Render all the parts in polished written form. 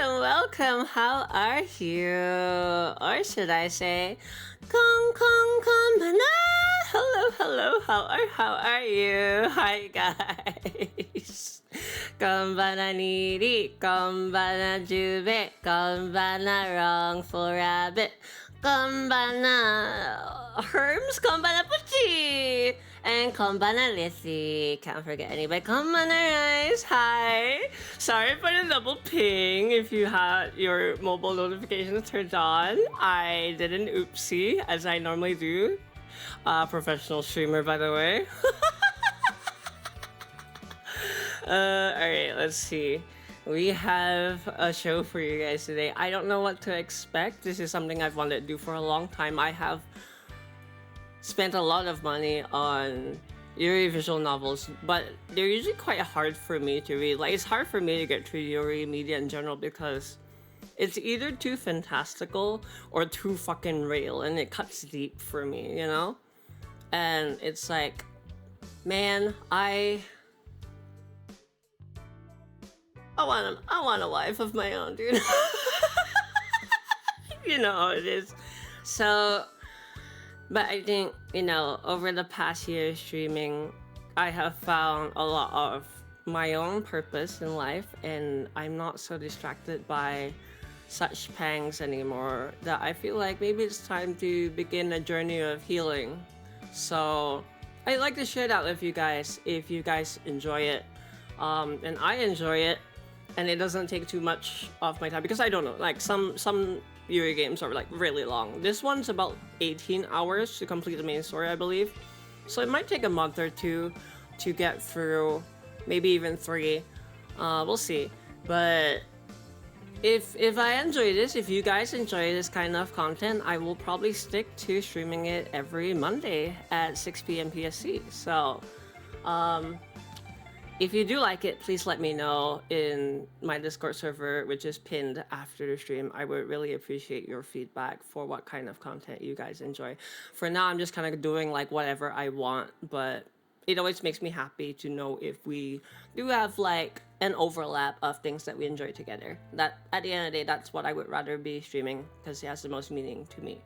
welcome. How are you? Or should I say, konbana? Hello. How are you? Hi guys. Konbana niri, konbana jube, konbana wrongful rabbit, konbana Herms, konbana puchi. And Konbana Lissy. Can't forget anybody. Konbana Rice. Hi. Sorry for the double ping if you had your mobile notifications turned on. I did an oopsie, as I normally do. Professional streamer, by the way. Alright, let's see. We have a show for you guys today. I don't know what to expect. This is something I've wanted to do for a long time. I have spent a lot of money on Yuri visual novels, but they're usually quite hard for me to read. Like, it's hard for me to get through Yuri media in general because it's either too fantastical or too fucking real, and it cuts deep for me, you know? And it's like, man, I want a wife of my own, dude. You know how it is. So, but I think, you know, over the past year streaming, I have found a lot of my own purpose in life, and I'm not so distracted by such pangs anymore that I feel like maybe it's time to begin a journey of healing. So I'd like to share that with you guys if you guys enjoy it. And I enjoy it, and it doesn't take too much of my time because I don't know, like some Yuri games are like really long. This one's about 18 hours to complete the main story, I believe. So it might take a month or two to get through, maybe even 3. We'll see. But if I enjoy this, if you guys enjoy this kind of content, I will probably stick to streaming it every Monday at 6 p.m. PST. So if you do like it, please let me know in my Discord server, which is pinned after the stream. I would really appreciate your feedback for what kind of content you guys enjoy. For now, I'm just kind of doing like whatever I want, but it always makes me happy to know if we do have like an overlap of things that we enjoy together. That at the end of the day, that's what I would rather be streaming because it has the most meaning to me.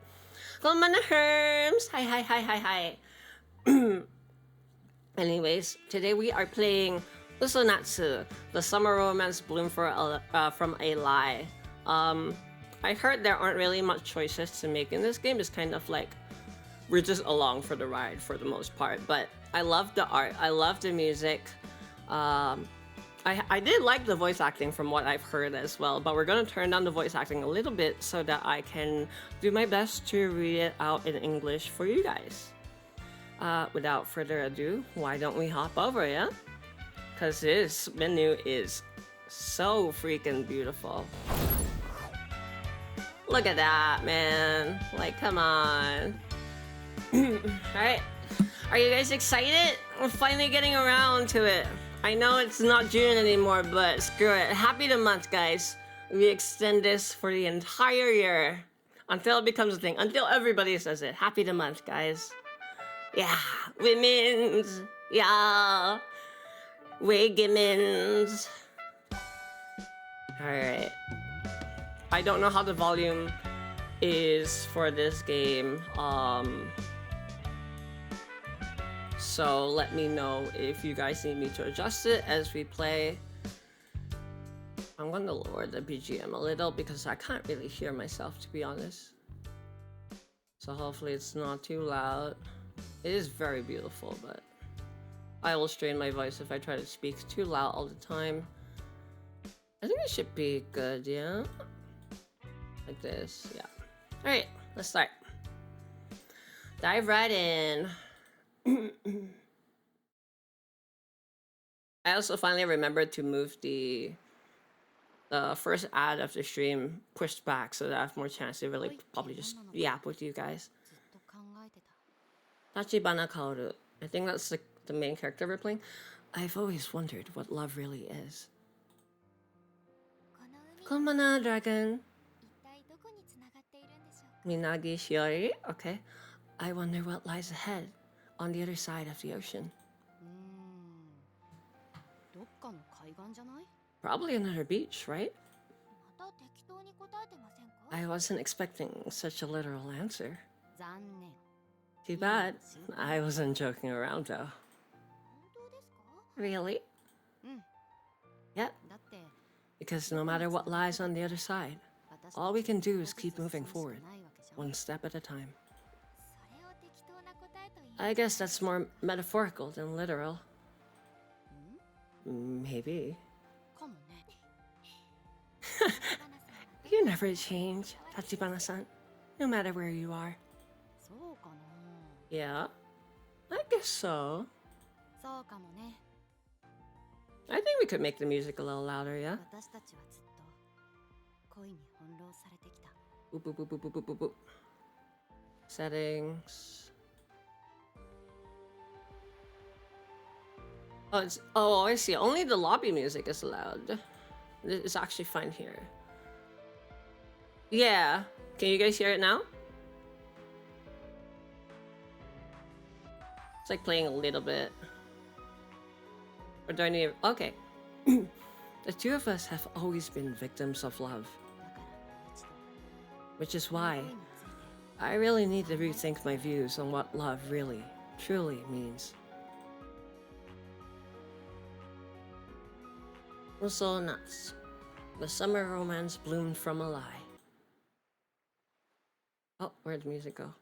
Konbana Herms! Hi. Anyways, today we are playing UsoNatsu, the summer romance bloom from a lie. I heard there aren't really much choices to make in this game. It's kind of like we're just along for the ride for the most part. But I love the art. I love the music. I did like the voice acting from what I've heard as well. But we're gonna turn down the voice acting a little bit so that I can do my best to read it out in English for you guys. Without further ado, why don't we hop over, yeah? Because this menu is so freaking beautiful. Look at that, man. Like, come on. Alright. Are you guys excited? We're finally getting around to it. I know it's not June anymore, but screw it. Happy the month, guys. We extend this for the entire year. Until it becomes a thing. Until everybody says it. Happy the month, guys. Yeah, women's, yeah, Wiggimins. Alright. I don't know how the volume is for this game, so let me know if you guys need me to adjust it as we play. I'm gonna lower the BGM a little because I can't really hear myself, to be honest. So hopefully it's not too loud. It is very beautiful, but I will strain my voice if I try to speak too loud all the time. I think it should be good, yeah? Like this, yeah. Alright, let's start. Dive right in. I also finally remembered to move the first ad of the stream pushed back so that I have more chance to really probably just yap with you guys. Tachibana Kaoru. I think that's the main character we're playing. I've always wondered what love really is. Konbana, dragon. Minagi Shiori? Okay. I wonder what lies ahead on the other side of the ocean. Probably another beach, right? I wasn't expecting such a literal answer. 残念。 Too bad. I wasn't joking around though. 本当ですか？ Really? うん。 Yep. だって Because no matter what lies on the other side, 私 all we can do is keep たち moving はそうし forward, かないわけじゃん。 one step at a time. それを適当な答えと言い I guess that's more metaphorical than literal. ん Maybe. かもね。 You never change, Tachibana-san. No matter where you are. そうかな。 Yeah? I guess so. そうかもね。 I think we could make the music a little louder, yeah? 私たちはずっと恋に翻弄されてきた。 Boop, boop, boop, boop, boop, boop, boop. Settings. Oh, I see. Only the lobby music is allowed. It's actually fine here. Yeah. Can you guys hear it now? It's like playing a little bit. Or do I need... Okay. The two of us have always been victims of love. だからもう一度 Which is この why 恋について I really need to rethink my views on what love really, truly means. UsoNatsu. The summer romance bloomed from a lie. Oh, where'd the music go?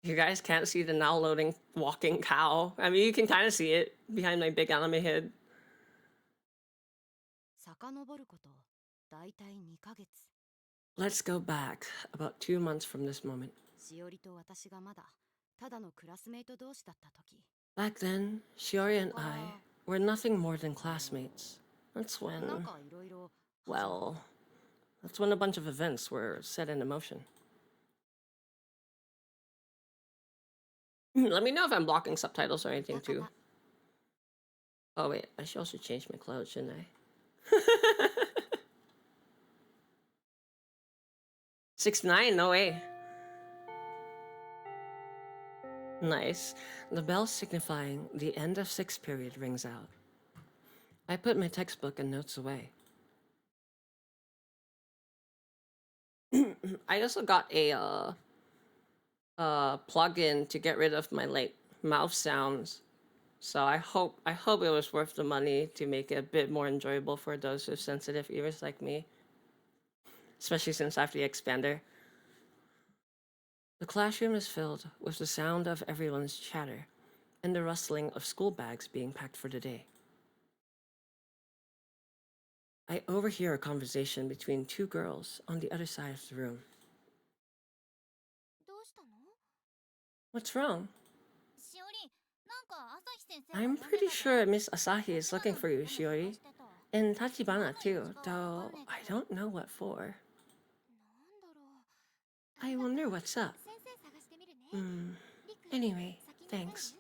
You guys can't see the now loading walking cow. I mean, you can kind of see it behind my big anime head. 遡ることだいたい2ヶ月。 Let's go back about 2 months from this moment. しおりと私がまだただのクラスメイト同士だった時。 Back then, Shiori and I were nothing more than classmates. That's なん when, かいろいろ well, that's when a bunch of events were set into motion. Let me know if I'm blocking subtitles or anything too. Oh wait, I should also change my clothes, shouldn't I? 6'9", no way. Nice. The bell signifying the end of 6th period rings out. I put my textbook and notes away. I also got a plug-in to get rid of my like mouth sounds. So I hope it was worth the money to make it a bit more enjoyable for those with sensitive ears like me. Especially since I have the expander. The classroom is filled with the sound of everyone's chatter and the rustling of school bags being packed for the day. I overhear a conversation between 2 girls on the other side of the room. どうしたの？ What's wrong? しおり、なんか朝日先生が I'm 呼んで pretty たぞ。 sure Miss Asahi is looking for you, 話を Shiori. してた。 And Tachibana too, though I don't know what for. なんだろう。 I wonder what's up. 先生探してみるね。 Anyway, 先に帰る？ thanks.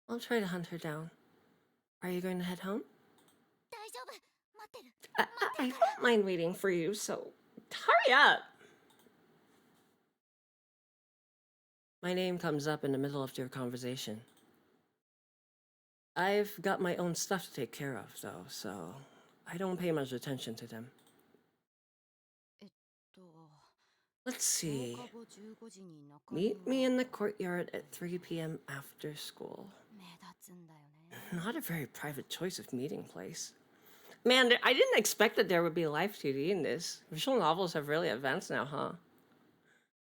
I'll try to hunt her down. Are you going to head home? 大丈夫。待ってる。 I don't mind waiting for you, so hurry up! My name comes up in the middle of their conversation. I've got my own stuff to take care of, though, so I don't pay much attention to them. えっと、 Let's 放 see. 課後15時に中庭 Meet me in the courtyard at 3 p.m. after school. 目立つんだよね。 Not a very private choice of meeting place. Man, I didn't expect that there would be live 2D in this. Visual novels have really advanced now, huh?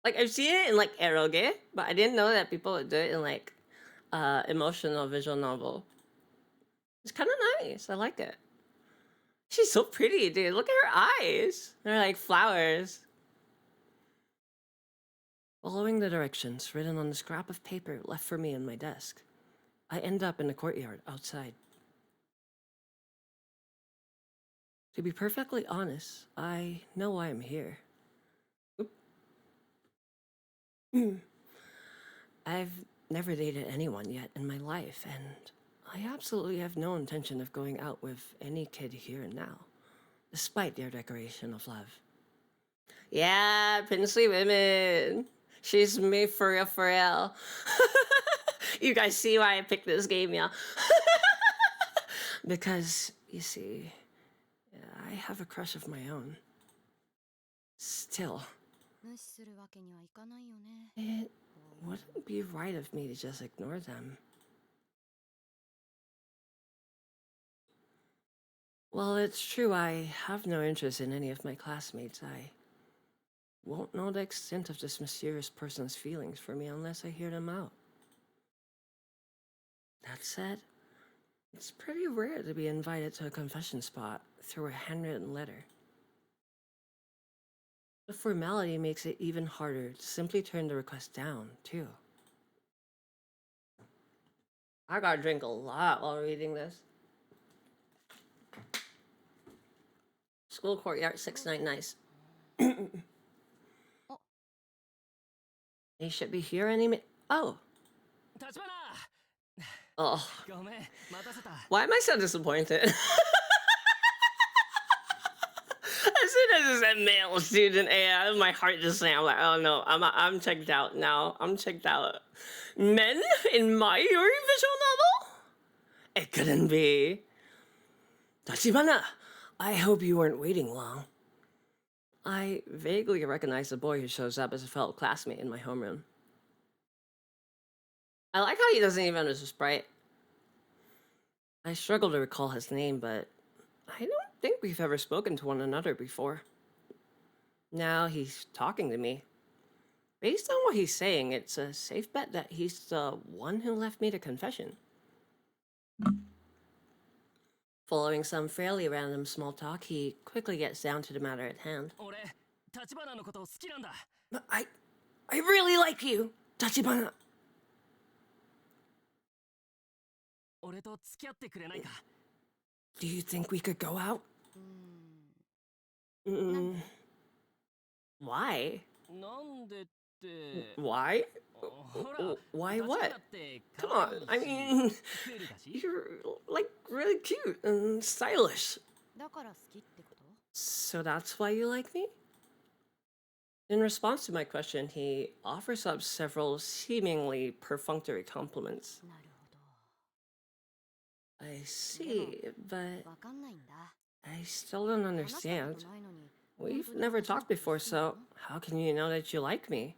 Like, I've seen it in, like, eroge, but I didn't know that people would do it in, like, emotional visual novel. It's kind of nice. I like it. She's so pretty, dude. Look at her eyes. They're like flowers. Following the directions written on the scrap of paper left for me on my desk, I end up in the courtyard outside. To be perfectly honest, I know why I'm here. I've never dated anyone yet in my life, and I absolutely have no intention of going out with any kid here and now, despite their declaration of love. Yeah, princely women. She's me for real, for real. You guys see why I picked this game, yeah? Because, you see, I have a crush of my own. Still, 無視するわけにはいかないよね。 it wouldn't be right of me to just ignore them. Well, it's true I have no interest in any of my classmates. I won't know the extent of this mysterious person's feelings for me unless I hear them out. That said, it's pretty rare to be invited to a confession spot through a handwritten letter. The formality makes it even harder to simply turn the request down, too. I gotta drink a lot while reading this. School courtyard 69 nice. They should be here any minute. Oh. Oh. Why am I so disappointed? As soon as it said male student AI, my heart just sank. I'm like, oh no, I'm checked out now. I'm checked out. Men in my Yuri visual novel? It couldn't be. Tachibana, I hope you weren't waiting long. I vaguely recognize the boy who shows up as a fellow classmate in my homeroom. I like how he doesn't even know his sprite. I struggle to recall his name, but I don't think we've ever spoken to one another before. Now he's talking to me. Based on what he's saying, it's a safe bet that he's the one who left me the confession. Following some fairly random small talk, he quickly gets down to the matter at hand. I really like you, Tachibana. Do you think we could go out? Why? Why? Why what? Come on, I mean, you're like really cute and stylish. So that's why you like me? In response to my question, he offers up several seemingly perfunctory compliments. I see, but I still don't understand. We've never talked before, so how can you know that you like me?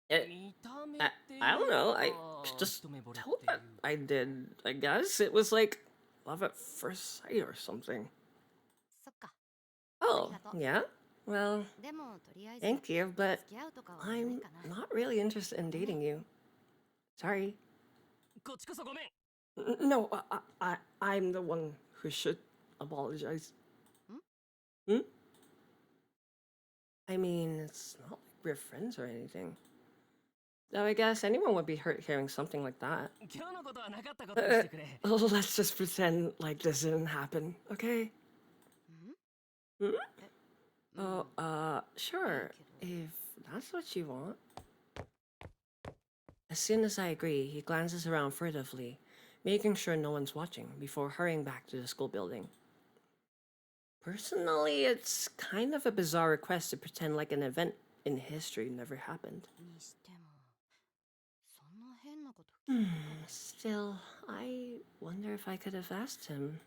I don't know, I just told that I did, I guess. It was like love at first sight or something. Oh, yeah? Well, thank you, but I'm not really interested in dating you. Sorry. No, I'm the one who should apologize. Hmm? I mean, it's not like we're friends or anything. Though I guess anyone would be hurt hearing something like that. Let's just pretend like this didn't happen, okay? Hmm? Oh, sure, if that's what you want. As soon as I agree, he glances around furtively, making sure no one's watching before hurrying back to the school building. Personally, it's kind of a bizarre request to pretend like an event in history never happened. Still, I wonder if I could have asked him.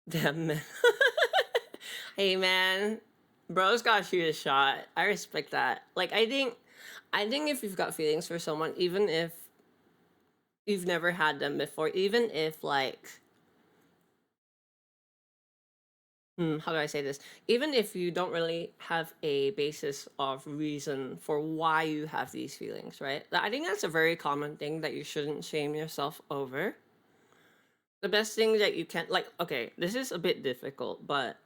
Damn man. Hey man, bro's gotta shoot a shot. I respect that. Like I think if you've got feelings for someone, even if you've never had them before, even if like how do I say this? Even if you don't really have a basis of reason for why you have these feelings, right? I think that's a very common thing that you shouldn't shame yourself over. The best thing that you can, like, okay, this is a bit difficult, but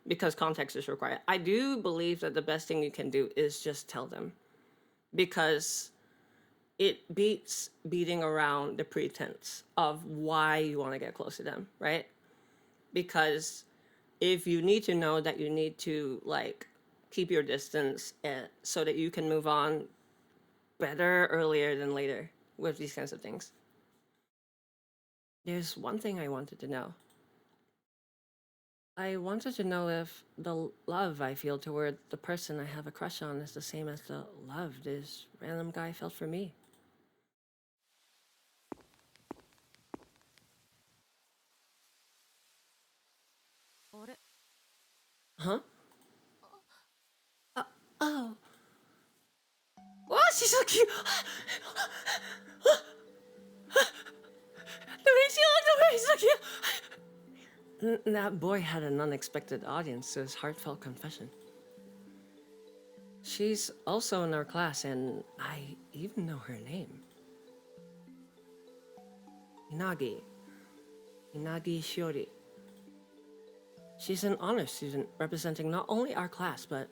because context is required, I do believe that the best thing you can do is just tell them. Because it beats beating around the pretense of why you want to get close to them, right? Because if you need to know that you need to like keep your distance so that you can move on better earlier than later with these kinds of things. There's one thing I wanted to know. I wanted to know if the love I feel toward the person I have a crush on is the same as the love this random guy felt for me. Huh? Uh, oh. Oh, she's so cute. The way she looked, the way she's so cute. That boy had an unexpected audience to his heartfelt confession. She's also in our class, and I even know her name. Inagi. Inagi Shiori. She's an honor student representing not only our class, but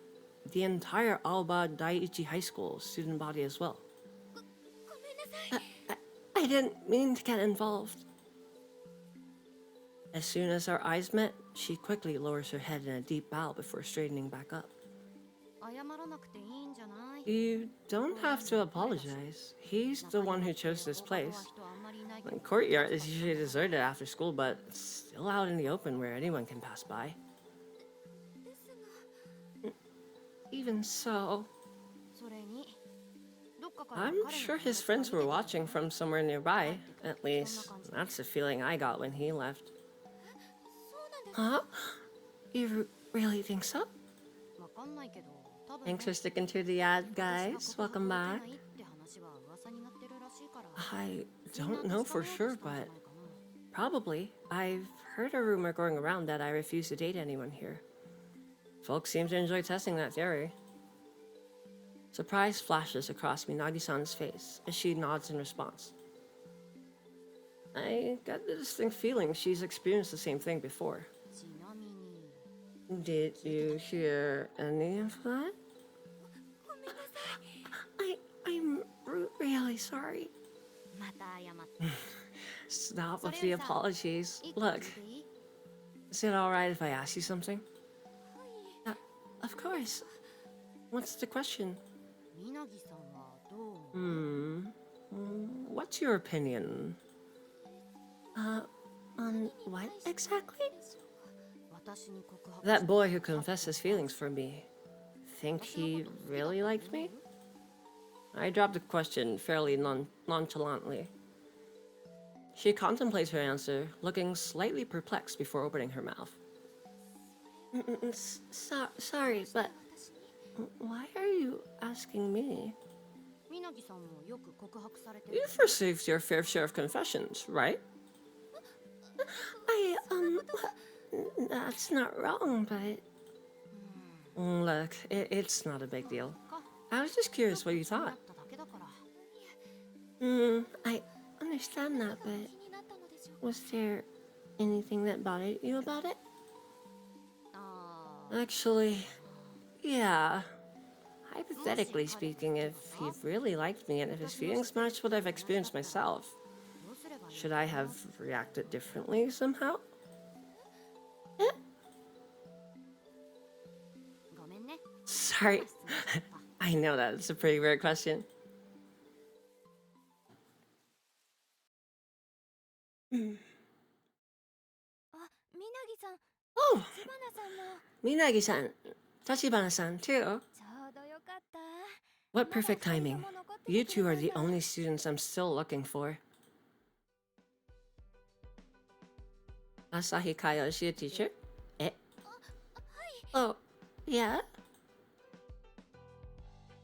the entire Aoba Daiichi High School student body as well. I didn't mean to get involved. As soon as our eyes met, she quickly lowers her head in a deep bow before straightening back up. 謝らなくていいんじゃない？ You don't have to apologize. He's the one who chose this place. The courtyard is usually deserted after school, but it's still out in the open where anyone can pass by. Even so, それにどっかから I'm sure his friends were watching from somewhere nearby. At least, that's the feeling I got when he left. Huh? You really think so? わかんないけど、多分 Thanks for sticking to the ad, guys. Welcome back. って話は噂になってるらしいから。 I don't know for sure, but probably. I've heard a rumor going around that I refuse to date anyone here. Folks seem to enjoy testing that theory. Surprise flashes across Minagi-san's face as she nods in response. I get the distinct feeling she's experienced the same thing before. ちなみに Did you hear any of that? I'm really sorry. また謝って。 Stop with the apologies. Look, is it alright if I ask you something? Of course. What's the question? みなぎさんはどう思う？ What's your opinion? On what exactly? 私に告白 That boy who confessed his feelings for me. Think he really liked me? I dropped the question fairly nonchalantly. She contemplates her answer, looking slightly perplexed before opening her mouth. Sorry, but why are you asking me? みなぎさんもよく告白されてる。 You've received your fair share of confessions, right? That's not wrong, but... Look, it's not a big deal. I was just curious what you だ thought. っただけだから。 I understand that, but was there anything that bothered you about it? あ Actually, yeah. Hypothetically speaking, if he really liked me and if his feelings matched what I've experienced myself, どうすればいい？ should I have reacted differently somehow? ごめんね。 Sorry. I know that. It's a pretty weird question. あ、みなぎさん、 Oh, 知花さんも Minagi-san. Tachibana-san, too. ちょうどよかった。 What perfect timing. You two are the only students I'm still looking for. Asahi Kaya, is she a teacher? Eh? Oh, yeah?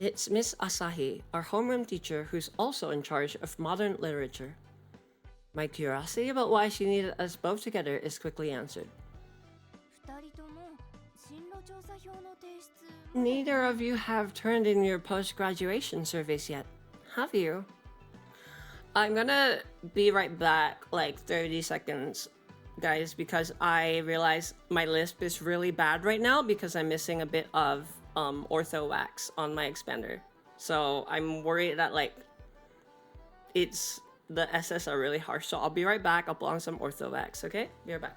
It's Miss Asahi, our homeroom teacher who's also in charge of modern literature. My curiosity about why she needed us both together is quickly answered. 二人とも進路調査票の提出。 Neither of you have turned in your post-graduation surveys yet, have you? I'm gonna be right back, like 30 seconds, guys, because I realize my lisp is really bad right now because I'm missing a bit of ortho wax on my expander. So I'm worried that like the SS are really harsh. So I'll be right back. I'll put on some ortho wax, okay? Be right back.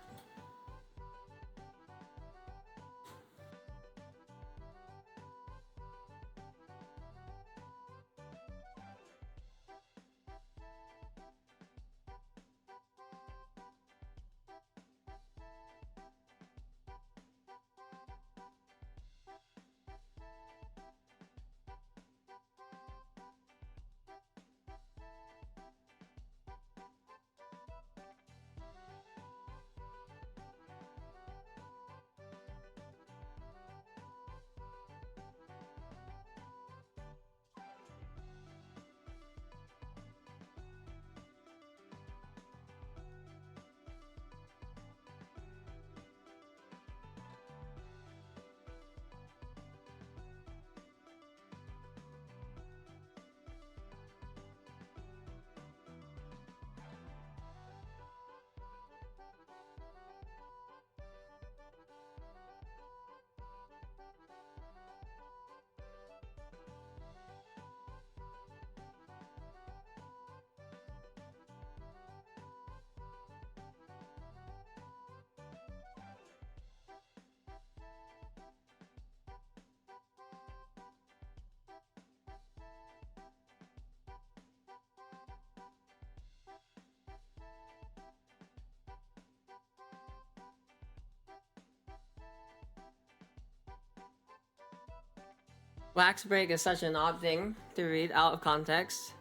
Wax break is such an odd thing to read out of context.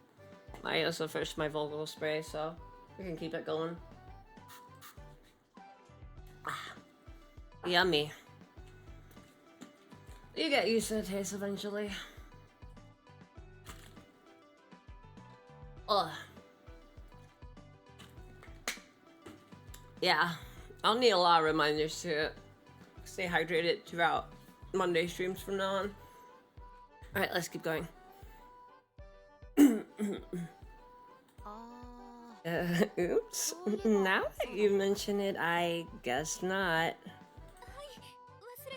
I also finished my vocal spray, so we can keep it going. Yummy. You get used to the taste eventually. Ugh. Yeah, I'll need a lot of reminders to stay hydrated throughout Monday streams from now on. Alright, let's keep going. Oops. Now that you mention it, I guess not.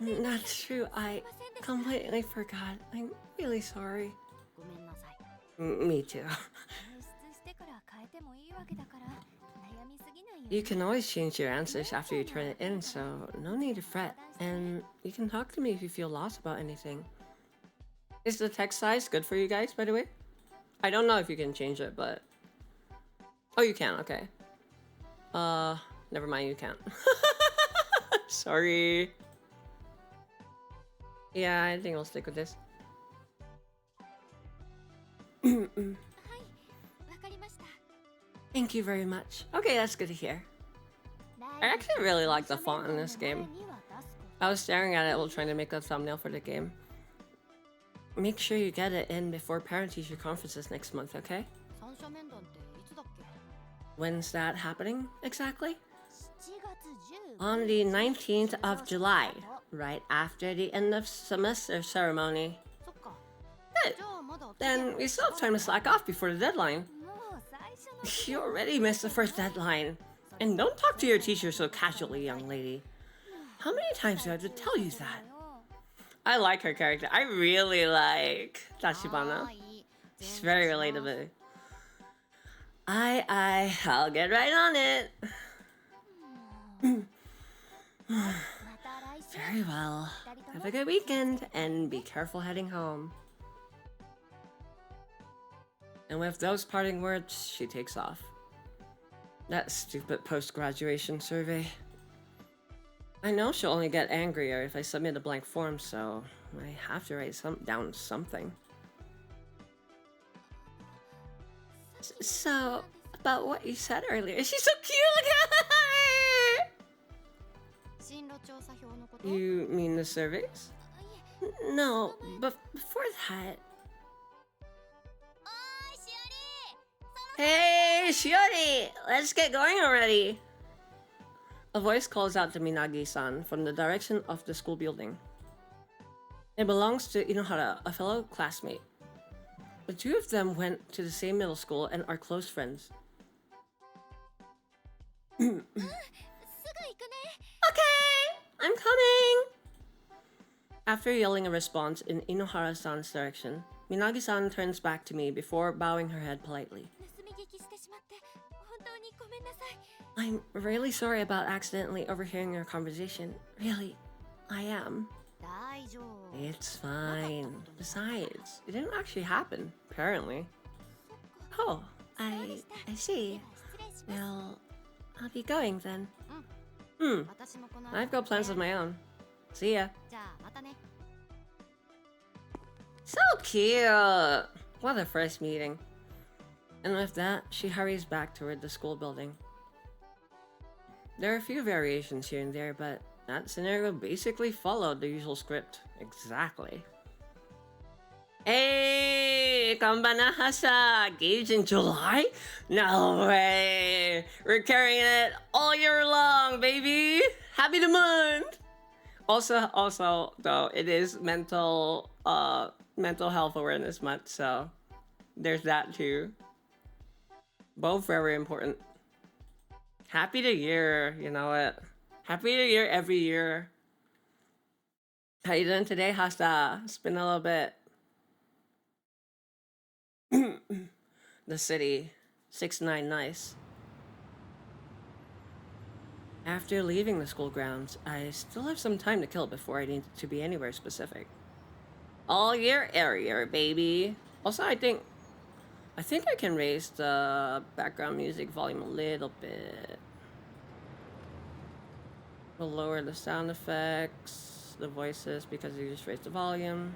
That's true. I completely forgot. I'm really sorry. Me too. You can always change your answers after you turn it in, so no need to fret. And you can talk to me if you feel lost about anything. Is the text size good for you guys, by the way? I don't know if you can change it, but... Oh, you can, okay. Never mind, you can't. Sorry. Yeah, I think I'll stick with this. Thank you very much. Okay, that's good to hear. I actually really like the font in this game. I was staring at it while trying to make a thumbnail for the game. Make sure you get it in before parent-teacher conferences next month, okay? When's that happening, exactly? On the 19th of July, right after the end of semester ceremony. Good. Then we still have time to slack off before the deadline. You already missed the first deadline. And don't talk to your teacher so casually, young lady. How many times do I have to tell you that? I like her character. I really like Tachibana. She's very relatable. I'll get right on it. Very well. Have a good weekend and be careful heading home. And with those parting words, she takes off. That stupid post-graduation survey. I know she'll only get angrier if I submit a blank form, so I have to write down something. So, about what you said earlier. She's so cute! You mean the surveys? No, but before that... Hey, Shiori! Let's get going already! A voice calls out to Minagi-san from the direction of the school building. It belongs to Inohara, a fellow classmate. The two of them went to the same middle school and are close friends. Okay, I'm coming! After yelling a response in Inohara-san's direction, Minagi-san turns back to me before bowing her head politely. I'm really sorry about accidentally overhearing your conversation. Really, I am. It's fine. Besides, it didn't actually happen, apparently. Oh, I see. Well, I'll be going then. I've got plans of my own. See ya. So cute! What a first meeting. And with that, she hurries back toward the school building. There are a few variations here and there, but that scenario basically followed the usual script. Exactly. Hey! Kambanahasa! Gauge in July? No way! We're carrying it all year long, baby! Happy the month! Also, though, it is mental health awareness month, so there's that too. Both very important. Happy the year, you know it. Happy the year every year. How you doing today, Hasta? It's been a little bit. The city. 6-9 nice. After leaving the school grounds, I still have some time to kill before I need to be anywhere specific. All year area, baby. Also, I think I can raise the background music volume a little bit. We'll lower the sound effects, the voices, because you just raised the volume.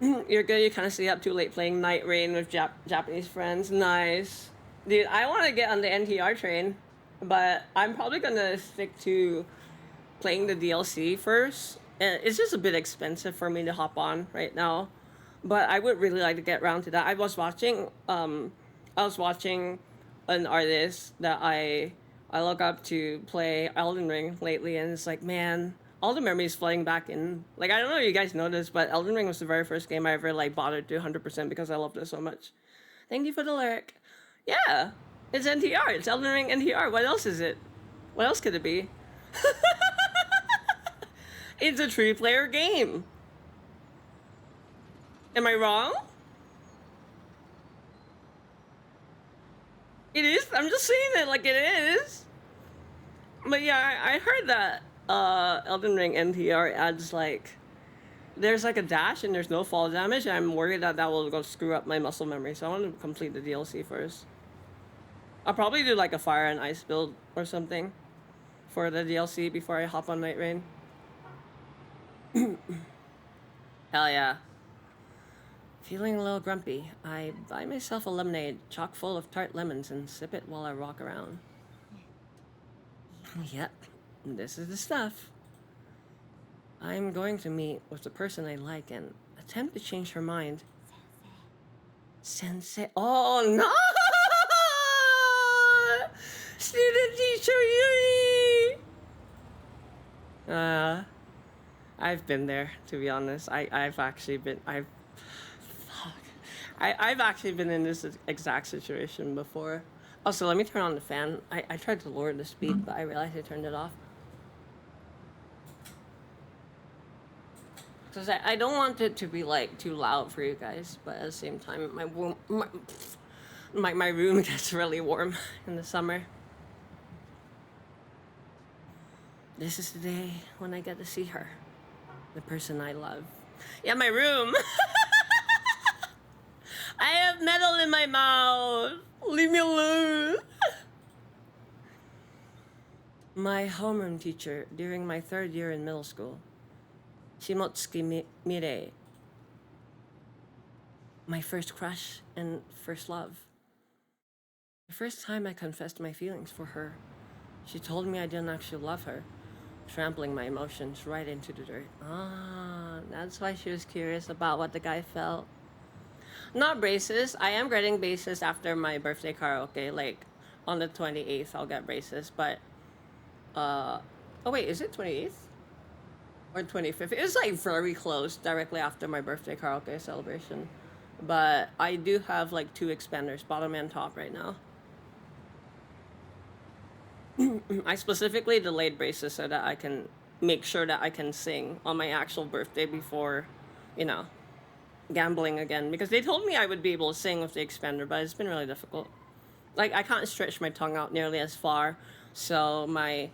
You're good. You kind of stay up too late playing Night Rain with Japanese friends. Nice, dude. I want to get on the NTR train, but I'm probably gonna stick to playing the DLC first. And it's just a bit expensive for me to hop on right now, but I would really like to get around to that. I was watching an artist that I look up to play Elden Ring lately, and it's like, man, all the memories flooding back in. Like, I don't know if you guys know this, but Elden Ring was the very first game I ever like bothered to 100% because I loved it so much. Thank you for the lyric. Yeah, it's NTR. It's Elden Ring NTR. What else is it? What else could it be? It's a three-player game. Am I wrong? It is. I'm just saying it like it is. But yeah, I heard that Elden Ring NTR adds like there's like a dash and there's no fall damage. And I'm worried that that will go screw up my muscle memory. So I want to complete the DLC first. I'll probably do like a fire and ice build or something for the DLC before I hop on Night Rain. Hell yeah. Feeling a little grumpy, I buy myself a lemonade chock full of tart lemons and sip it while I walk around. Yep, this is the stuff. I'm going to meet with the person I like and attempt to change her mind. Sensei. Oh no! Student teacher Yuri! I've been there, to be honest. I've actually been I've actually been in this exact situation before. Also, let me turn on the fan. I tried to lower the speed, but I realized I turned it off. Because I don't want it to be like too loud for you guys, but at the same time, my room gets really warm in the summer. This is the day when I get to see her, the person I love. Yeah, my room. I have metal in my mouth. Leave me alone. My homeroom teacher during my 3rd year in middle school. Shimotsuki Mirei. My first crush and first love. The first time I confessed my feelings for her, she told me I didn't actually love her, trampling my emotions right into the dirt. That's why she was curious about what the guy felt. Not braces. I am getting braces after my birthday karaoke. Like, on the 28th, I'll get braces. But, oh wait, is it 28th? Or 25th? It's like very close, directly after my birthday karaoke celebration. But I do have like 2 expanders, bottom and top right now. I specifically delayed braces so that I can make sure that I can sing on my actual birthday before, you know, gambling again, because they told me I would be able to sing with the expander, but it's been really difficult. Like, I can't stretch my tongue out nearly as far, so my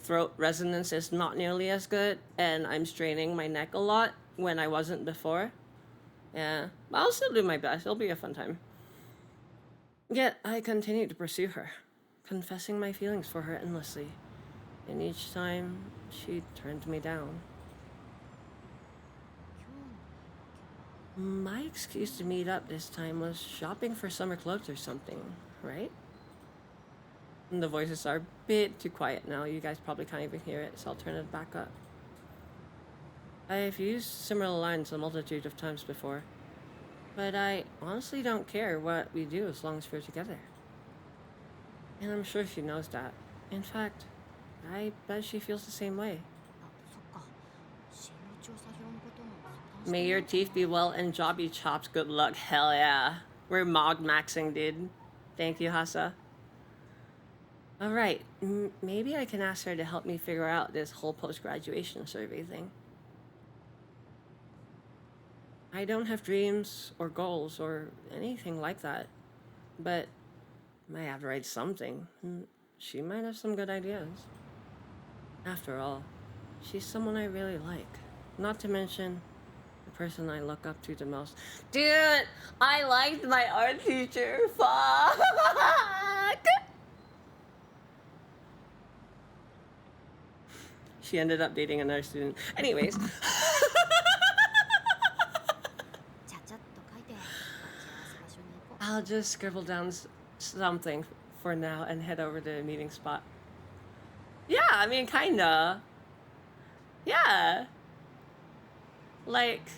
throat resonance is not nearly as good, and I'm straining my neck a lot when I wasn't before. Yeah, but I'll still do my best. It'll be a fun time. Yet I continued to pursue her, confessing my feelings for her endlessly, and each time she turned me down. My excuse to meet up this time was shopping for summer clothes or something, right? And the voices are a bit too quiet now. You guys probably can't even hear it, so I'll turn it back up. I've used similar lines a multitude of times before, but I honestly don't care what we do as long as we're together. And I'm sure she knows that. In fact, I bet she feels the same way. あ、そっか。進路調査票のことも相談して May み your ようか teeth be well and jaw be chopped. Good luck. Hell yeah. We're mog maxing, dude. Thank you, Hasa. Alright, maybe I can ask her to help me figure out this whole post-graduation survey thing. I don't have dreams or goals or anything like that, but I have to write something. She might have some good ideas. After all, she's someone I really like. Not to mention, the person I look up to the most. Dude, I liked my art teacher. Fuck! She ended up dating another student. Anyways. I'll just scribble down something for now and head over to the meeting spot. Yeah, I mean, kinda. Yeah. Like,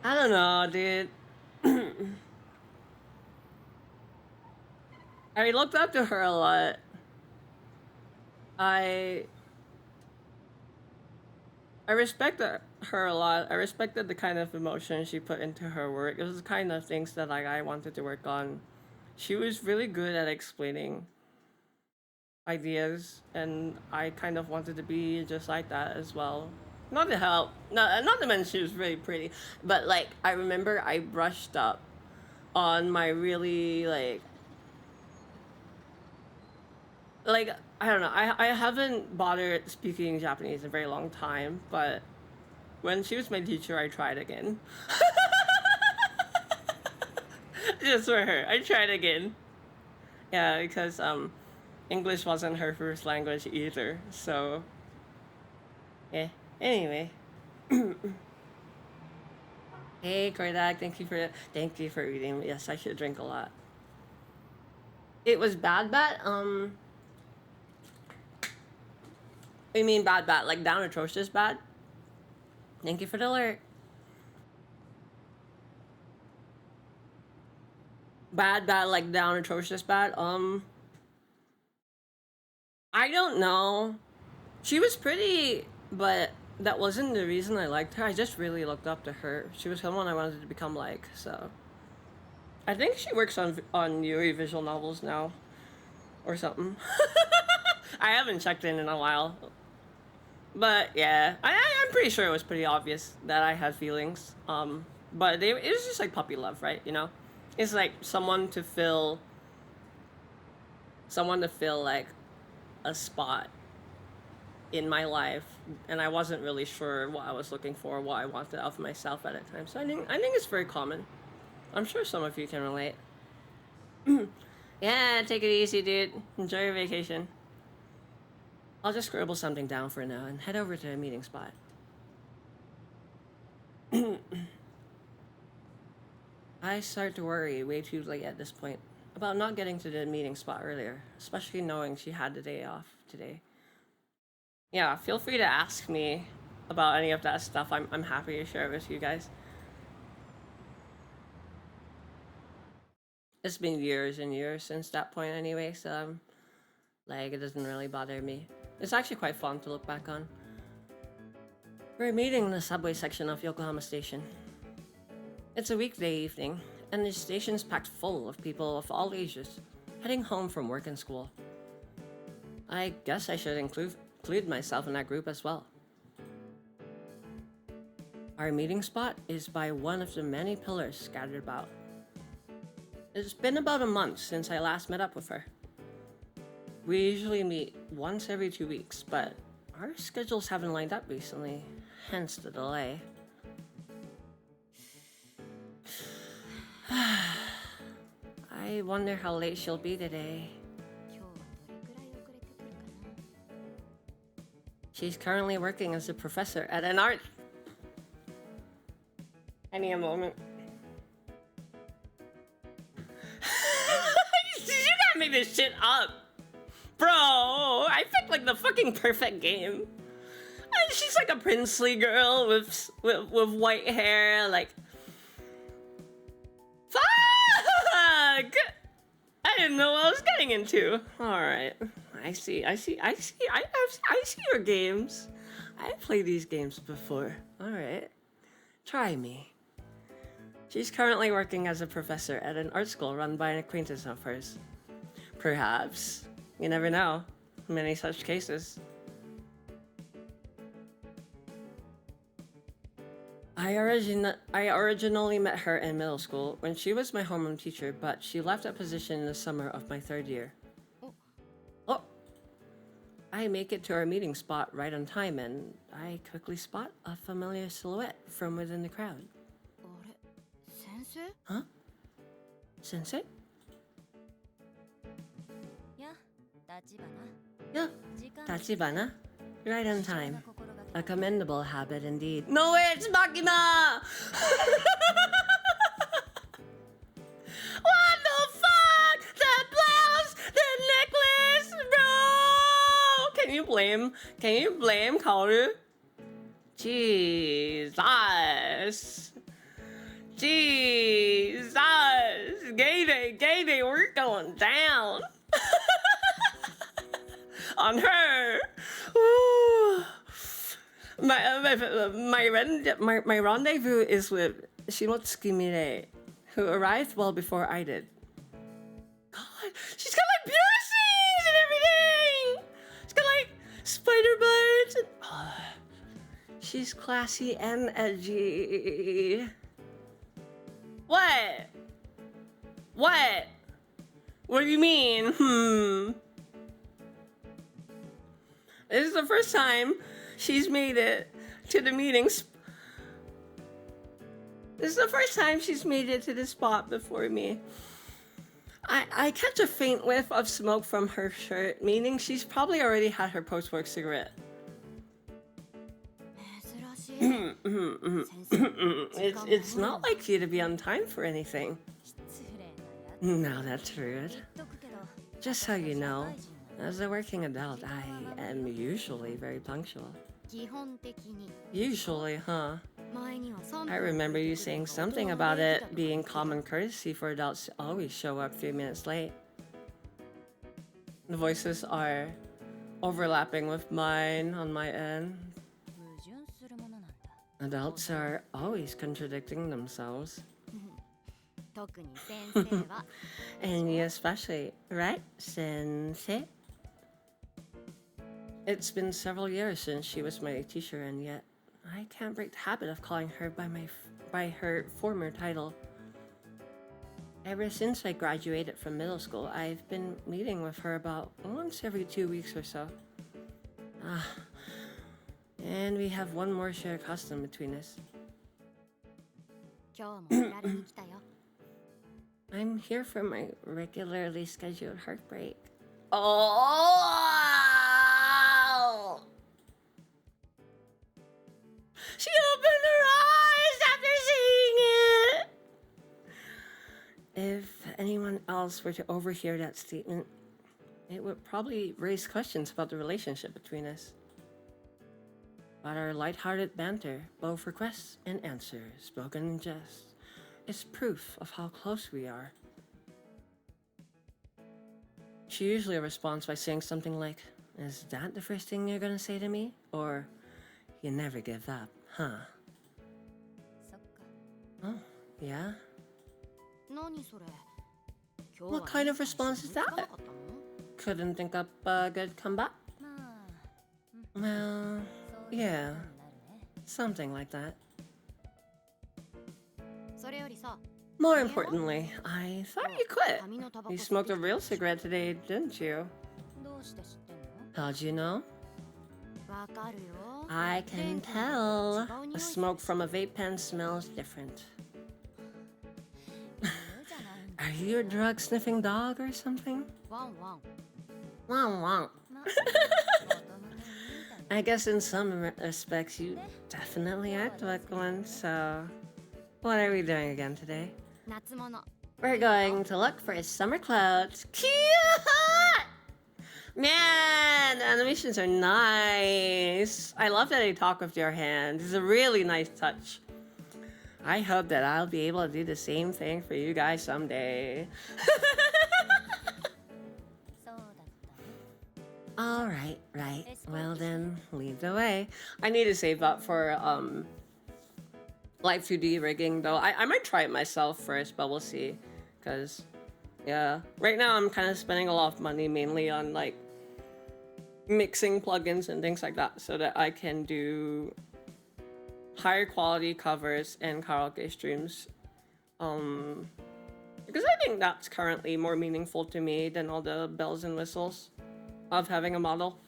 I don't know, dude. I looked up to her a lot. I respected her a lot. I respected the kind of emotion she put into her work. It was the kind of things that like I wanted to work on. She was really good at explaining ideas, and I kind of wanted to be just like that as well. Not to help, not to mention she was really pretty, but like I remember I brushed up on my really like I don't know. I haven't bothered speaking Japanese in a very long time, but when she was my teacher, I tried again. Just for her, I tried again. Yeah, because English wasn't her first language either. So, yeah. Anyway. Hey, Kordak, thank you for reading. Yes, I should drink a lot. It was bad, I mean bad, like down atrocious bad. Thank you for the alert. Bad, like down atrocious bad. I don't know. She was pretty, but that wasn't the reason I liked her. I just really looked up to her. She was someone I wanted to become like. So, I think she works on Yuri visual novels now, or something. I haven't checked in a while. But yeah, I'm pretty sure it was pretty obvious that I had feelings. But it was just like puppy love, right? You know, it's like someone to fill like a spot in my life, and I wasn't really sure what I was looking for, what I wanted of myself at that time. So I think it's very common. I'm sure some of you can relate. Yeah, take it easy, dude. Enjoy your vacation. I'll just scribble something down for now and head over to a meeting spot. I start to worry way too late at this point about not getting to the meeting spot earlier, especially knowing she had the day off today. Yeah, feel free to ask me about any of that stuff. I'm happy to share it with you guys. It's been years and years since that point anyway, so like it doesn't really bother me. It's actually quite fun to look back on. We're meeting in the subway section of Yokohama Station. It's a weekday evening, and the station's packed full of people of all ages, heading home from work and school. I guess I should include myself in that group as well. Our meeting spot is by one of the many pillars scattered about. It's been about a month since I last met up with her. We usually meet once every 2 weeks, but our schedules haven't lined up recently, hence the delay. I wonder how late she'll be today. She's currently working as a professor at an art. I need a moment. You gotta make this shit up. Bro, I picked like the fucking perfect game. And she's like a princely girl with white hair, like. Fuck! I didn't know what I was getting into. All right, I see your games. I've played these games before. All right, try me. She's currently working as a professor at an art school run by an acquaintance of hers. Perhaps. You never know. Many such cases. I originally met her in middle school when she was my homeroom teacher, but she left that position in the summer of my 3rd year. Oh! I make it to our meeting spot right on time, and I quickly spot a familiar silhouette from within the crowd. Huh? Sensei? Yeah, Tachibana. Right on time. A commendable habit indeed. No way, it's Makima! Can you blame Kaoru? Jesus. Jesus. Gay day, we're going down. On her. Ooh. My rendezvous is with Shimotsuki Mire, who arrived well before I did. God, she's got like piercings and everything. She's got like spider bites. And, she's classy and edgy. What? What? What do you mean? This is the first time she's made it to the meetings. This is the first time she's made it to the spot before me. I catch a faint whiff of smoke from her shirt, meaning she's probably already had her post-work cigarette. It's not like you to be on time for anything. No, that's rude. Just so you know, as a working adult, I am usually very punctual. Usually, huh? I remember you saying something about it being common courtesy for adults to always show up 3 minutes late. The voices are overlapping with mine on my end. Adults are always contradicting themselves. And you especially, right, Sensei? It's been several years since she was my teacher, and yet I can't break the habit of calling her by her former title. Ever since I graduated from middle school, I've been meeting with her about once every 2 weeks or so. And we have one more shared custom between us. I'm here for my regularly scheduled heartbreak. Oh! She opened her eyes after seeing it! If anyone else were to overhear that statement, it would probably raise questions about the relationship between us. But our lighthearted banter, both requests and answers, spoken in jest, is proof of how close we are. She usually responds by saying something like, "Is that the first thing you're gonna say to me?" Or, "You never give up, huh?" Oh, yeah? What kind of response is that? Couldn't think up a good comeback? Well, yeah, something like that. More importantly, I thought you quit. You smoked a real cigarette today, didn't you? How'd you know? I can tell. A smoke from a vape pen smells different. Are you a drug-sniffing dog or something? Wong wong. I guess in some respects you definitely act like one, so... What are we doing again today? We're going to look for summer clouds. Cute! Man, the animations are nice. I love that they talk with your hands. It's a really nice touch. I hope that I'll be able to do the same thing for you guys someday. Alright, right. Well then, lead the way. I need to save up for live 2D rigging though. I might try it myself first, but we'll see. Cause yeah, right now I'm kind of spending a lot of money mainly on like mixing plugins and things like that so that I can do higher quality covers and karaoke streams. Because I think that's currently more meaningful to me than all the bells and whistles of having a model.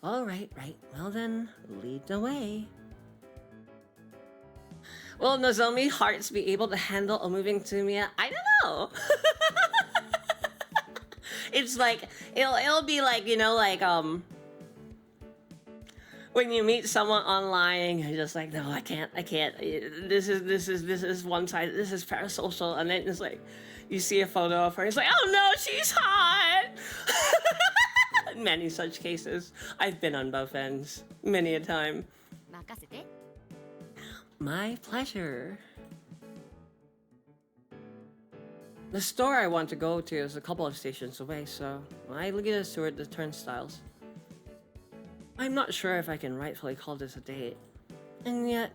Alright, right. Well then, lead the way. Will Nozomi Hearts be able to handle a moving Tsumiya? I don't know. It's like, it'll be like, you know, like, when you meet someone online and you're just like, no, I can't. This is one side, this is parasocial. And then it's like, you see a photo of her, it's like, oh no, she's hot. Many such cases. I've been on both ends many a time. 任せて。 My pleasure. The store I want to go to is a couple of stations away, so I lead us toward the turnstiles. I'm not sure if I can rightfully call this a date. And yet,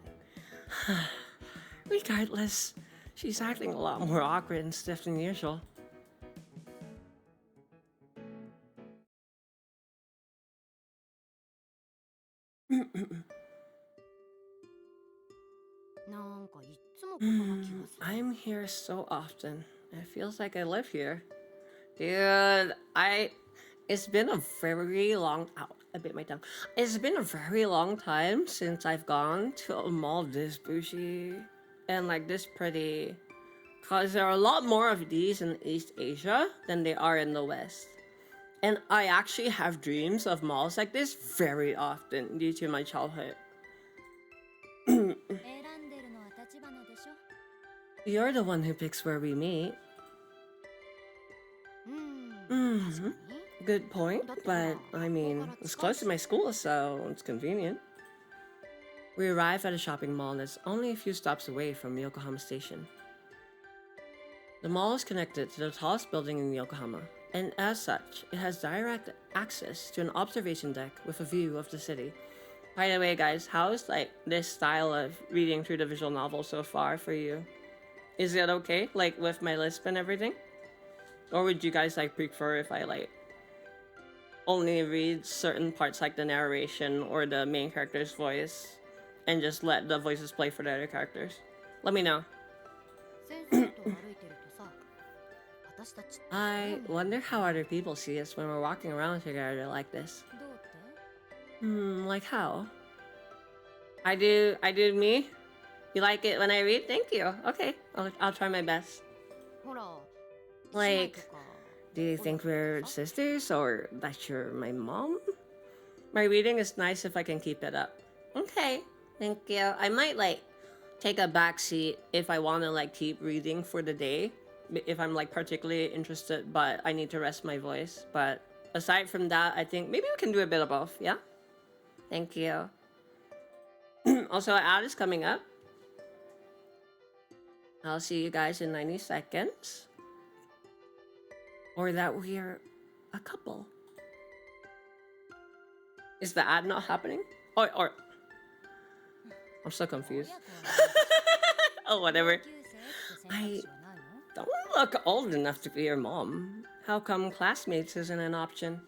regardless, she's acting a lot more awkward and stiff than usual. I'm here so often. It feels like I live here. Dude, it's been a very long ow, I bit my tongue. It's been a very long time since I've gone to a mall this bougie and like this pretty. Cause there are a lot more of these in East Asia than they are in the West. And I actually have dreams of malls like this very often due to my childhood. You're the one who picks where we meet. Good point, but I mean, it's close to my school, so it's convenient. We arrive at a shopping mall that's only a few stops away from Yokohama Station. The mall is connected to the tallest building in Yokohama, and as such, it has direct access to an observation deck with a view of the city. By the way, guys, how is like this style of reading through the visual novel so far for you? Is it okay, like with my lisp and everything? Or would you guys like prefer if I like only read certain parts like the narration or the main character's voice and just let the voices play for the other characters? Let me know. I wonder how other people see us when we're walking around together like this. Like how? I do me? You like it when I read? Thank you. Okay, I'll try my best. Like, do you think we're sisters or that you're my mom? My reading is nice if I can keep it up. Okay, thank you. I might like take a back seat if I want to like keep reading for the day, if I'm like particularly interested, but I need to rest my voice. But aside from that, I think maybe we can do a bit of both, yeah? Thank you. Also, ad is coming up. I'll see you guys in 90 seconds. Or that we're a couple. Is the ad not happening? Or I'm so confused. Oh, whatever. I don't look old enough to be your mom. How come classmates isn't an option?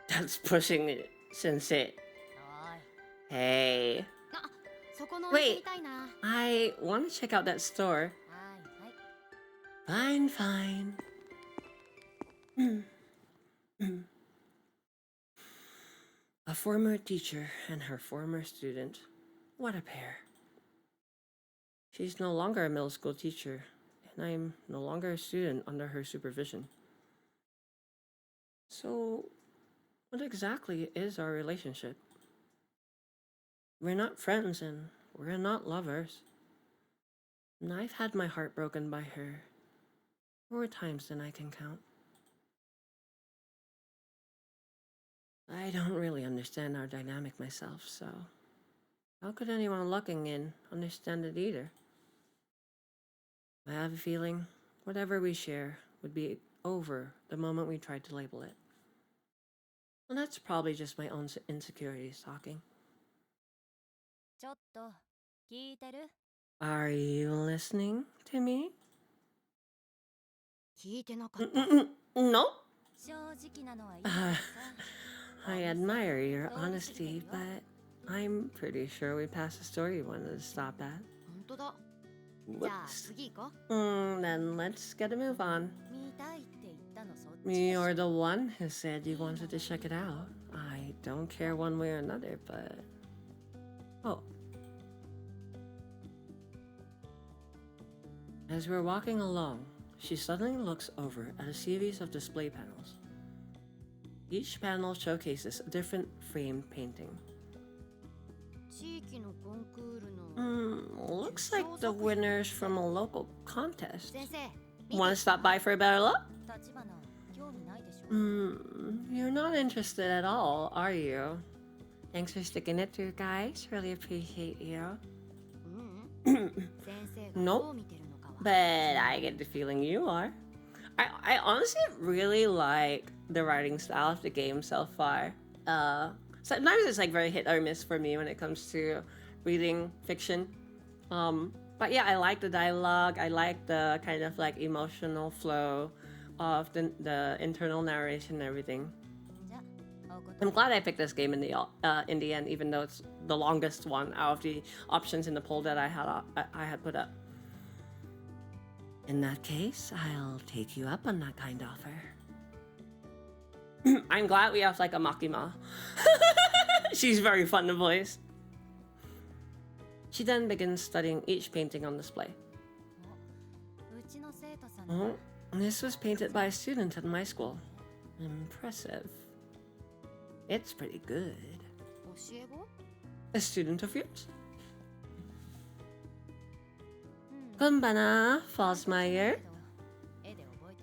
That's pushing it, sensei. Hey. Wait, I want to check out that store. Fine, fine. A former teacher and her former student. What a pair. She's no longer a middle school teacher, and I'm no longer a student under her supervision. So, what exactly is our relationship? We're not friends and we're not lovers. And I've had my heart broken by her more times than I can count. I don't really understand our dynamic myself, so how could anyone looking in understand it either? I have a feeling whatever we share would be over the moment we tried to label it. And that's probably just my own insecurities talking. Are you listening to me? No? I admire your honesty, but I'm pretty sure we passed the store you wanted to stop at. Whoops. Then let's get a move on. You're the one who said you wanted to check it out. I don't care one way or another, but... Oh. As we're walking along, she suddenly looks over at a series of display panels. Each panel showcases a different framed painting. Looks like the winners from a local contest. Want to stop by for a better look? You're not interested at all, are you? Thanks for sticking it through, guys. Really appreciate you. 先生が Nope. どう見てるのかは But I get the feeling you are. I honestly really like the writing style of the game so far. Sometimes it's like very hit or miss for me when it comes to reading fiction. But yeah, I like the dialogue. I like the kind of like emotional flow of the internal narration and everything. じゃあお答 I'm え glad I picked this game in the end, even though it's the longest one out of the options in the poll that I had put up. In that case, I'll take you up on that kind offer. I'm glad we have like a Makima. She's very fun to voice. She then begins studying each painting on display. うちの生徒さんに Oh, this was painted by a student at my school. Impressive. It's pretty good. 教え子 A student of yours? うん Kumbana, け Fosmeyer. ど絵で覚えて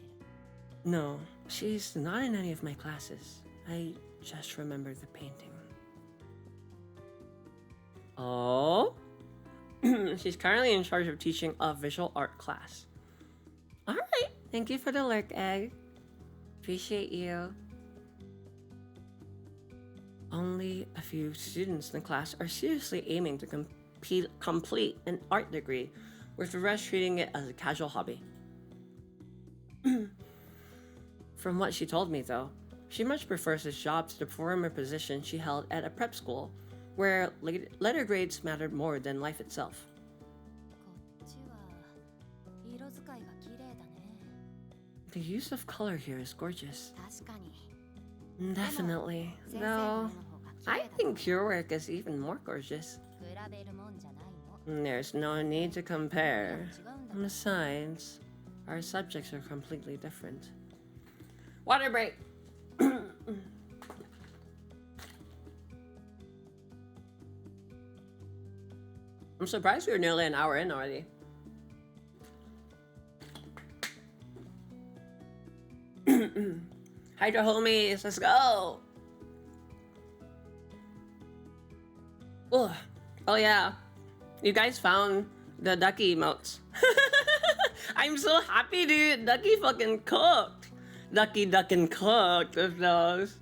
る No, she's not in any of my classes. I just remember the painting. Oh? She's currently in charge of teaching a visual art class. Alright, thank you for the lurk, Egg. Appreciate you. Only a few students in the class are seriously aiming to complete an art degree, with the rest treating it as a casual hobby. From what she told me, though, she much prefers this job to the former position she held at a prep school, where letter grades mattered more than life itself. こっちは色使いが綺麗だね The use of color here is gorgeous. 確かに Definitely. 先生の Though, 絵の方が綺 I 麗だ think your work is even more gorgeous. 比べるもんじゃないの There's no need to 違 compare. うんだ Besides, our subjects are completely different. Water break! I'm surprised we were nearly an hour in already. Hydra homies, let's go! Ugh. Oh yeah, you guys found the ducky emotes. I'm so happy, dude. Ducky fucking cooked. Ducky ducking cooked with those.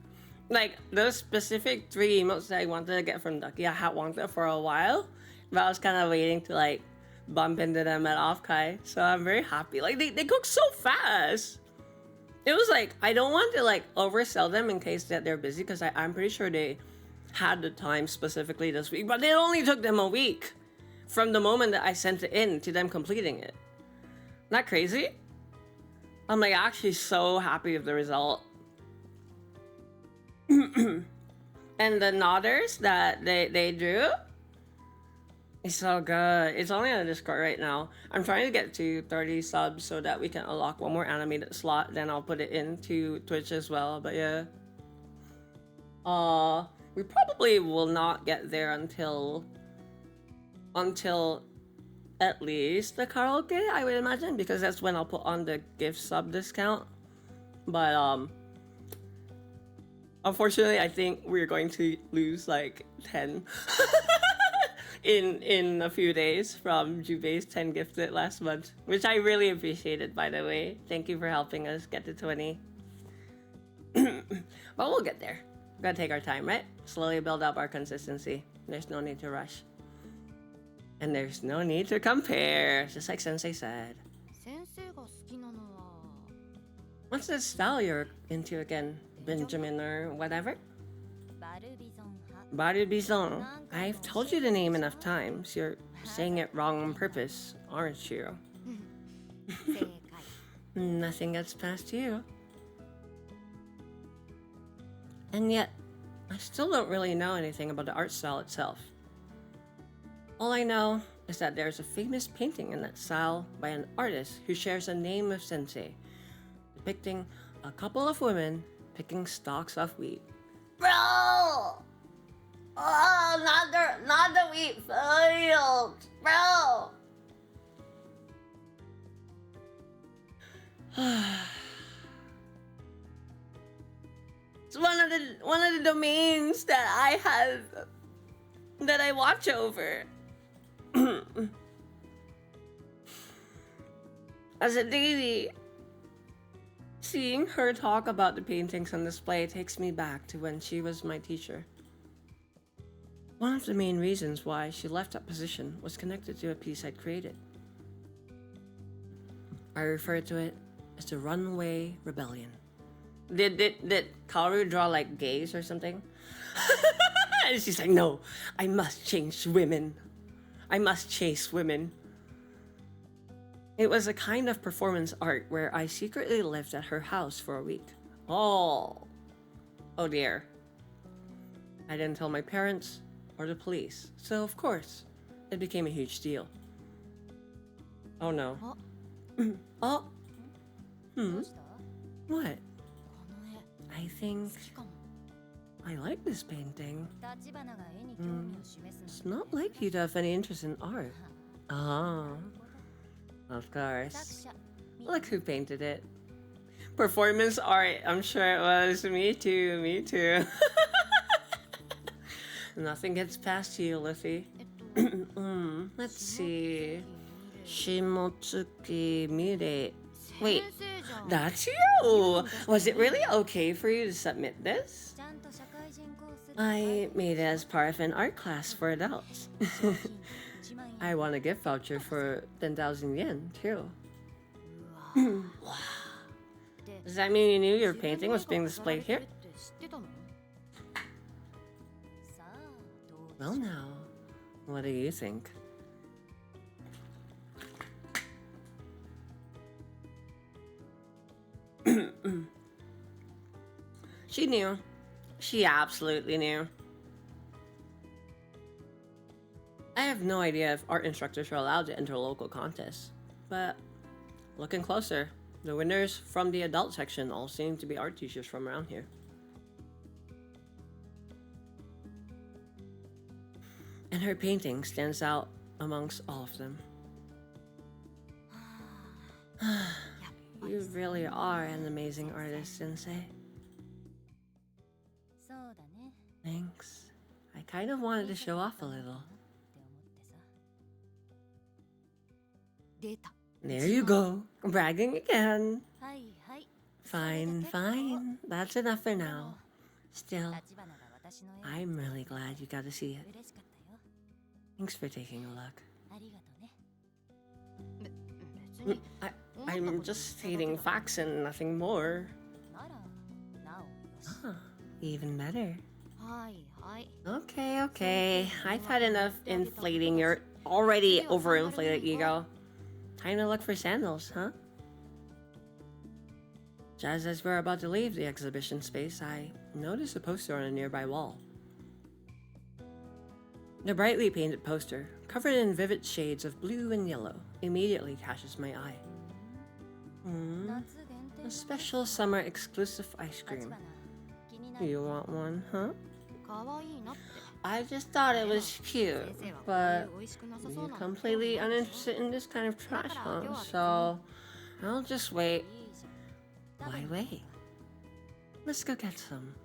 Like, those specific 3 emotes that I wanted to get from Ducky, I had wanted for a while. But I was kind of waiting to, like, bump into them at Offkai. So I'm very happy. Like, they cook so fast. It was like, I don't want to, like, oversell them in case that they're busy. Because I'm pretty sure they had the time specifically this week. But it only took them a week. From the moment that I sent it in to them completing it. Not crazy? I'm like actually so happy with the result. And the nodders that they drew, it's so good. It's only on Discord right now. I'm trying to get to 30 subs so that we can unlock one more animated slot. Then I'll put it into Twitch as well. But yeah. We probably will not get there until at least the karaoke, I would imagine, because that's when I'll put on the gift sub discount. But unfortunately, I think we're going to lose like 10 in a few days from Jubei's 10 gifted last month, which I really appreciated, by the way. Thank you for helping us get to 20. But we'll get there. We gotta take our time, right? Slowly build up our consistency. There's no need to rush. And there's no need to compare, just like Sensei said. 先生が好きなのは What's the style you're into again? Benjamin or whatever? バルビゾン派 Barubizon. I've told you the name enough times. You're saying it wrong on purpose, aren't you? 正解 Nothing gets past you. And yet, I still don't really know anything about the art style itself. All I know is that there's a famous painting in that style by an artist who shares the name of Sensei, depicting a couple of women picking stalks of wheat. Bro! Oh, not the wheat fields, bro! It's one of the domains that I have that I watch over. As a daily, seeing her talk about the paintings on display takes me back to when she was my teacher. One of the main reasons why she left that position was connected to a piece I'd created. I refer to it as the Runaway Rebellion. Did Kaoru draw like gays or something? And she's like, no, I must change women. I must chase women. It was a kind of performance art where I secretly lived at her house for a week. Oh dear. I didn't tell my parents or the police, so of course, it became a huge deal. Oh no. Oh. What? I think I like this painting. It's not like you'd have any interest in art. Oh. Of course. Look who painted it. Performance art. I'm sure it was. Me too. Nothing gets past you, Liffy. Let's see. Shimotsuki Mire. Wait, that's you! Was it really okay for you to submit this? I made it as part of an art class for adults. I won a gift voucher for 10,000 yen, too. Wow. Does that mean you knew your painting was being displayed here? Well now, what do you think? She knew. She absolutely knew. I have no idea if art instructors are allowed to enter local contests, but looking closer, the winners from the adult section all seem to be art teachers from around here. And her painting stands out amongst all of them. You really are an amazing artist, Sensei. Thanks. I kind of wanted to show off a little. There you go. Bragging again. Fine. That's enough for now. Still, I'm really glad you got to see it. Thanks for taking a look. I'm just stating facts and nothing more. Even better. Okay. I've had enough inflating your already overinflated ego. Time to look for sandals, huh? Just as we're about to leave the exhibition space, I noticed a poster on a nearby wall. The brightly painted poster, covered in vivid shades of blue and yellow, immediately catches my eye. A special summer exclusive ice cream. You want one, huh? I just thought it was cute, but you're completely uninterested in this kind of trash, huh? So I'll just wait. Why wait? Let's go get some.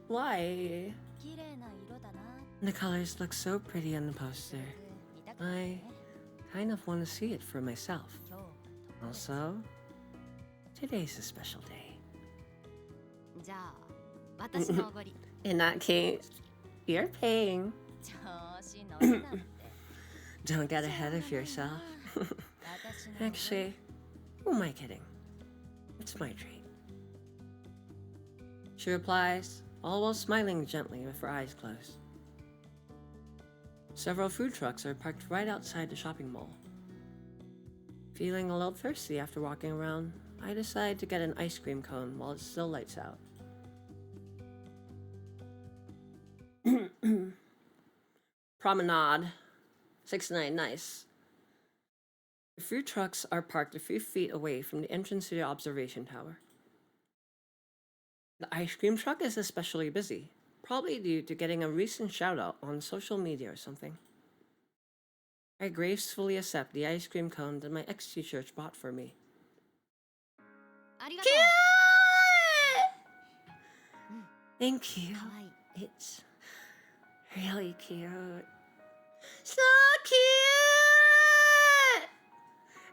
Why? The colors look so pretty on the poster. I kind of want to see it for myself. Also, today's a special day. In that case, you're paying. Don't get ahead of yourself. Actually, who am I kidding? It's my treat. She replies, all while smiling gently with her eyes closed. Several food trucks are parked right outside the shopping mall. Feeling a little thirsty after walking around, I decide to get an ice cream cone while it's still lights out. Promenade. 69, nice. The food trucks are parked a few feet away from the entrance to the observation tower. The ice cream truck is especially busy, probably due to getting a recent shout out on social media or something. I gracefully accept the ice cream cone that my ex-teacher bought for me. Cute! Thank you. かわいい It's really cute. So cute!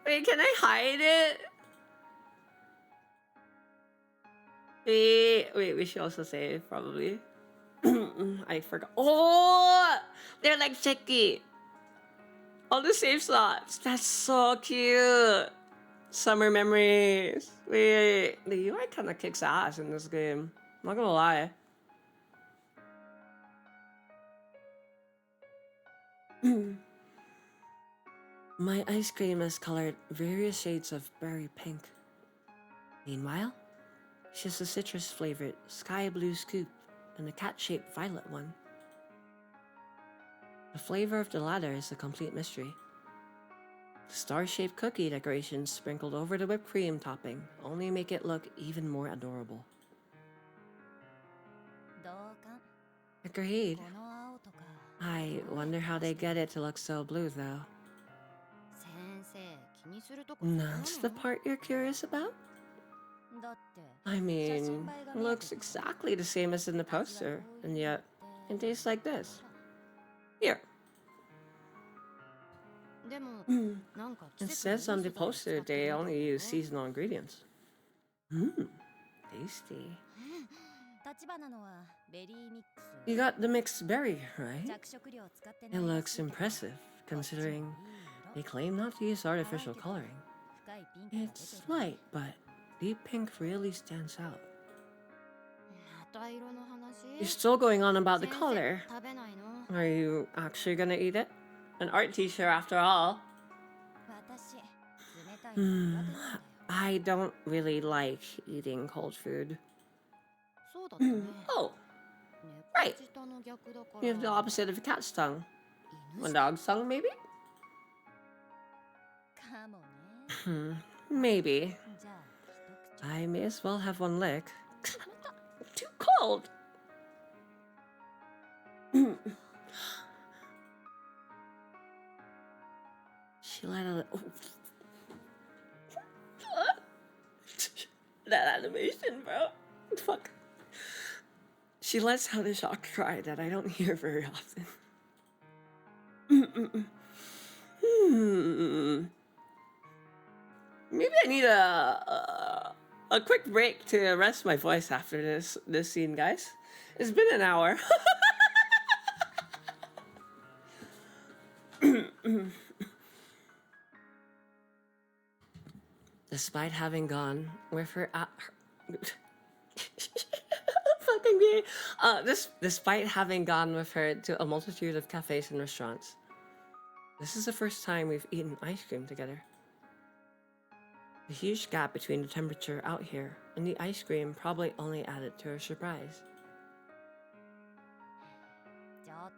Wait, can I hide it? Wait, we should also say it, probably. I forgot. Oh! They're like Chicky. All the same slots. That's so cute. Summer memories. Wait, the UI kind of kicks ass in this game. Not gonna lie. My ice cream is colored various shades of berry pink. Meanwhile, she has a citrus flavored sky blue scoop and a cat shaped violet one. The flavor of the latter is a complete mystery. Star shaped cookie decorations sprinkled over the whipped cream topping only make it look even more adorable. 同感 Agreed. この青とか I wonder how they get it to look so blue, though. 先生気にするとこそこなの That's the part you're curious about? だって I mean, it looks exactly the same as in the poster, and yet it tastes like this. Here. でも なんか季 It 節の says on the 要素が poster 使ってる they みた only い use ね seasonal ingredients. Mmm, tasty. 立花のはベリーミックス You got the mixed berry, right? 着色料使って It ないら looks しいけど impressive, こっちも considering いい they 色 claim not to use artificial coloring. 深いピンクが出 It's てる light, but deep pink really stands out. また色の話 You're still going on about the 先生 color. 食べないの Are you actually gonna eat it? An art teacher, after all. 私冷たいの苦手なんだよ I don't really like eating cold food. そうだったね Oh, 猫舌の逆だから you have the opposite of a cat's tongue. 犬 A 舌 dog's tongue, maybe? かもね Maybe. じゃあ一口 I may as well have one lick. Too cold. She let out. Oh. That animation, bro. Fuck. She lets out a shocked cry that I don't hear very often. Maybe I need a quick break to rest my voice after this scene, guys. It's been an hour. Despite having gone with her fucking me. Despite having gone with her to a multitude of cafes and restaurants, this is the first time we've eaten ice cream together. The huge gap between the temperature out here and the ice cream probably only added to her surprise. ちょっ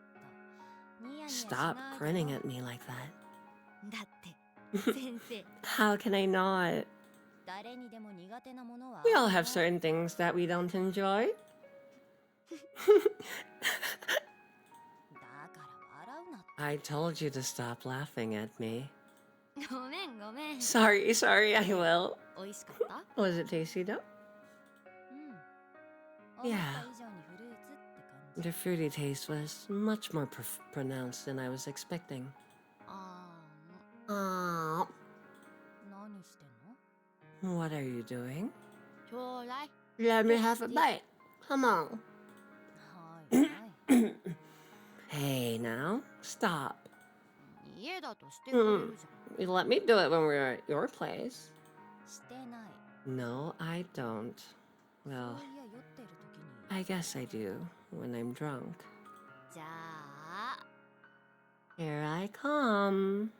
とニヤニヤし Stop ない grinning で at me like that. だって先生 How can I not? 誰にでも苦手なものは We all ある have の certain things that we don't enjoy. だから笑うなって I told you to stop laughing at me. ごめんごめん Sorry, I will. 美味しかった Was it tasty though? うん Yeah. 思った以上にフルーツって感じ The fruity taste was much more pronounced than I was expecting. あ Aww. ー何してんの What are you doing? ちょうだい Let me have a bite. Come on. はいはい Hey now, stop. 家だとしてくれるじゃ You let me do it when we're at your place. んしてない No, I don't. そう Well, いや酔ってる時に I guess I do when I'm drunk. じゃあ Here I come.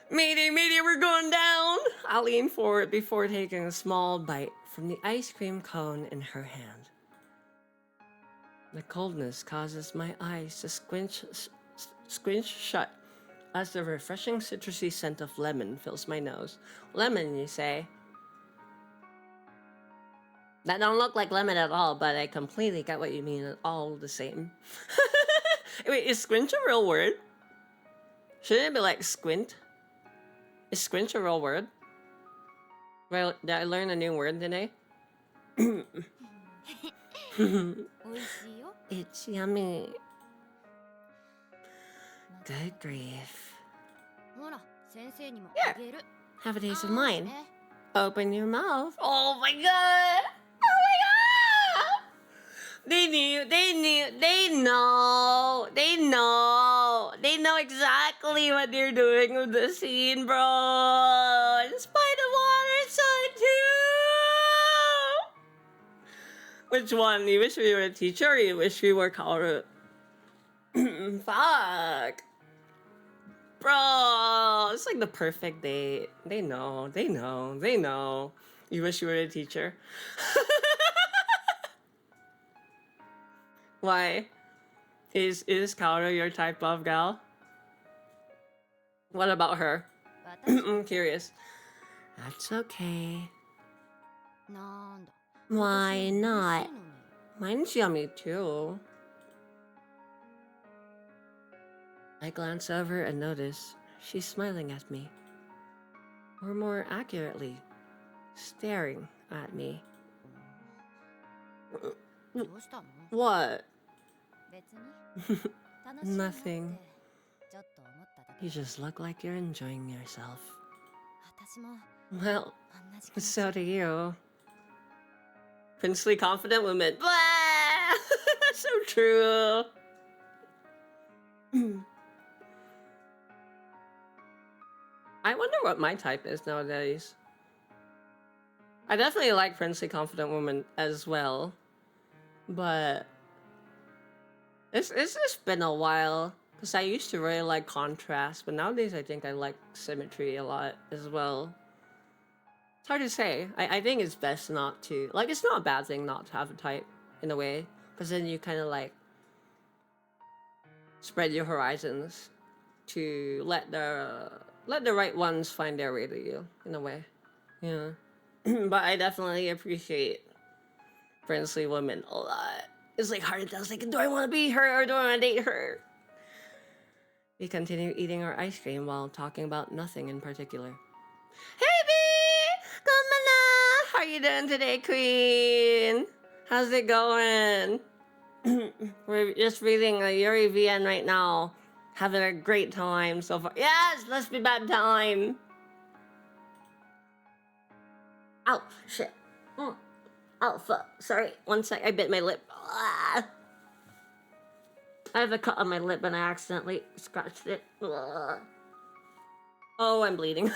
Mayday, we're going down! I'll lean forward before taking a small bite from the ice cream cone in her hand. The coldness causes my eyes to squinch shut as the refreshing citrusy scent of lemon fills my nose. Lemon, you say? That don't look like lemon at all, but I completely get what you mean. All the same. Wait, is squinch a real word? Shouldn't it be like squint? Is squinch a real word? Well, did I learn a new word today? 美味しいよ。 It's yummy. また Good grief. ほら、先生にも Here. あげる。 Have a taste of あー mine. ね Open your mouth. Oh my god! Oh my god! They knew, they knew, they know, they know. They know exactly what they're doing with the scene, bro. In spite of water sign too. Which one? You wish we were a teacher or you wish we were Kaoru? Fuck. Bro, it's like the perfect date. They know, they know, they know. You wish you were a teacher. Why? Is Kaoru your type of gal? What about her? 私 I'm curious. That's okay. なんだ Why 私美味しい not? のに Mine's yummy too. I glance over and notice she's smiling at me. Or more accurately, staring at me. どうしたの What? 別に楽しいなって Nothing. ちょっと思っただけ You just look like you're enjoying yourself. 私も Well, 同じ気持ち so do you. Princely confident woman. Blah! So true. I wonder what my type is nowadays. I definitely like princely confident woman as well. But it's just been a while. Because I used to really like contrast, but nowadays I think I like symmetry a lot as well. It's hard to say. I think it's best not to. Like, it's not a bad thing not to have a type, in a way. Because then you kind of like spread your horizons to let the right ones find their way to you, in a way. Yeah. But I definitely appreciate princely women a lot. It's like hard to tell. It's like, do I want to be her or do I want to date her? We continue eating our ice cream while talking about nothing in particular. Hey, B! Kamana! How you doing today, Queen? How's it going? We're just reading a Yuri VN right now. Having a great time so far. Yes, let's be bad time. Ow, shit. Oh, fuck. Sorry. One sec. I bit my lip. Ah. I have a cut on my lip and I accidentally scratched it. Ugh. Oh, I'm bleeding. Gay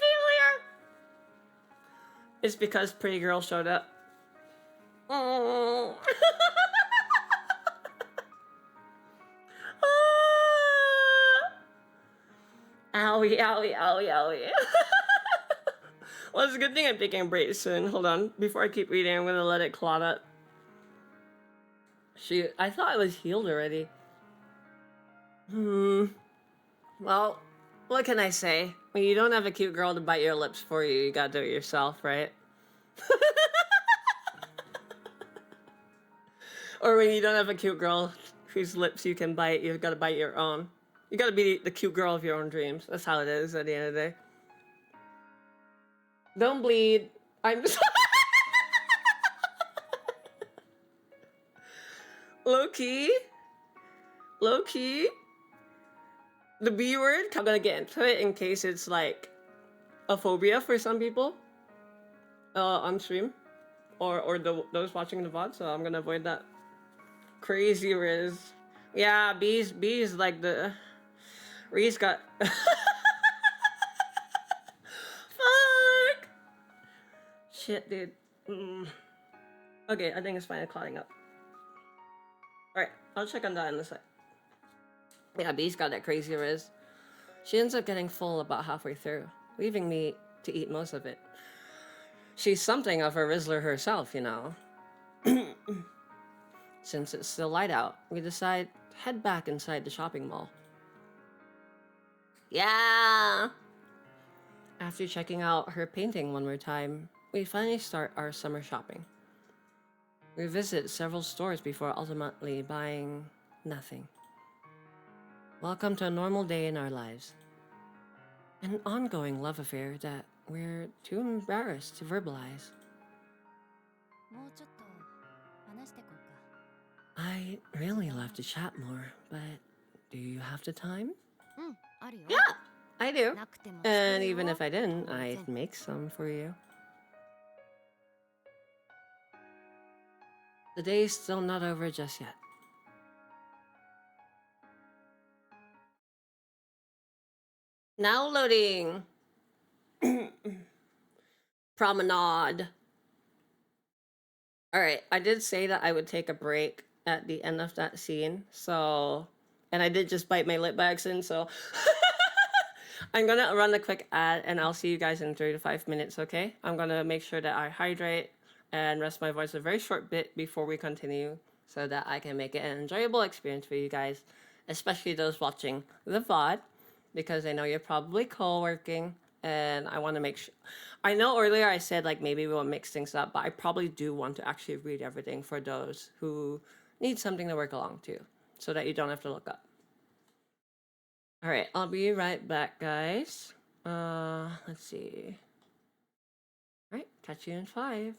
failure! It's because Pretty Girl showed up. Oh. Owie, owie, owie, owie. Well, it's a good thing I'm taking a break soon. Hold on. Before I keep reading, I'm gonna let it clot up. Shoot, I thought it was healed already. Well, what can I say? When you don't have a cute girl to bite your lips for you, you gotta do it yourself, right? Or when you don't have a cute girl whose lips you can bite, you've gotta bite your own. You gotta be the cute girl of your own dreams. That's how it is at the end of the day. Don't bleed. I'm just... Low-key. Low-key. The B word, I'm gonna get into it in case it's like a phobia for some people on stream or those watching the VOD, so I'm gonna avoid that. Crazy Riz. Yeah, B's like the... Riz got... Fuck! Shit, dude. Okay, I think it's fine. It's clotting up. Alright, I'll check on that in a sec. Yeah, B's got that crazy Riz. She ends up getting full about halfway through, leaving me to eat most of it. She's something of a Rizzler herself, you know. Since it's still light out, we decide to head back inside the shopping mall. Yeah! After checking out her painting one more time, we finally start our summer shopping. We visit several stores before ultimately buying nothing. Welcome to a normal day in our lives. An ongoing love affair that we're too embarrassed to verbalize. もうちょっと話してこうか。 I'd really love to chat more, but do you have the time? うんあるよ。 Yeah, I do. なくても And 作るよ even if I didn't, 当 I'd 然 make some for you. The day's still not over just yet. Now loading. Promenade. All right, I did say that I would take a break at the end of that scene, so, and I did just bite my lip by accident, so I'm gonna run a quick ad and I'll see you guys in 3 to 5 minutes, okay? I'm gonna make sure that I hydrate and rest my voice a very short bit before we continue so that I can make it an enjoyable experience for you guys, especially those watching the VOD, because I know you're probably co-working and I want to make sure. I know earlier I said like maybe we'll mix things up, but I probably do want to actually read everything for those who need something to work along to so that you don't have to look up. All right, I'll be right back, guys. Let's see. All right, catch you in 5.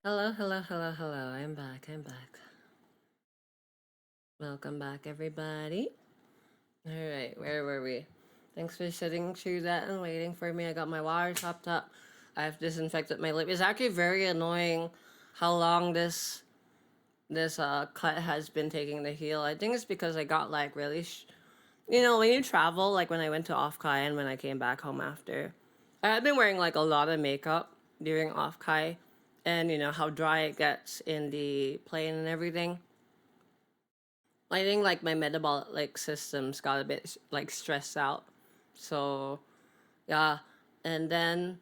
Hello, hello, hello, hello. I'm back. I'm back. Welcome back, everybody. All right, where were we? Thanks for sitting through that and waiting for me. I got my water topped up. I've disinfected my lip. It's actually very annoying how long this cut has been taking to heal. I think it's because I got like really, when you travel, like when I went to off-kai and when I came back home after, I've been wearing like a lot of makeup during off-kai, and you know how dry it gets in the plane and everything. I think like my metabolic like systems got a bit like stressed out. So yeah, and then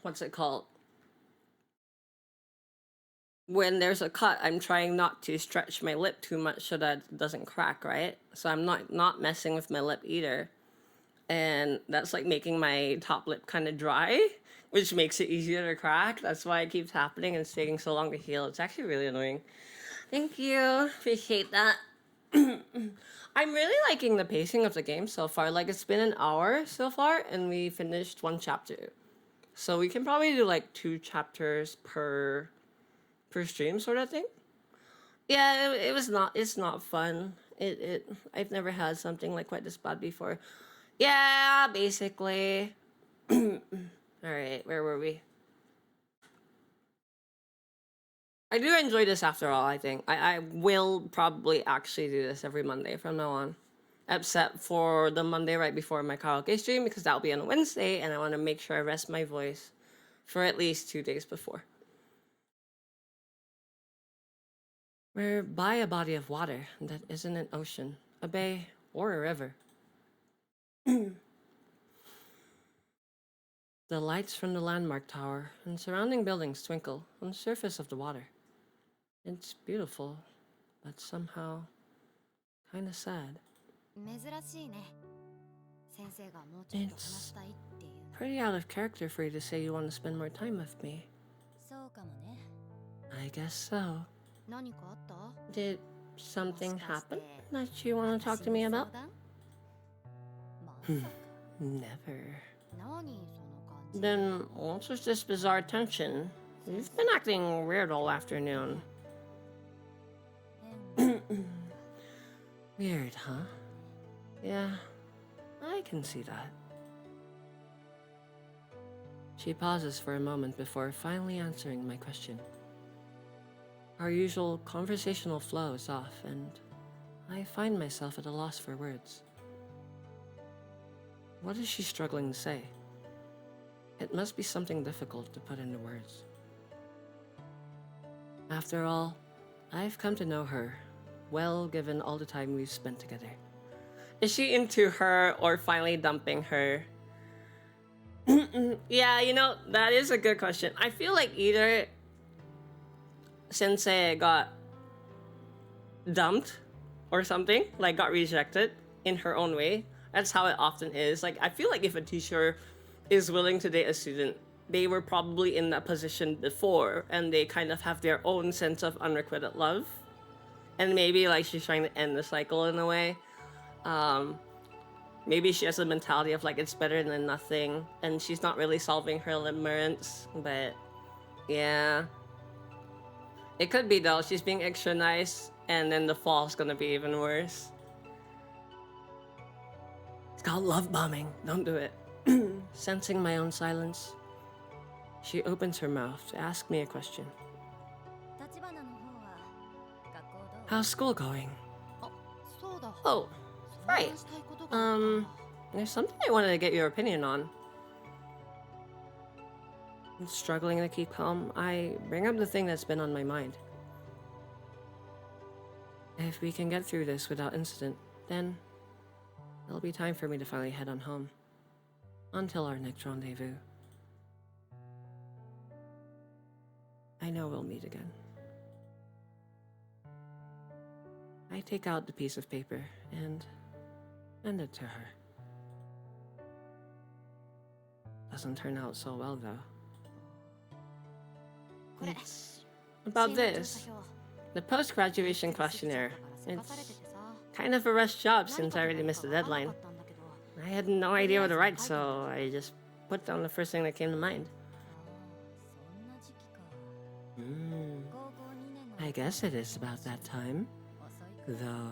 what's it called? When there's a cut, I'm trying not to stretch my lip too much so that it doesn't crack, right? So I'm not messing with my lip either. And that's like making my top lip kind of dry, which makes it easier to crack. That's why it keeps happening and it's taking so long to heal. It's actually really annoying. Thank you. Appreciate that. I'm really liking the pacing of the game so far. Like it's been an hour so far and we finished one chapter. So we can probably do like 2 chapters per stream sort of thing. Yeah, it was not it's not fun. It I've never had something like quite this bad before. Yeah, basically. All right, where were we? I do enjoy this after all, I think. I will probably actually do this every Monday from now on. Except for the Monday right before my karaoke stream, because that'll be on a Wednesday, and I want to make sure I rest my voice for at least 2 days before. We're by a body of water that isn't an ocean, a bay, or a river. The lights from the landmark tower and surrounding buildings twinkle on the surface of the water. It's beautiful, but somehow kind of sad. 珍しいね。先生がもうちょっと話 It's したいっていうの。 pretty out of character for you to say you want to spend more time with me. そうかもね。 I guess so. 何かあった？ Did something もしかして happen that you want to talk to me 私に about? 相談？まさか。 Never. 何その感じ？ Then what's with this bizarre tension? You've been acting weird all afternoon. 変 Weird, huh? Yeah, I can see that. She pauses for a moment before finally answering my question. Our usual conversational flow is off, and I find myself at a loss for words. What is she struggling to say? It must be something difficult to put into words. After all, I've come to know her well given all the time we've spent together. Is she into her or finally dumping her? Yeah, that is a good question. I feel like either Sensei got dumped or something, like got rejected in her own way. That's how it often is. Like, I feel like if a teacher is willing to date a student, they were probably in that position before and they kind of have their own sense of unrequited love. And maybe like she's trying to end the cycle in a way. Maybe she has a mentality of like it's better than nothing and she's not really solving her limerence, but yeah. It could be though, she's being extra nice and then the fall's gonna be even worse. It's called love bombing, don't do it. Sensing my own silence, she opens her mouth to ask me a question. 立花の方は学校どう？ How's school going? あ、そうだ。 Oh, 相 right. 談したいことがあったんだ。 There's something I wanted to get your opinion on. I'm struggling to keep calm. I bring up the thing that's been on my mind. If we can get through this without incident, then there'll be time for me to finally head on home. Until our next rendezvous. I know we'll meet again. I take out the piece of paper and hand it to her. Doesn't turn out so well though. これ。 It's about 進路調査 this. 票。 The post-graduation questionnaire. せかされて It's てさ。 kind of a rushed job 何 since 書 I けば already いい missed the かわからな deadline. かったんだけど。 I had no idea what to write, so I just put down the first thing that came to mind. ああ、そんな時期か。Mm, 高校2年の I guess it is about that time. 遅いく Though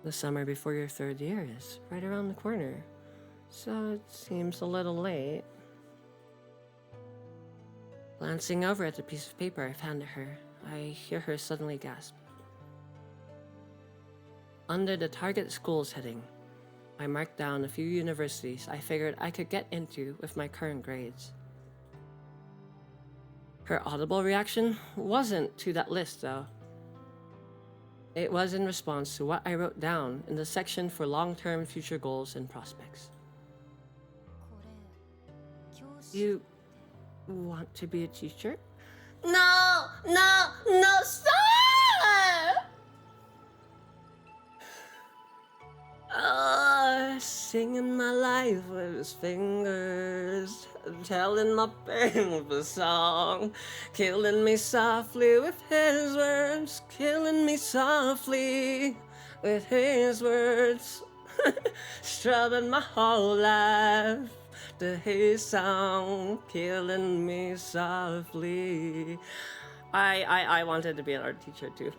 the summer before your third year is right around the corner. So it seems a little late. Glancing over at the piece of paper I've handed her, I hear her suddenly gasp. Under the target schools heading, I marked down a few universities I figured I could get into with my current grades. Her audible reaction wasn't to that list, though. It was in response to what I wrote down in the section for long-term future goals and prospects. これ教師 You want to be a teacher? No, no, no, stop! Singing my life with his fingers, telling my pain with a song, killing me softly with his words, killing me softly with his words, strumming my whole life to his song, killing me softly. I wanted to be an art teacher too.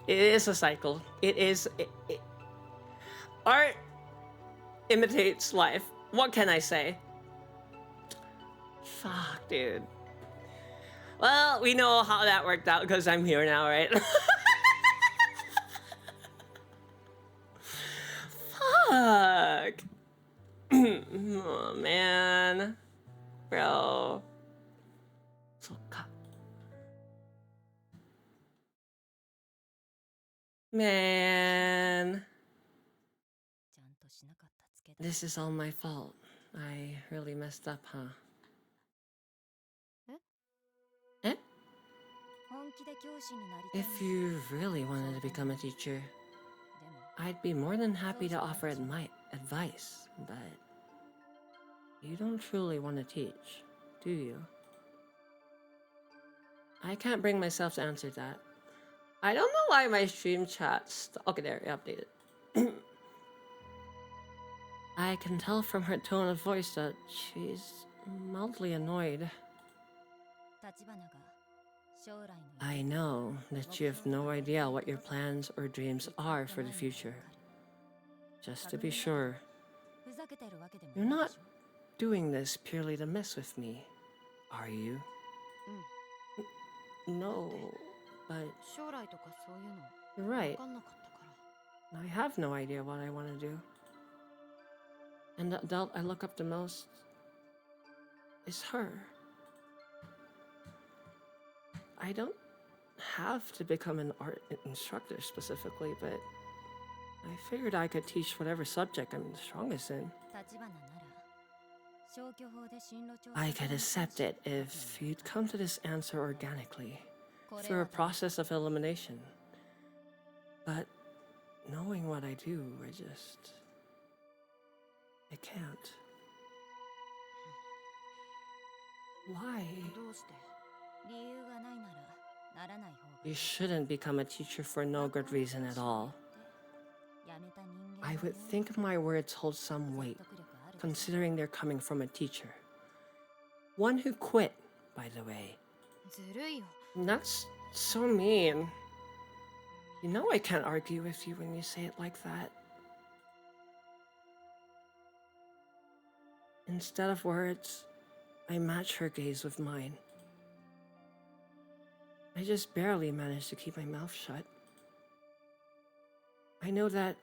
It is a cycle. Art imitates life. What can I say? Fuck, dude. Well, we know how that worked out because I'm here now, right? Fuck. Oh, man. Bro. そっか。Man. ちゃんとしなかったつけだ This is all my fault. I really messed up, huh? え Eh? 本気で教師になりたい If you really wanted to become a teacher, でも I'd be more than happy to offer my advice, but you don't truly want to teach, do you? I can't bring myself to answer that. I don't know why my stream chat okay, there, updated. I can tell from her tone of voice that she's mildly annoyed. 立花が将来の I know that you have no idea what your plans or dreams are for the future. Just to be sure, ふざけてるわけでも you're ない not でしょ doing this purely to mess with me, are you? No, but 将来とかそういうの you're 分 right. かんなかったから I have no idea what I want to do. And the adult I look up the most is her. I don't have to become an art instructor specifically, but I figured I could teach whatever subject I'm strongest in. 立花なら消去法で進路調査 I could accept it if you'd come to this answer organically, これ through は a process of elimination. But knowing what I do, I can't. Why? どうして理由がないならならない方が You shouldn't become a teacher for no good reason at all. 辞めた人間 I would think my words hold some weight, 説得力ある considering they're coming from a teacher. One who quit, by the way. ずるいよ That's so mean. You know I can't argue with you when you say it like that. Instead of words, I match her gaze with mine. I just barely managed to keep my mouth shut. I know that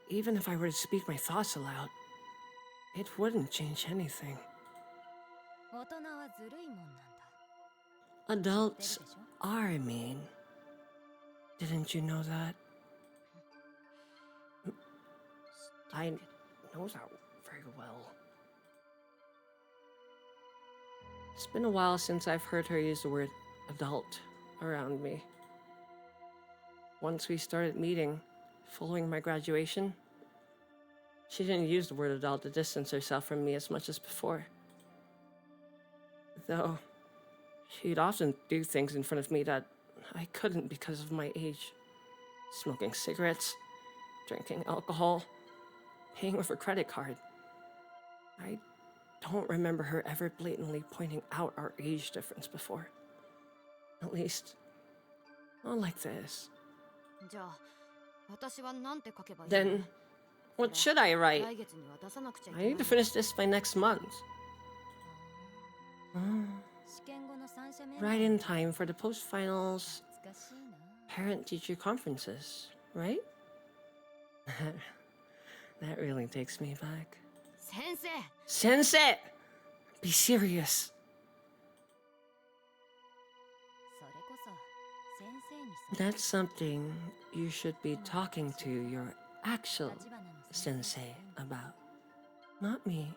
even if I were to speak my thoughts aloud, it wouldn't change anything. 大人はずるいもんなんだ Adults are mean. Didn't you know that? I know that very well. It's been a while since I've heard her use the word adult around me. Once we started meeting, following my graduation, she didn't use the word adult to distance herself from me as much as before. Though, she'd often do things in front of me that I couldn't because of my age. Smoking cigarettes, drinking alcohol, paying with her credit card. I don't remember her ever blatantly pointing out our age difference before. At least, not like this. じゃあ私はなんて書けばいい Then, what should I write? 来月には出さなくちゃい I けない need to finish this by next month. 試験後の三者面 Right in time for the post-finals 懐かしいな parent-teacher conferences, right? That really takes me back. 先生 Sensei! Be serious. それこそ先生に That's something you should be talking to your actual 立花の先生 sensei about. Not me.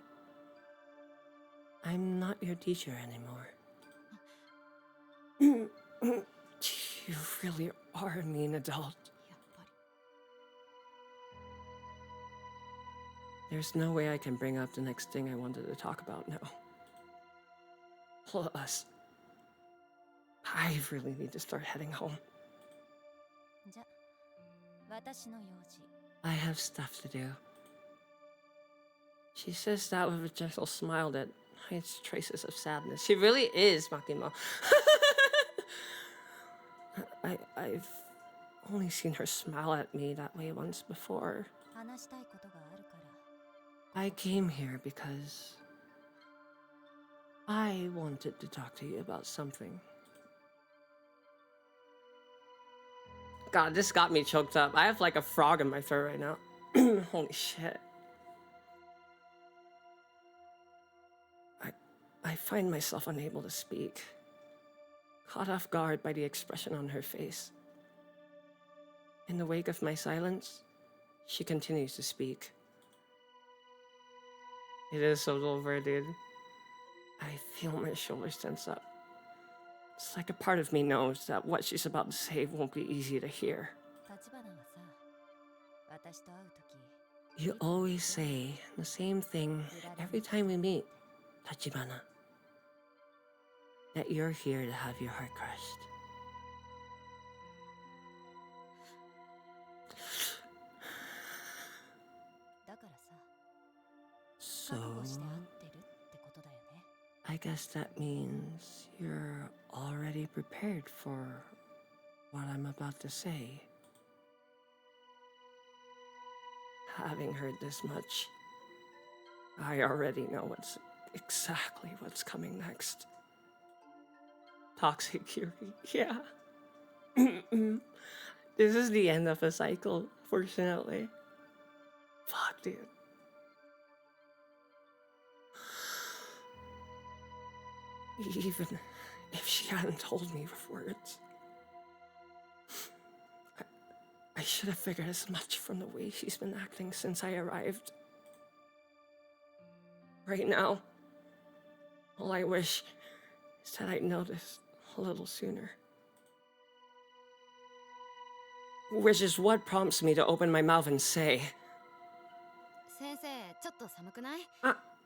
I'm not your teacher anymore. You really are a mean adult. やっぱり There's no way I can bring up the next thing I wanted to talk about now. Plus, I really need to start heading home. じゃ私の用事 I have stuff to do. She says that with a gentle smile that hides traces of sadness. She really is Makimo. I've only seen her smile at me that way once before. 話したいことがあるから I came here because I wanted to talk to you about something. God, this got me choked up. I have like a frog in my throat right now. Holy shit. I find myself unable to speak, caught off guard by the expression on her face. In the wake of my silence, she continues to speak. It is so over, dude. I feel my shoulders tense up. It's like a part of me knows that what she's about to say won't be easy to hear. 立花はさ私と会うとき You always say the same thing every time we meet, Tachibana. That you're here to have your heart crushed. So, 覚悟して会ってるってことだよね I guess that means you're already prepared for what I'm about to say. Having heard this much, I already know exactly what's coming next. Toxic Curie, yeah. This is the end of a cycle, fortunately. Fuck, dude. Even if she hadn't told me with words, I should have figured as much from the way she's been acting since I arrived. Right now, all I wish is that I'd noticed a little sooner. Which is what prompts me to open my mouth and say, 先生ちょっと寒くない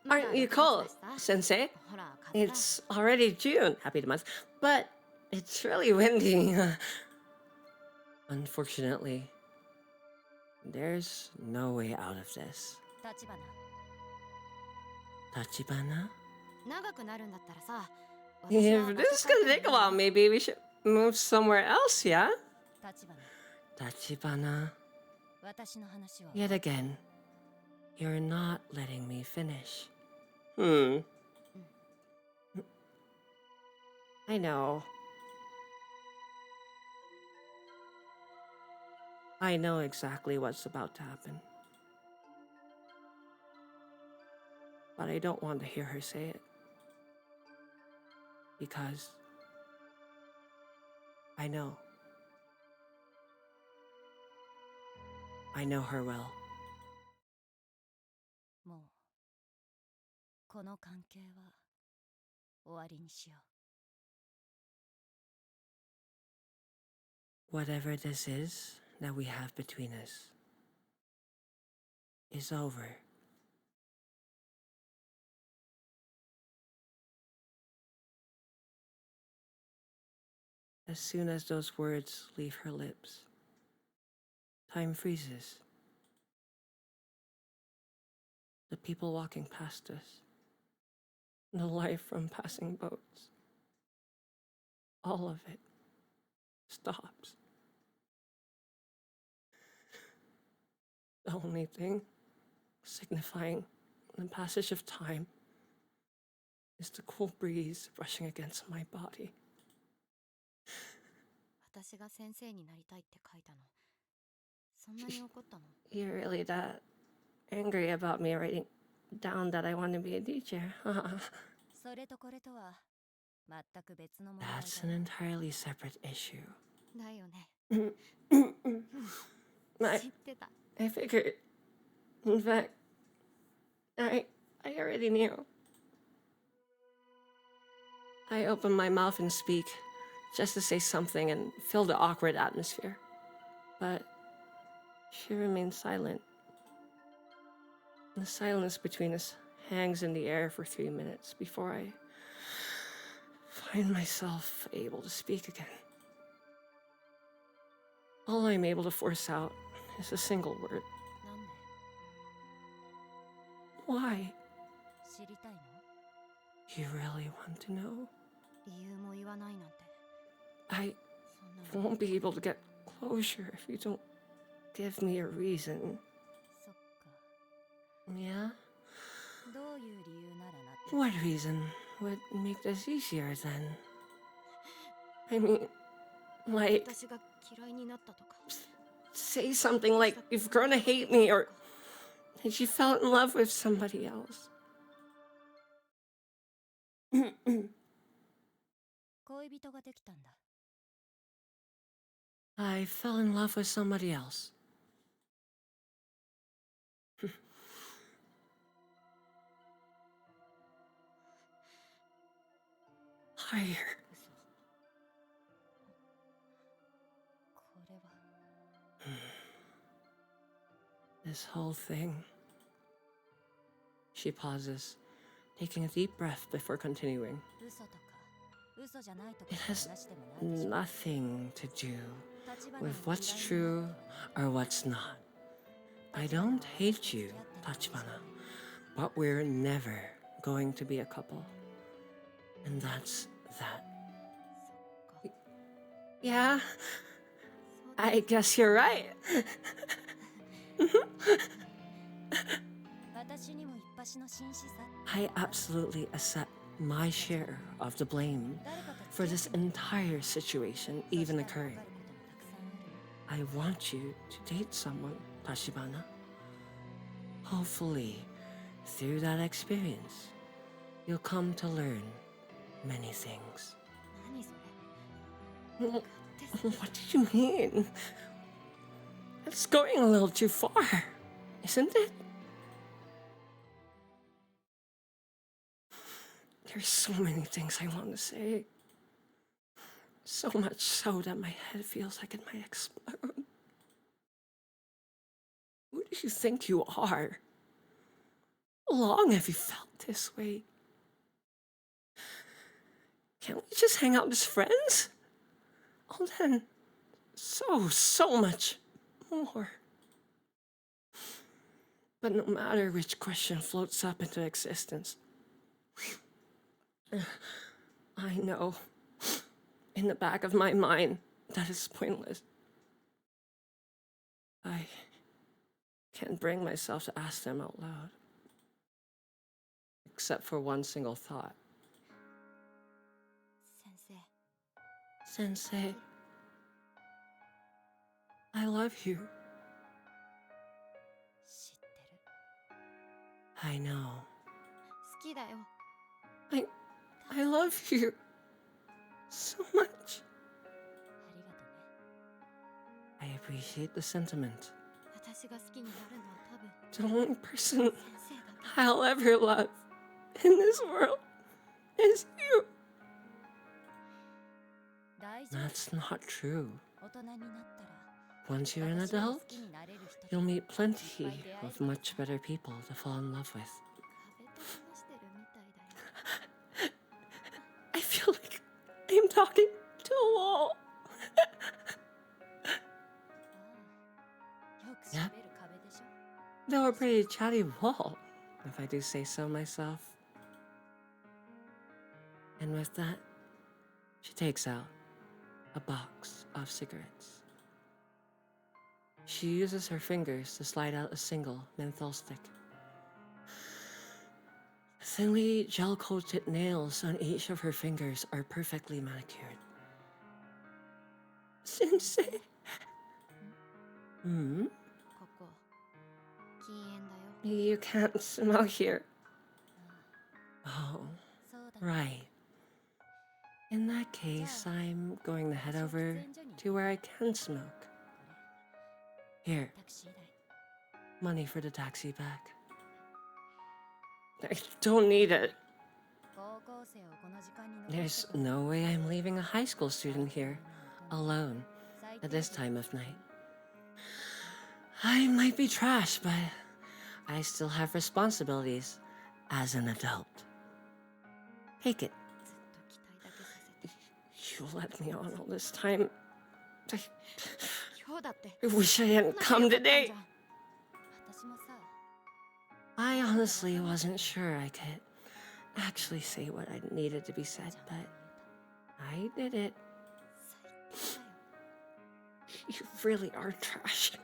Aren't you cold, Sensei? ほら風が It's already June, happy month, but it's really windy. Unfortunately, there's no way out of this. 立花 Tachibana? 長くなるんだったらさ If this is gonna take a while, maybe we should move somewhere else, yeah? 立花 Tachibana. 私の話は Yet again, you're not letting me finish. I know. I know exactly what's about to happen. But I don't want to hear her say it. Because I know. I know her well. もうこの関係は終わりにしよ Whatever this is that we have between us is over. As soon as those words leave her lips, time freezes. The people walking past us the life from passing boats. All of it stops. The only thing signifying the passage of time is the cool breeze brushing against my body. 私が先生になりたいって書いたの。そんなに怒ったの？ You're really that angry about me writing down that I want to be a teacher? それとこれとは全く別の問題だよ。 That's an entirely separate issue. だよね。 I 知ってた。 figured. In fact, I already knew. I open my mouth and speak, just to say something and fill the awkward atmosphere. But she remains silent. The silence between us hangs in the air for 3 minutes before I find myself able to speak again. All I'm able to force out is a single word. なんで？ Why? 知りたいの？ You really want to know? 理由も言わないなんて。 I そんなの。 won't be able to get closure if you don't give me a reason. そっか。 Yeah? どういう理由ならなって。 What reason would make this easier then? I mean, like, 私が嫌いになったとか。 say something like you've grown to hate me or that you fell in love with somebody else. 恋人ができたんだ。 I fell in love with somebody else. Higher. 嘘。これは。 This whole thing. She pauses, taking a deep breath before continuing. 嘘とか嘘じゃないとか It の has 話でもないでしょ。 nothing to do 立花に with what's 嫌いにな true ったとは or what's not. I don't hate you, Tachibana, but we're never going to be a couple. And that's that. そっか。 Yeah, そうだ。 I guess you're right. 私にも一発の紳士さ。 I absolutely accept my share of the blame 誰かと for 付き this 合ってみる。 entire situation そ even したら occurring. わかることもたくさんある。 I want you to date someone, Tachibana. Hopefully, through that experience, you'll come to learn many things. 何それ。 Well, 勝手す what do you mean? It's going a little too far, isn't it? There's so many things I want to say. So much so that my head feels like it might explode. Who do you think you are? How long have you felt this way? Can't we just hang out as friends? Oh, then, so much more. But no matter which question floats up into existence, I know, in the back of my mind, that it's pointless. I can't bring myself to ask them out loud. Except for one single thought. 先生。 Sensei, I love you. 知ってる。 I know. 好きだよ。 I love you so much. ありがとね。 I appreciate the sentiment. 私が好きになるのは多分 The only person 先生だけ。 I'll ever love in this world is you. 大丈夫。 That's not true. 大人になったら Once you're an 私が好 adult, きになれる人 you'll と meet plenty of much better people to fall in love with. 壁と話してるみたいだよ。 I feel like I'm talking to a wall. よく喋る壁でしょ。 Though a pretty chatty wall, if I do say so myself. And with that, she takes out a box of cigarettes. She uses her fingers to slide out a single menthol stick. Thinly gel-coated nails on each of her fingers are perfectly manicured. Sensei. ここ禁煙だよ You can't smoke here. Oh, そうだ right. In that case, I'm going to head over to where I can smoke. Here, タクシー代 money for the taxi back. I don't need it. 高校生をこの時間に残 There's してくる no way I'm leaving a high school student here, alone, 最 at 低 this 限 time of night. I might be trash, but I still have responsibilities as an adult. Take it. ずっと期待だけさせて You let me on all this time. 今日だって I wish I hadn't come 仲良かったんじ today. ゃん私もさ I honestly wasn't sure I could actually say what I needed to be said, but I did it. 最低だよ You really are trash.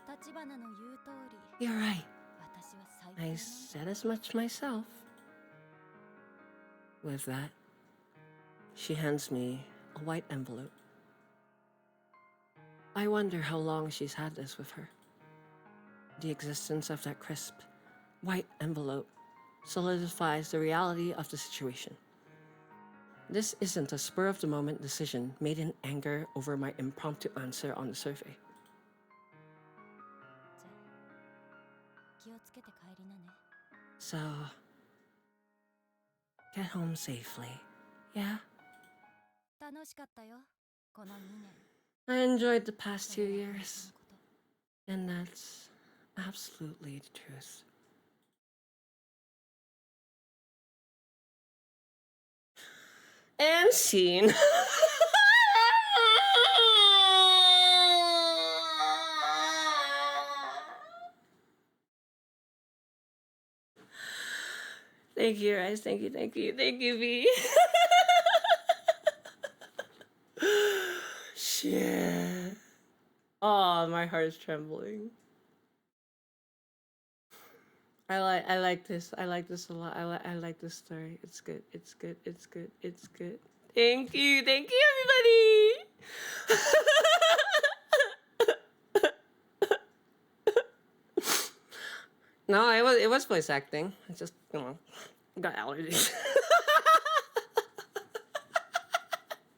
立花の言う通り You're right. 私は最低 I なんだ said as much myself. With that, she hands me a white envelope. I wonder how long she's had this with her. The existence of that crisp, white envelope solidifies the reality of the situation. This isn't a spur-of-the-moment decision made in anger over my impromptu answer on the survey. じゃあ気をつけて帰りなね So, get home safely, yeah? 楽しかったよこの2年 I enjoyed the past そ 2 れは years, 私のこと and that's absolutely the truth. And scene. Thank you, guys. Thank you, V. Shit. Oh, my heart's trembling. I like this. I like this a lot. I like this story. It's good. It's good. Thank you, everybody. No, it was voice acting. I just got allergies.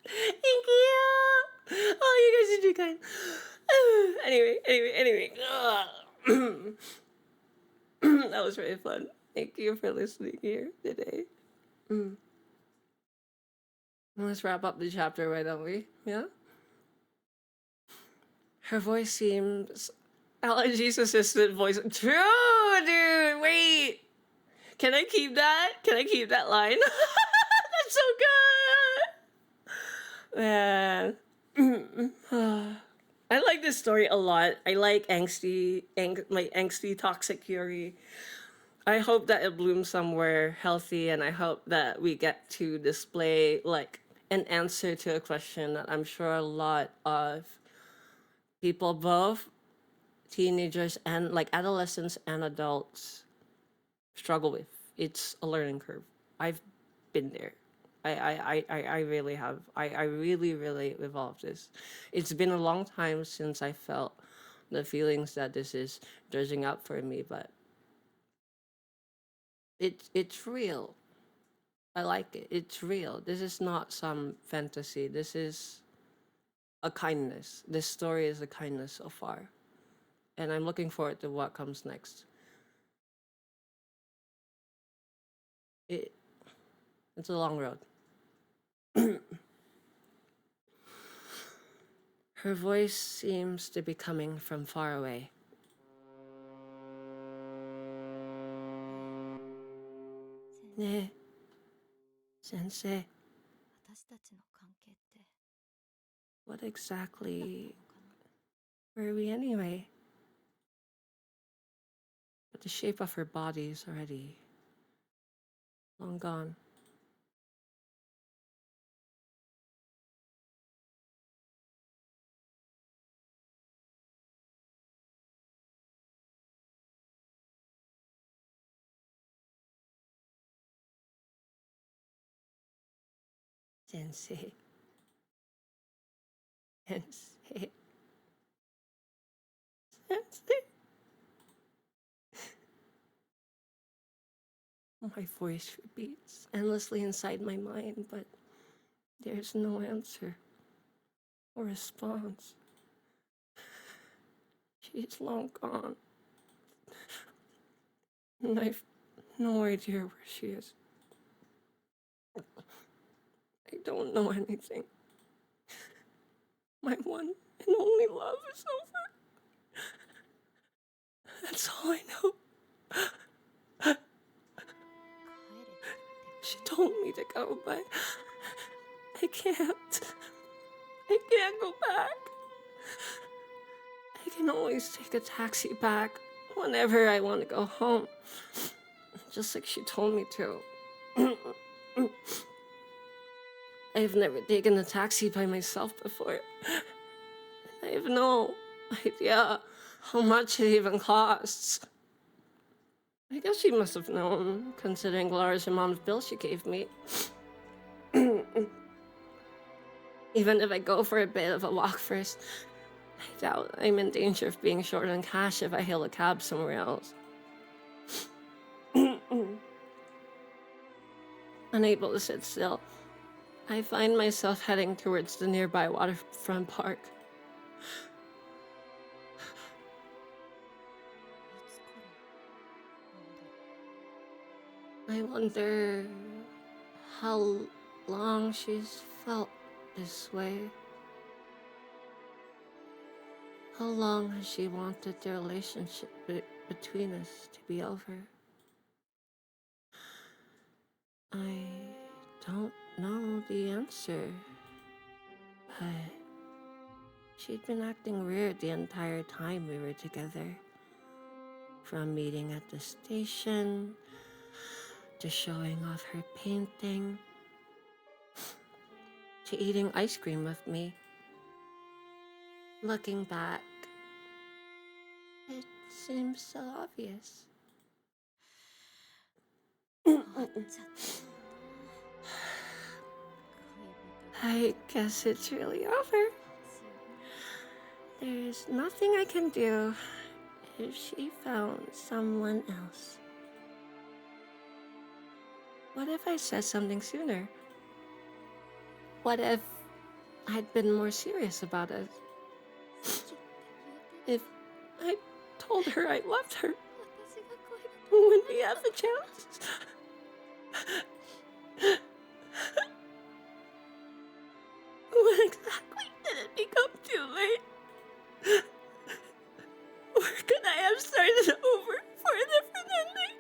Thank you. Oh, you guys are too kind. Anyway. That was really fun. Thank you for listening here today. Let's wrap up the chapter, why don't we? Yeah? Her voice seems... Allergies assistant voice. True, dude. Wait. Can I keep that? Can I keep that line? That's so good. Man. I like this story a lot. I like my angsty toxic Yuri. I hope that it blooms somewhere healthy, and I hope that we get to display like an answer to a question that I'm sure a lot of people, both teenagers and like adolescents and adults, struggle with. It's a learning curve. I've been there. I really have. I really evolved this. It's been a long time since I felt the feelings that this is dredging up for me, but it's real. I like it. It's real. This is not some fantasy. This is a kindness. This story is a kindness so far. And I'm looking forward to what comes next. It's a long road. Her voice seems to be coming from far away. ねえ、先生、私たちの関係って what どう exactly かな were we anyway? But the shape of her body is already long gone. Sensei. Sensei. Sensei. My voice repeats endlessly inside my mind, but there's no answer or response. She's long gone. And I've no idea where she is. I don't know anything. My one and only love is over. That's all I know. She told me to go, but I can't. I can't go back. I can always take a taxi back whenever I want to go home, just like she told me to. I've never taken a taxi by myself before. I have no idea how much it even costs. I guess she must have known, considering the large amount of bills she gave me. Even if I go for a bit of a walk first, I doubt I'm in danger of being short on cash if I hail a cab somewhere else. Unable to sit still, I find myself heading towards the nearby waterfront park. I wonder how long she's felt this way. How long has she wanted the relationship between us to be over? I don't know the answer, but she'd been acting weird the entire time we were together. From meeting at the station, to showing off her painting, to eating ice cream with me. Looking back, it seems so obvious. I guess it's really over. There's nothing I can do if she found someone else. What if I said something sooner? What if I'd been more serious about it? If I told her I loved her, would we have a chance? When exactly did it become too late? Or could I have started over for a different ending?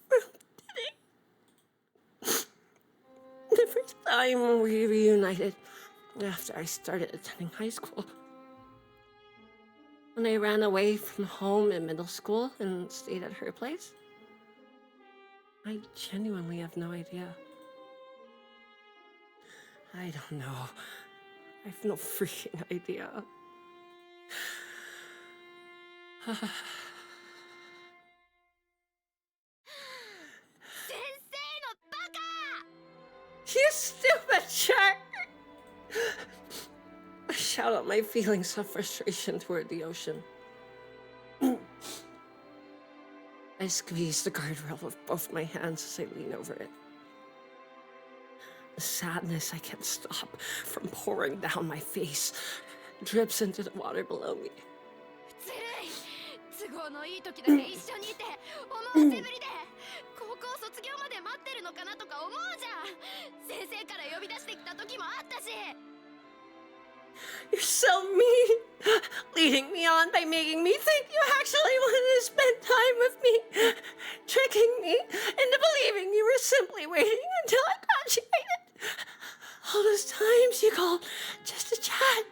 From today? The first time we reunited after I started attending high school. When I ran away from home in middle school and stayed at her place. I genuinely have no idea. I don't know. I have no freaking idea. You stupid shark! I shout out my feelings of frustration toward the ocean. I squeeze the guardrail with both my hands as I lean over it. The sadness I can't stop from pouring down my face drips into the water below me. You're so mean, leading me on by making me think you actually wanted to spend time with me, tricking me into believing you were simply waiting until I graduated. All those times you called just to chat.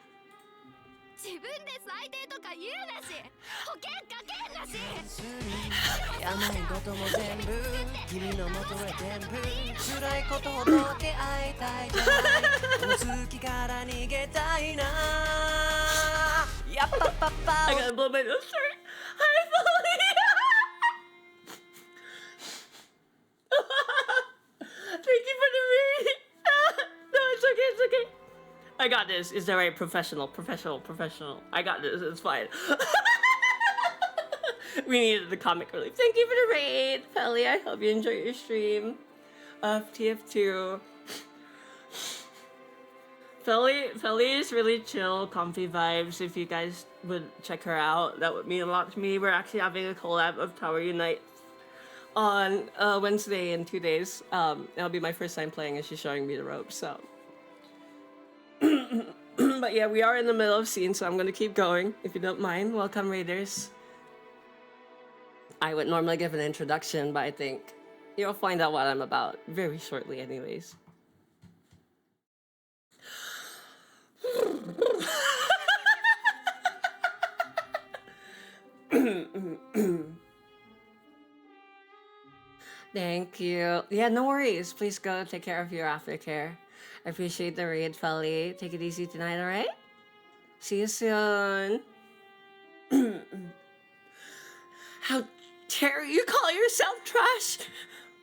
I gotta blow my nose, sorry. I believe. Thank you for the read. It's okay. I got this. It's alright. Professional. I got this. It's fine. We needed the comic relief. Thank you for the raid, Pelly. I hope you enjoy your stream of TF2. Felly is really chill, comfy vibes. If you guys would check her out, that would mean a lot to me. We're actually having a collab of Tower Unite on Wednesday in 2 days. It'll be my first time playing and she's showing me the ropes, so. But yeah, we are in the middle of scene, so I'm gonna keep going, if you don't mind. Welcome, Raiders. I would normally give an introduction, but I think you'll find out what I'm about very shortly anyways. Thank you. Yeah, no worries. Please go take care of your aftercare. I appreciate the raid, Felly. Take it easy tonight, alright? See you soon. How dare you call yourself trash?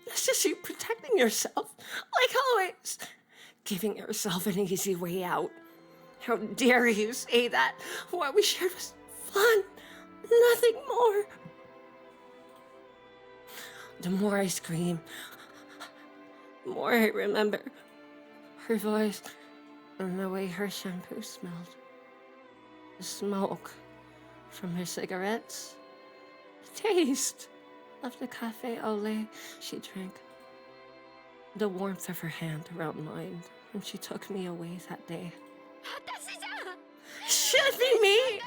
That's just you protecting yourself. Like always. Giving yourself an easy way out. How dare you say that? What we shared was fun. Nothing more. The more I scream, the more I remember her voice and the way her shampoo smelled. The smoke from her cigarettes. The taste of the cafe au lait she drank. The warmth of her hand around mine when she took me away that day. Should be me!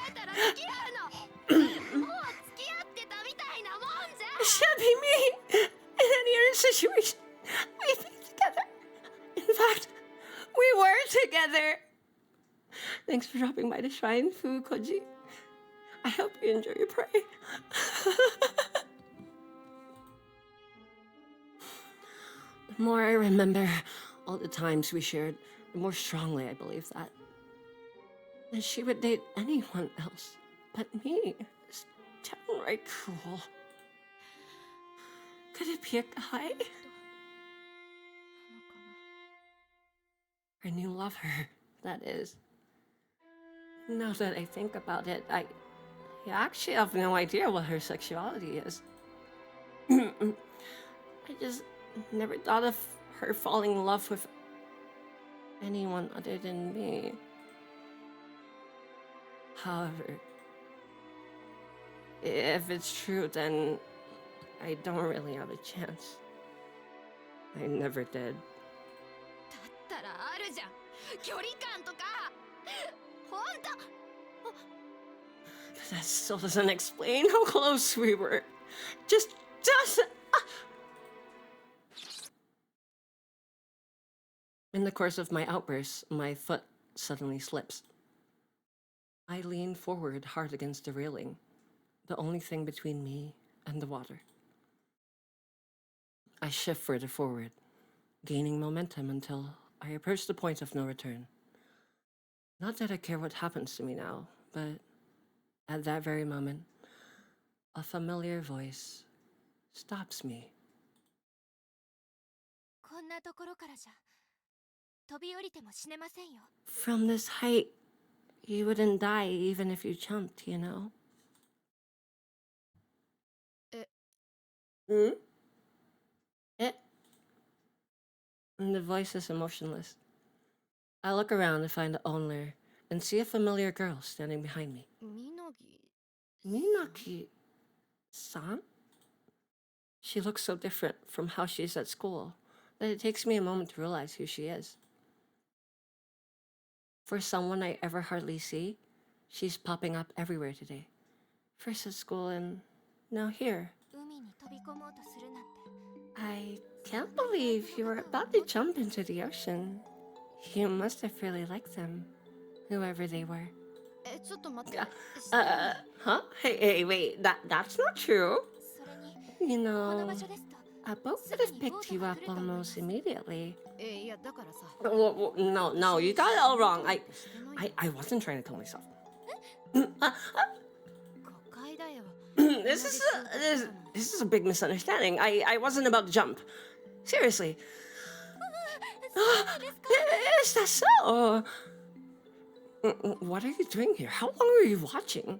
Should be me! In any other situation, we'd be together. In fact, we were together. Thanks for dropping by the shrine, Fukoji. I hope you enjoy your prey. The more I remember all the times we shared, the more strongly I believe that she would date anyone else but me. It's downright cruel. Could it be a guy? Her new lover, that is. Now that I think about it, I actually have no idea what her sexuality is. I just never thought of her falling in love with anyone other than me. However, if it's true, then I don't really have a chance. I never did. That still doesn't explain how close we were. Just doesn't. In the course of my outburst, my foot suddenly slips. I lean forward hard against the railing, the only thing between me and the water. I shift further forward, gaining momentum until I approach the point of no return. Not that I care what happens to me now, but at that very moment, a familiar voice stops me. From this height, you wouldn't die even if you jumped, you know? And the voice is emotionless. I look around to find the owner and see a familiar girl standing behind me. Minagi-san? She looks so different from how she is at school that it takes me a moment to realize who she is. For someone I ever hardly see, she's popping up everywhere today. First at school and now here. I can't believe you were about to jump into the ocean. You must have really liked them, whoever they were. Huh? Hey, wait, that's not true. You know, a boat could have picked you up almost immediately. No, you got it all wrong. I wasn't trying to kill myself. This is a big misunderstanding. I wasn't about to jump. Seriously. Is that so? What are you doing here? How long are you watching?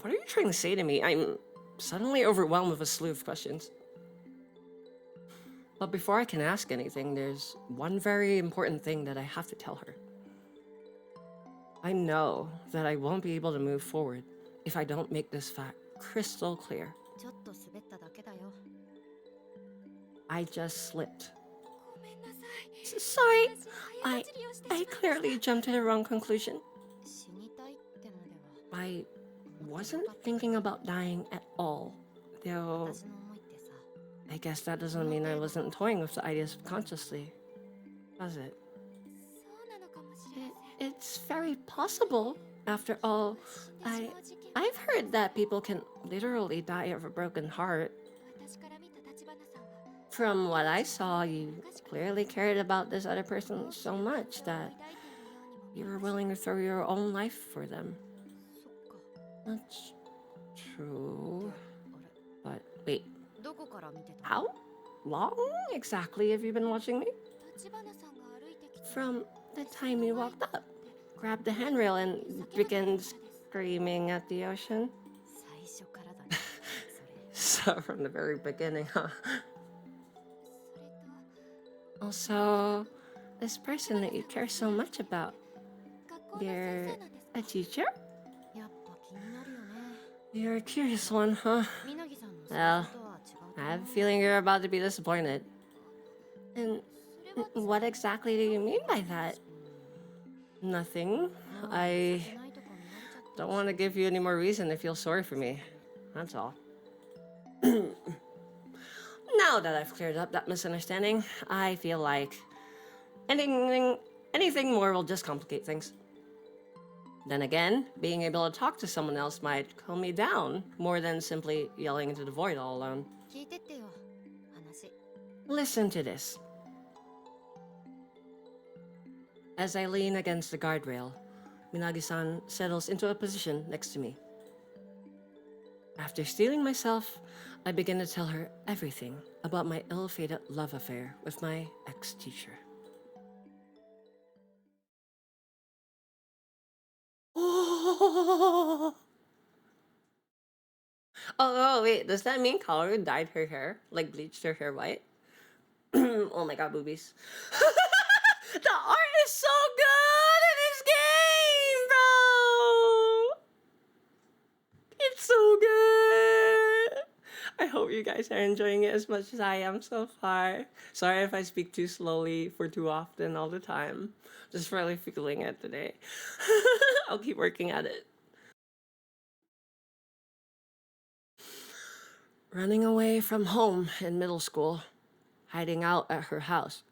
What are you trying to say to me? I'm suddenly overwhelmed with a slew of questions. But before I can ask anything, there's one very important thing that I have to tell her. I know that I won't be able to move forward if I don't make this fact crystal clear. ちょっと滑っただけだよ。 I just slipped. ごめんなさい。 Sorry, 私早 I 走りをしてし I まいました。 clearly jumped to the wrong conclusion. 死にたいってのでは。 I wasn't thinking about dying at all. Though 私の思いってさ。 I guess that doesn't mean I wasn't toying with the idea subconsciously, does it? そうなのかもしれません。 It's very possible. After all, I've heard that people can literally die of a broken heart. 私から見た立花さんは。 From what I saw, you clearly cared about this other person so much that you were willing to throw your own life for them. そっか。 That's true. あれ。 But wait, どこから見てた？ how long exactly have you been watching me? 立花さんが歩いてきて。 From the time you walked up, grabbed the handrail, and began screaming at the ocean. 最初からだね。それ。 So from the very beginning, huh? それと。 Also, this person that you care so much about, 学校の先 you're 生なんです a か？ teacher? やっぱ気になるよね。 You're a curious one, huh? みなぎさんの想 Well, 像とは違うと I have 思 a う。 feeling you're about to be disappointed. And それは what exactly do you mean by that? Nothing. I させないとか見られちゃった。 don't want to give you any more reason to feel sorry for me. That's all. Now that I've cleared up that misunderstanding, I feel like anything more will just complicate things. Then again, being able to talk to someone else might calm me down more than simply yelling into the void all alone. 聞いてってよ。話。 Listen to this. As I lean against the guardrail, Minagi-san settles into a position next to me. After steeling myself, I begin to tell her everything about my ill-fated love affair with my ex-teacher. Oh, wait, does that mean Kaoru dyed her hair? Like bleached her hair white? Oh my god, boobies. The art is so good in this game, bro! It's so good! I hope you guys are enjoying it as much as I am so far. Sorry if I speak too slowly for too often all the time. Just really feeling it today. I'll keep working at it. Running away from home in middle school, hiding out at her house.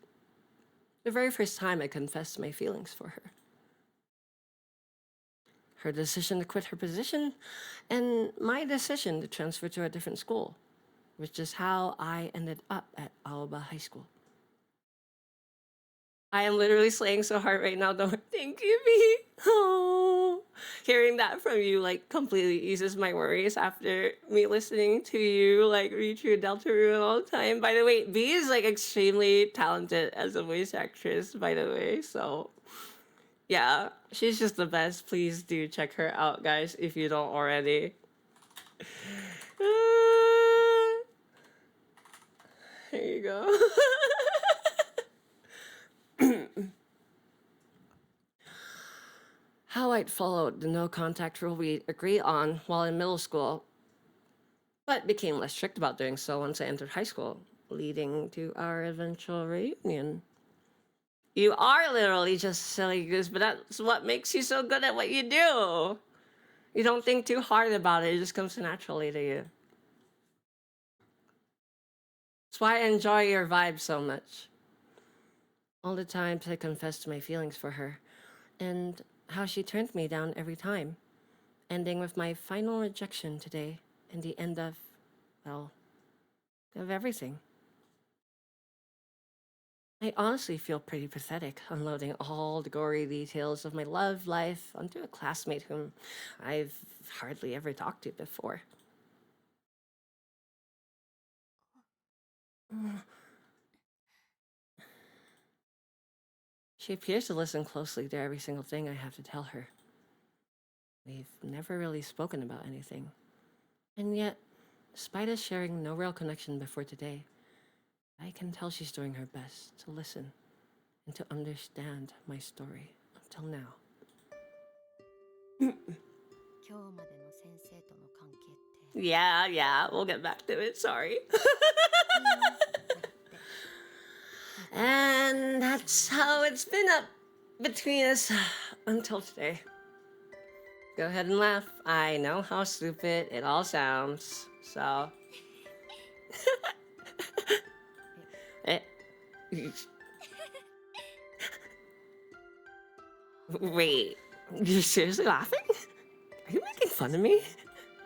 The very first time I confessed my feelings for her. Her decision to quit her position, and my decision to transfer to a different school, which is how I ended up at Aoba High School. I am literally slaying so hard right now, though. Thank you, B. Oh, hearing that from you like completely eases my worries after me listening to you like read through Delta Rune all the time. By the way, B is like extremely talented as a voice actress, by the way. So yeah, she's just the best. Please do check her out, guys, if you don't already. There you go. How I'd followed the no contact rule we agreed on while in middle school, but became less strict about doing so once I entered high school, leading to our eventual reunion. You are literally just a silly goose, but that's what makes you so good at what you do. You don't think too hard about it, it just comes naturally to you. That's why I enjoy your vibe so much. All the times I confessed my feelings for her, and how she turned me down every time, ending with my final rejection today and the end of, well, of everything. I honestly feel pretty pathetic unloading all the gory details of my love life onto a classmate whom I've hardly ever talked to before. She appears to listen closely to every single thing I have to tell her. We've never really spoken about anything. And yet, despite us sharing no real connection before today, I can tell she's doing her best to listen and to understand my story until now. 今日までの先生との関係って Yeah, we'll get back to it, sorry. And that's how it's been up between us until today. Go ahead and laugh. I know how stupid it all sounds, so. Eh. Wait, you're seriously laughing? Are you making fun of me?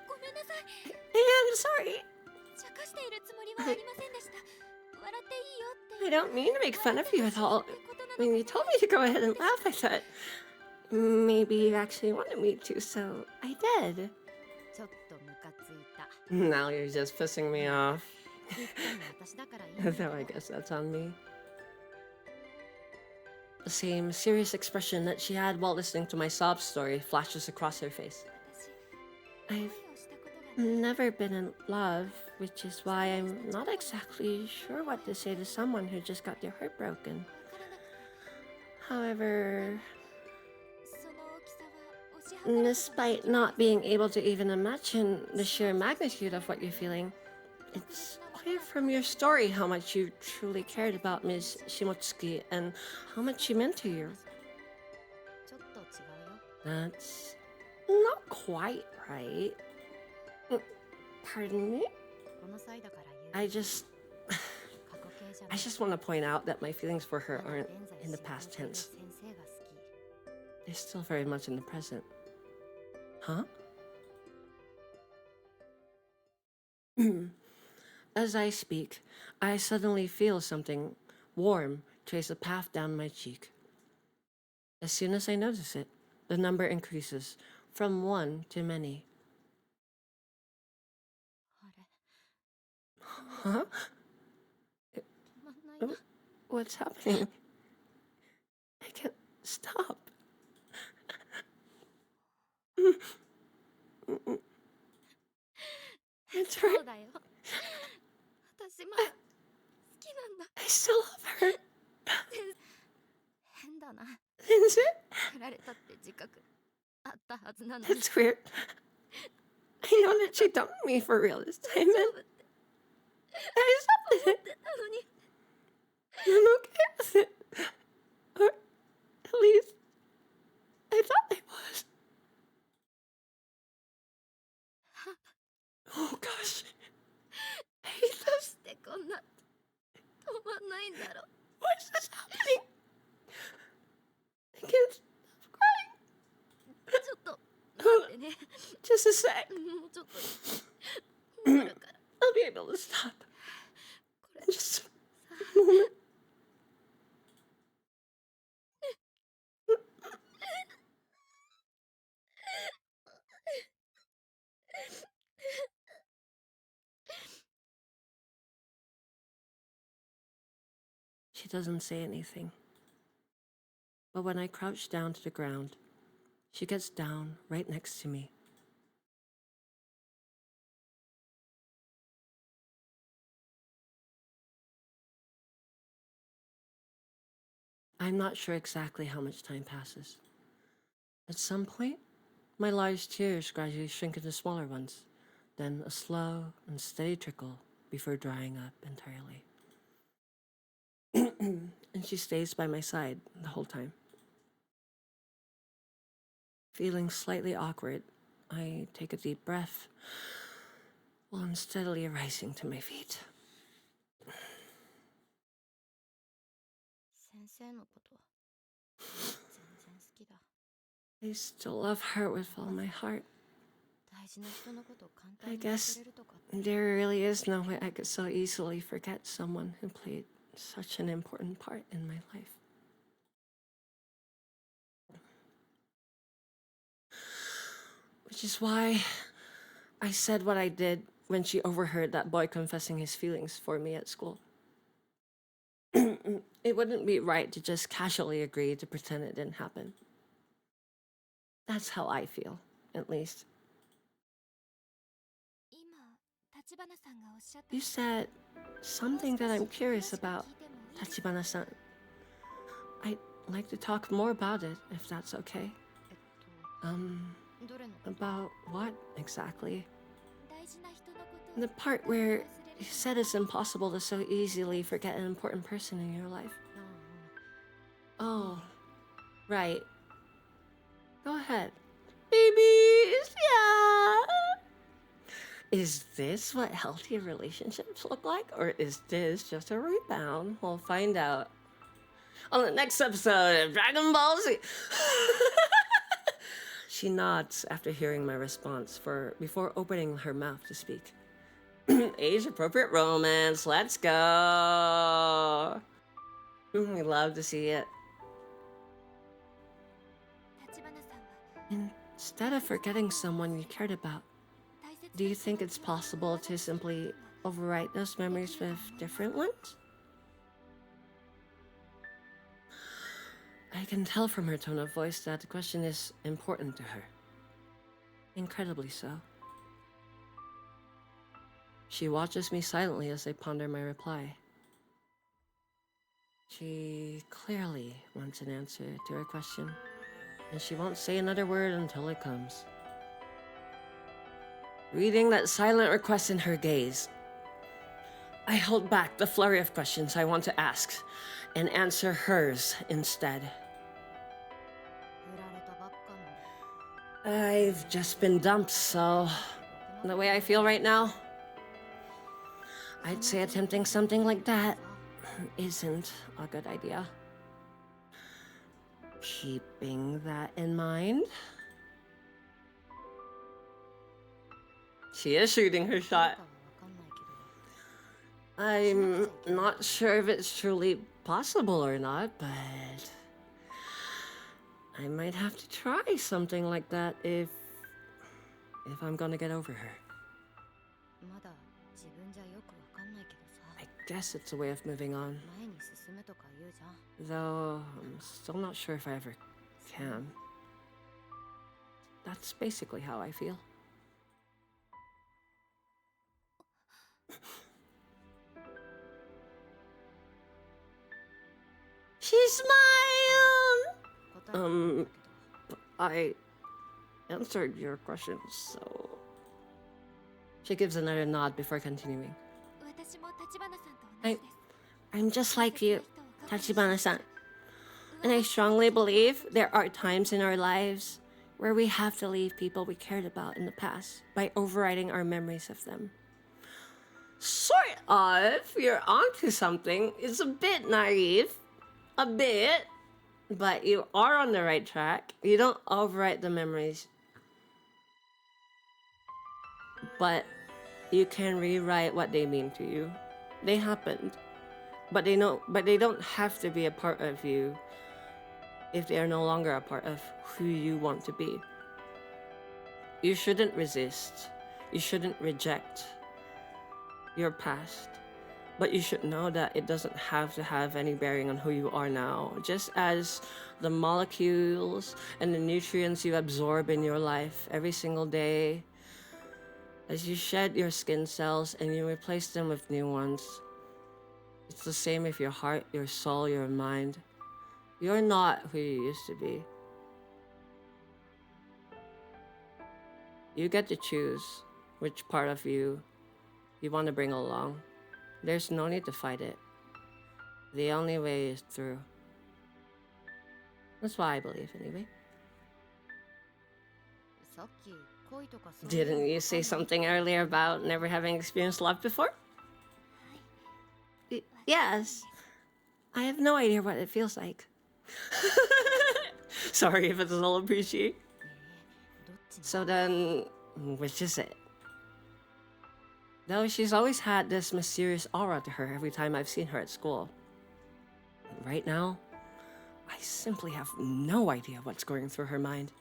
ごめんなさい Yeah, I'm sorry. 茶化しているつもりはありませんでした笑っていいよって I don't mean to make fun of you at all. When you told me to go ahead and laugh, I thought maybe you actually wanted me to, so I did. ちょっとムカついた Now you're just pissing me off. 言ったの私だからいいんだけど Though I guess that's on me. The same serious expression that she had while listening to my sob story flashes across her face. 私 I've 恋をしたことがない never been in love, which is why I'm not exactly sure what to say to someone who just got their heart broken. わからなくて However, その大きさは推し量ることが despite not being able to even imagine the sheer magnitude of what you're feeling, it's clear from your story how much you truly cared about Ms. Shimotsuki and how much she meant to you. ちょっと違うよ That's not quite right. Pardon me? この際だから言う I just 過去形じゃな I い just want to point out that my feelings for her まだ aren't 現在 in the 進 past 行形の tense. 先生が好き They're still very much in the present. Huh? As I speak, I suddenly feel something warm trace a path down my cheek. As soon as I notice it, the number increases from 1 to many. あれ Huh? 止まんないな What's happening? I can't stop. It's そ right. うだよ私まだ好きなんだ I still love her. 変だな Is it? 振られたって自覚あったはずなのに That's weird. I know that she dumped me for real this time, 大 and 丈夫って I accepted it. 言ってたのに I'm okay with it. Or at least I thought I was. Oh gosh. I hate どう this. してこんな止まんないんだろう Why is this happening? I can't stop crying. ちょっと待ってね Just a sec. もうちょっと戻るから I'll be able to stop. これ Just a moment. She doesn't say anything. But when I crouch down to the ground, she gets down right next to me. I'm not sure exactly how much time passes. At some point, my large tears gradually shrink into smaller ones, then a slow and steady trickle before drying up entirely. And she stays by my side the whole time. Feeling slightly awkward, I take a deep breath while unsteadily rising to my feet. 先生のこと全然好きだ I still love her with all my heart. 大事な人のことを簡単 I に guess 忘れるとか there really is no way I could so easily forget someone who played such an important part in my life. Which is why I said what I did when she overheard that boy confessing his feelings for me at school. It it wouldn't be right to just casually agree to pretend it didn't happen. That's how I feel, at least. 今立花さんがおっしゃった You said something that I'm curious about, Tachibana-san. I'd like to talk more about it, if that's okay. どれの About what exactly? 大事な人のこと The part where you said it's impossible to so easily forget an important person in your life. Oh, right. Go ahead. Babies, yeah. Is this what healthy relationships look like? Or is this just a rebound? We'll find out on the next episode of Dragon Ball Z. She nods after hearing my response before opening her mouth to speak. Age-appropriate romance, let's go. We love to see it. 立花さんは Instead of forgetting someone you cared about, 大切 do you think it's possible to simply overwrite those memories with different ones? I can tell from her tone of voice that the question is important to her. Incredibly so. She watches me silently as I ponder my reply. She clearly wants an answer to her question, and she won't say another word until it comes. Reading that silent request in her gaze, I hold back the flurry of questions I want to ask and answer hers instead. 振られたばっかの I've just been dumped, so the way I feel right now, I'd say attempting something like that isn't a good idea. Keeping that in mind, she is shooting her か shot. はわかんないけど I'm not sure if it's truly possible or not, but I might have to try something like that if I'm gonna get over her. まだ自分じゃよくわかんないけどさ I guess it's a way of moving on, 前に進むとか言うじゃん though I'm still not sure if I ever can. That's basically how I feel. She smiled! 答えてるんだけど I answered your question, so... She gives another nod before continuing. 私も立花さんと同じです I'm just like you, Tachibana-san. And I strongly believe there are times in our lives where we have to leave people we cared about in the past by overriding our memories of them. Sort of. You're onto something. It's a bit naive. A bit. But you are on the right track. You don't overwrite the memories. But you can rewrite what they mean to you. They happened. But they don't have to be a part of you if they are no longer a part of who you want to be. You shouldn't resist. You shouldn't reject your past. But you should know that it doesn't have to have any bearing on who you are now. Just as the molecules and the nutrients you absorb in your life every single day, as you shed your skin cells and you replace them with new ones, it's the same with your heart, your soul, your mind. You're not who you used to be. You get to choose which part of you want to bring along. There's no need to fight it. The only way is through. That's why I believe, anyway. さっき恋とかそういう Didn't の you わか say んない something earlier about never having experienced love before? Yes. I have no idea what it feels like. Sorry if it's a little preachy. どっちに So then, which is it? Though she's always had this mysterious aura to her every time I've seen her at school. Right now, I simply have no idea what's going through her mind.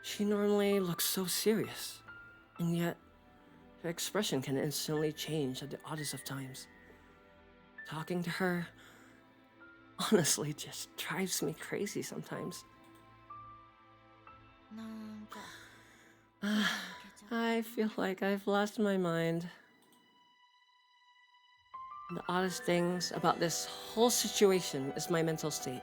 She normally looks so serious, and yet her expression can instantly change at the oddest of times. Talking to her honestly just drives me crazy sometimes. なんか I feel like I've lost my mind. The oddest things about this whole situation is my mental state.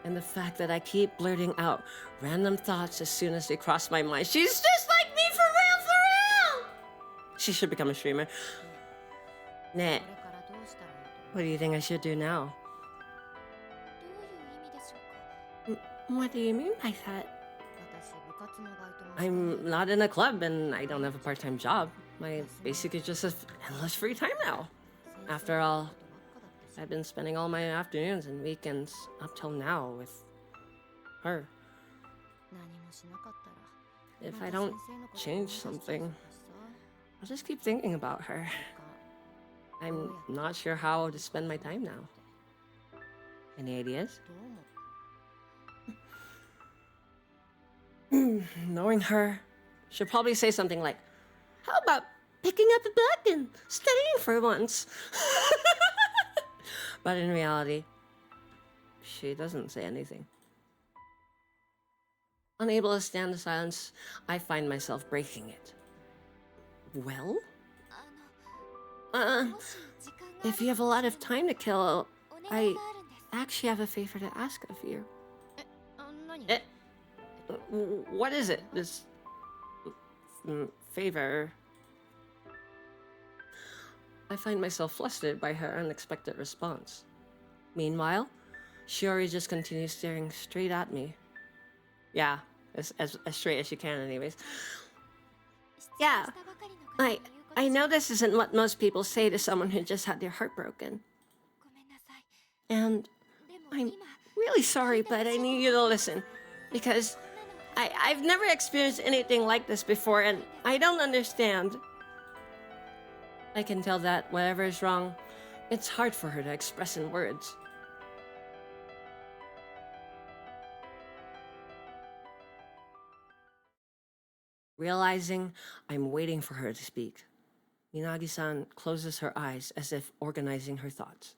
And the fact that I keep blurting out random thoughts as soon as they cross my mind. She's just like me for real, for real! She should become a streamer. Nah, これからどうしたらいいと what do you think I should do now? どういう意味でしょうか What do you mean by that? 私部活のバイトも I'm not in a club and I don't have a part-time job. My basically just has endless free time now. After all, I've been spending all my afternoons and weekends up till now with her. 何もしなかったら If I don't change something, I'll just keep thinking about her. I'm not sure how to spend my time now. Any ideas? どうも Knowing her, she'll probably say something like, "How about picking up a book and studying for once?" But in reality, she doesn't say anything. Unable to stand the silence, I find myself breaking it. Well? あ Uh, のもし時間があ if you have a lot of time to kill, お願い I があるんです actually have a favor to ask of you. あ何 Eh, what is it? This favor? I find myself flustered by her unexpected response. Meanwhile, Shiori just continues staring straight at me. Yeah, as straight as she can, anyways. Yeah, したばかりの方に言うこと I know this isn't what most people say to someone who just had their heart broken. ごめんなさい And でも I'm 今 really sorry, but I need you to listen. Because I've never experienced anything like this before, and I don't understand. I can tell that whatever is wrong, it's hard for her to express in words. Realizing I'm waiting for her to speak, Minagi-san closes her eyes as if organizing her thoughts.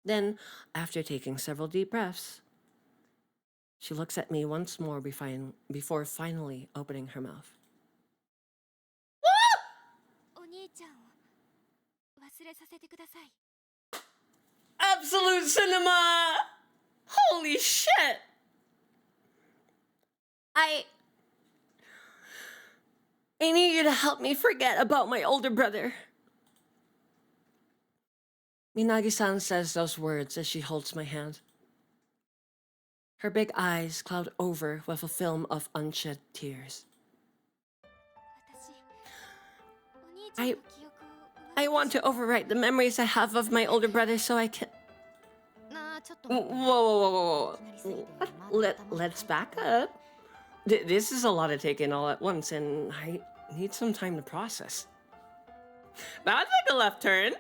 Then, after taking several deep breaths, she looks at me once more before finally opening her mouth. お兄ちゃんを忘れさせてください Absolute cinema! Holy shit! I need you to help me forget about my older brother. Minagi-san says those words as she holds my hand. Her big eyes cloud over with a film of unshed tears. 私お兄ちゃんの記憶を I want to overwrite the memories I have of my older brother so I can... なあちょっと Whoa, 待って whoa, whoa, whoa, いきなりすぎて whoa. Let's back up. This is a lot to take in all at once, and I need some time to process. That took a left turn.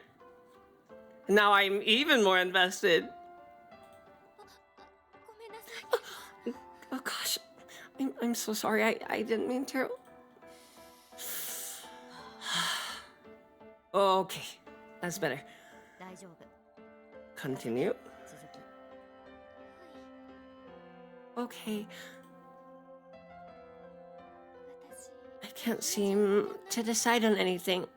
Now I'm even more invested. ごめんなさい Oh gosh, I'm so sorry. I didn't mean to. Okay, that's better. 大丈夫 Continue. 続き Okay, 私 I can't seem to decide on anything.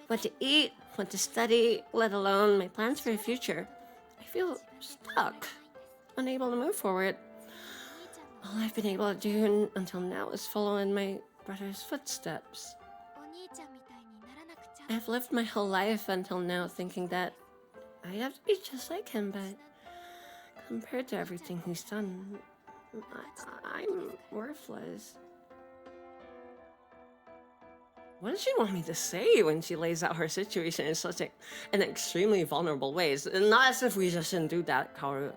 What to eat, what to study, let alone my plans for the future. I feel stuck, unable to move forward. お兄ちゃんも All I've been able to do until now is follow in my brother's footsteps. お兄ちゃんみたいにならなくちゃ I've lived my whole life until now thinking that I have to be just like him, but compared to everything he's done, I'm worthless. What does she want me to say when she lays out her situation in such an extremely vulnerable ways? Not as if we just shouldn't do that, Kaoru.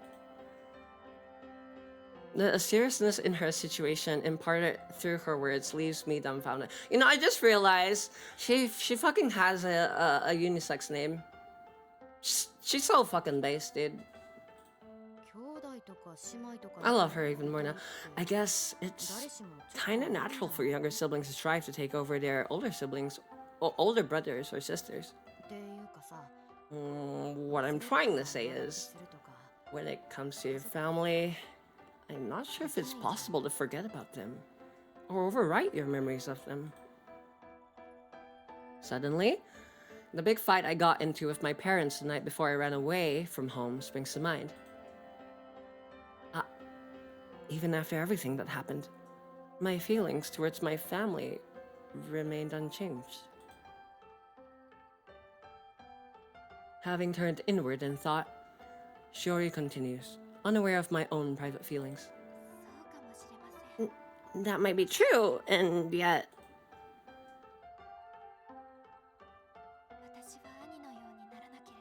The seriousness in her situation imparted through her words leaves me dumbfounded. You know, I just realized she fucking has a unisex name. She's so fucking base, dude. 兄弟とか姉妹とか I love her even more now. I guess 誰 it's しもちょっと kind of natural for younger siblings to strive to take over their older siblings, or older brothers or sisters. っていうかさ What I'm trying to say is, when it comes to your family, I'm not sure if it's possible to forget about them or overwrite your memories of them. Suddenly, the big fight I got into with my parents the night before I ran away from home springs to mind. Uh, Even after everything that happened, my feelings towards my family remained unchanged. Having turned inward in thought, Shiori continues, unaware of my own private feelings. That might be true, and yet...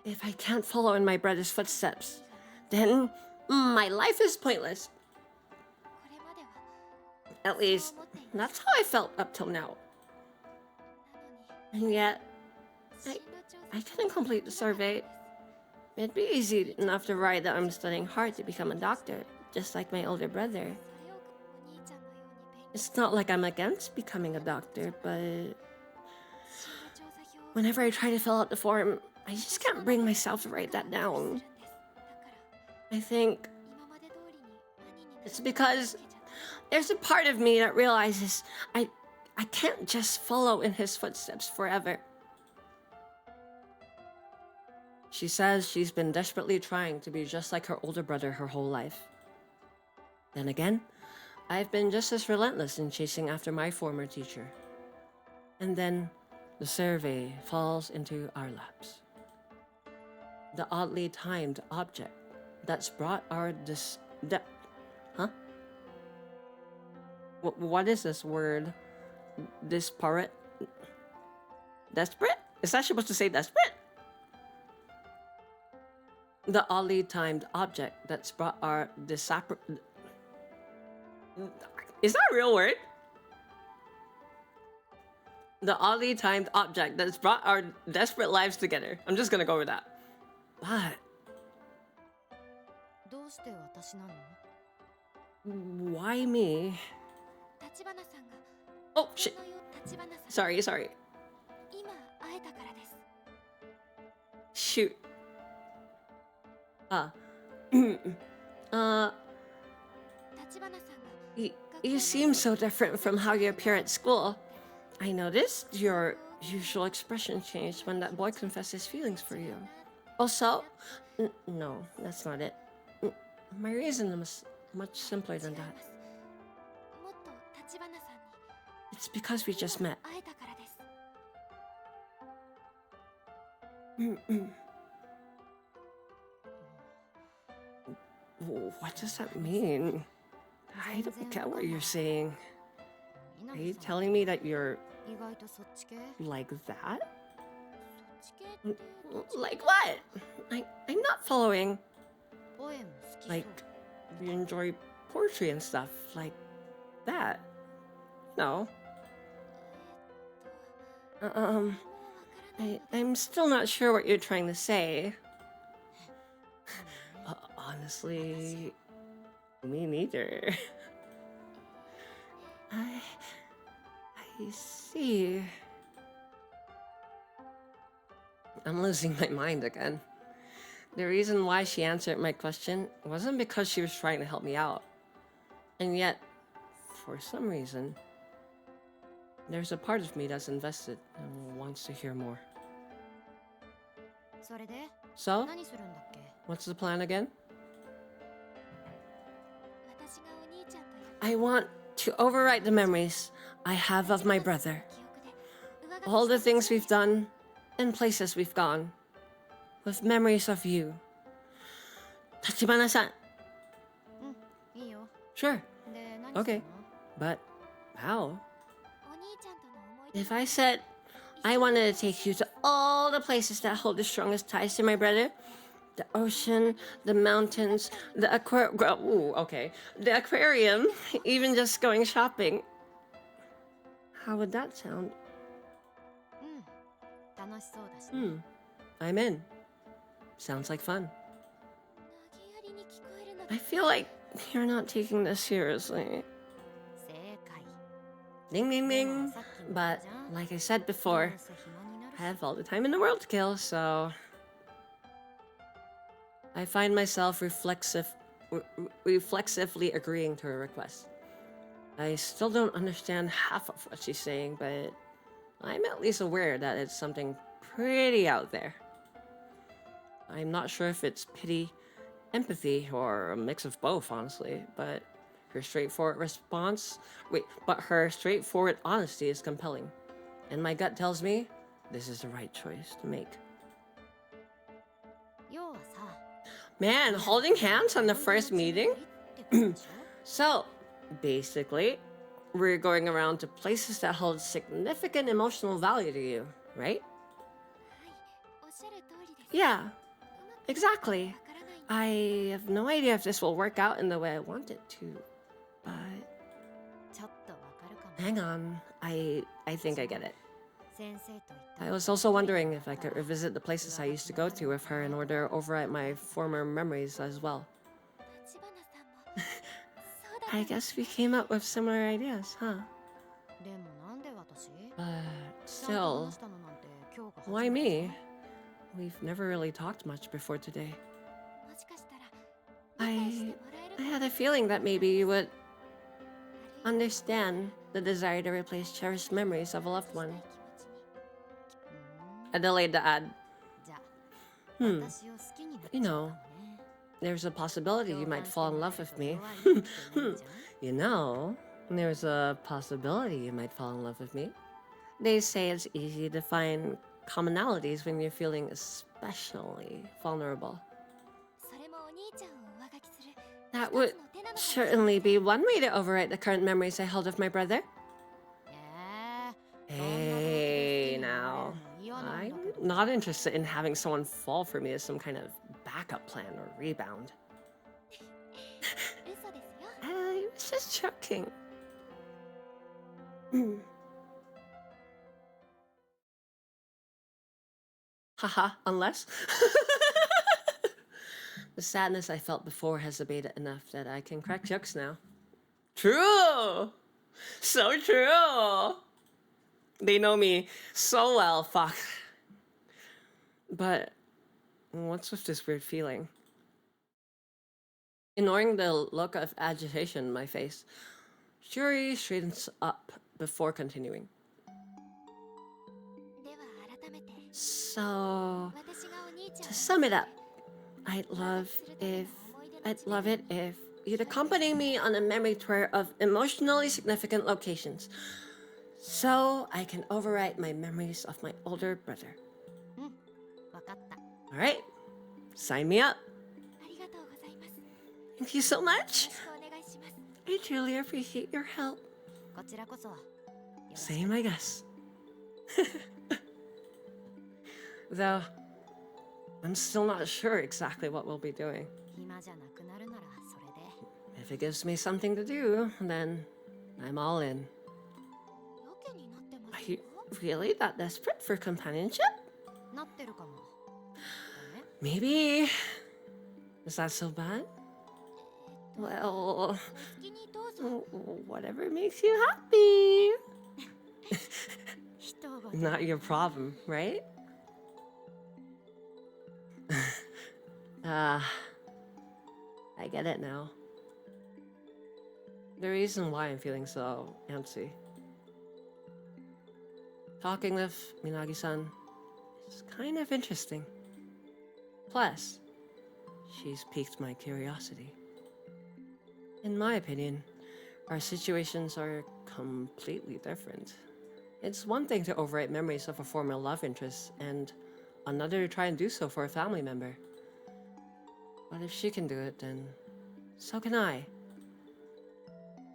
If I can't follow in my brother's footsteps, then my life is pointless. At least, that's how I felt up till now. And yet, I couldn't complete the survey. It'd be easy enough to write that I'm studying hard to become a doctor, just like my older brother. It's not like I'm against becoming a doctor, but whenever I try to fill out the form, I just can't bring myself to write that down. I think it's because there's a part of me that realizes I can't just follow in his footsteps forever. She says she's been desperately trying to be just like her older brother her whole life. Then again, I've been just as relentless in chasing after my former teacher. And then the survey falls into our laps. The oddly timed object that's brought our what is this word? Disparate? Desperate? Is that supposed to say desperate? The oddly timed object that's brought our is that a real word? The oddly timed object that's brought our desperate lives together. I'm just gonna go with that. But why me? Oh shit. Sorry. Shoot. You seem so different from how you appear at school. I noticed your usual expression changed when that boy confessed his feelings for you. Also, no, that's not it. My reason is much simpler than that. It's because we just met. What does that mean? I don't get what you're saying. Are you telling me that you're like that? Like what? I'm not following. Like, you enjoy poetry and stuff like that. No. I'm still not sure what you're trying to say. Honestly, me neither. I see. I'm losing my mind again. The reason why she answered my question wasn't because she was trying to help me out. And yet, for some reason, there's a part of me that's invested and wants to hear more. So, what's the plan again? I want to overwrite the memories I have of my brother. All the things we've done and places we've gone. With memories of you. Tachibana-san. Sure. Okay. But how? If I said I wanted to take you to all the places that hold the strongest ties to my brother, the ocean, the mountains, the the aquarium, even just going shopping. How would that sound? I'm in. Sounds like fun. I feel like you're not taking this seriously. Ding ding ding. But like I said before, I have all the time in the world to kill, so I find myself reflexively agreeing to her request. I still don't understand half of what she's saying, but I'm at least aware that it's something pretty out there. I'm not sure if it's pity, empathy, or a mix of both, honestly, but her straightforward her straightforward honesty is compelling. And my gut tells me this is the right choice to make. Man, holding hands on the first meeting? So, basically, we're going around to places that hold significant emotional value to you, right? Yeah, exactly. I have no idea if this will work out in the way I want it to, but... Hang on, I think I get it. I was also wondering if I could revisit the places I used to go to with her in order to overwrite my former memories as well. I guess we came up with similar ideas, huh? But still, why me? We've never really talked much before today. I had a feeling that maybe you would understand the desire to replace cherished memories of a loved one. I delayed the ad. You know, there's a possibility you might fall in love with me. You know, there's a possibility you might fall in love with me. They say it's easy to find commonalities when you're feeling especially vulnerable. That would certainly be one way to overwrite the current memories I hold of my brother. Hey, now. I'm not interested in having someone fall for me as some kind of backup plan or rebound. I was just joking. Haha, unless? The sadness I felt before has abated enough that I can crack jokes now. True! So true! They know me so well, fuck. But what's with this weird feeling? Ignoring the look of agitation in my face, Shuri straightens up before continuing. So, to sum it up, I'd love it if you'd accompany me on a memory tour of emotionally significant locations, so I can overwrite my memories of my older brother. All right, sign me up. Thank you so much. I truly appreciate your help. Same, I guess. Though, I'm still not sure exactly what we'll be doing. If it gives me something to do, then I'm all in. Are you really that desperate for companionship? Maybe. Is that so bad? Well, whatever makes you happy. Not your problem, right? I get it now. The reason why I'm feeling so antsy. Talking with Minagi-san is kind of interesting. Plus, she's piqued my curiosity. In my opinion, our situations are completely different. It's one thing to overwrite memories of a former love interest, and another to try and do so for a family member. But if she can do it, then so can I.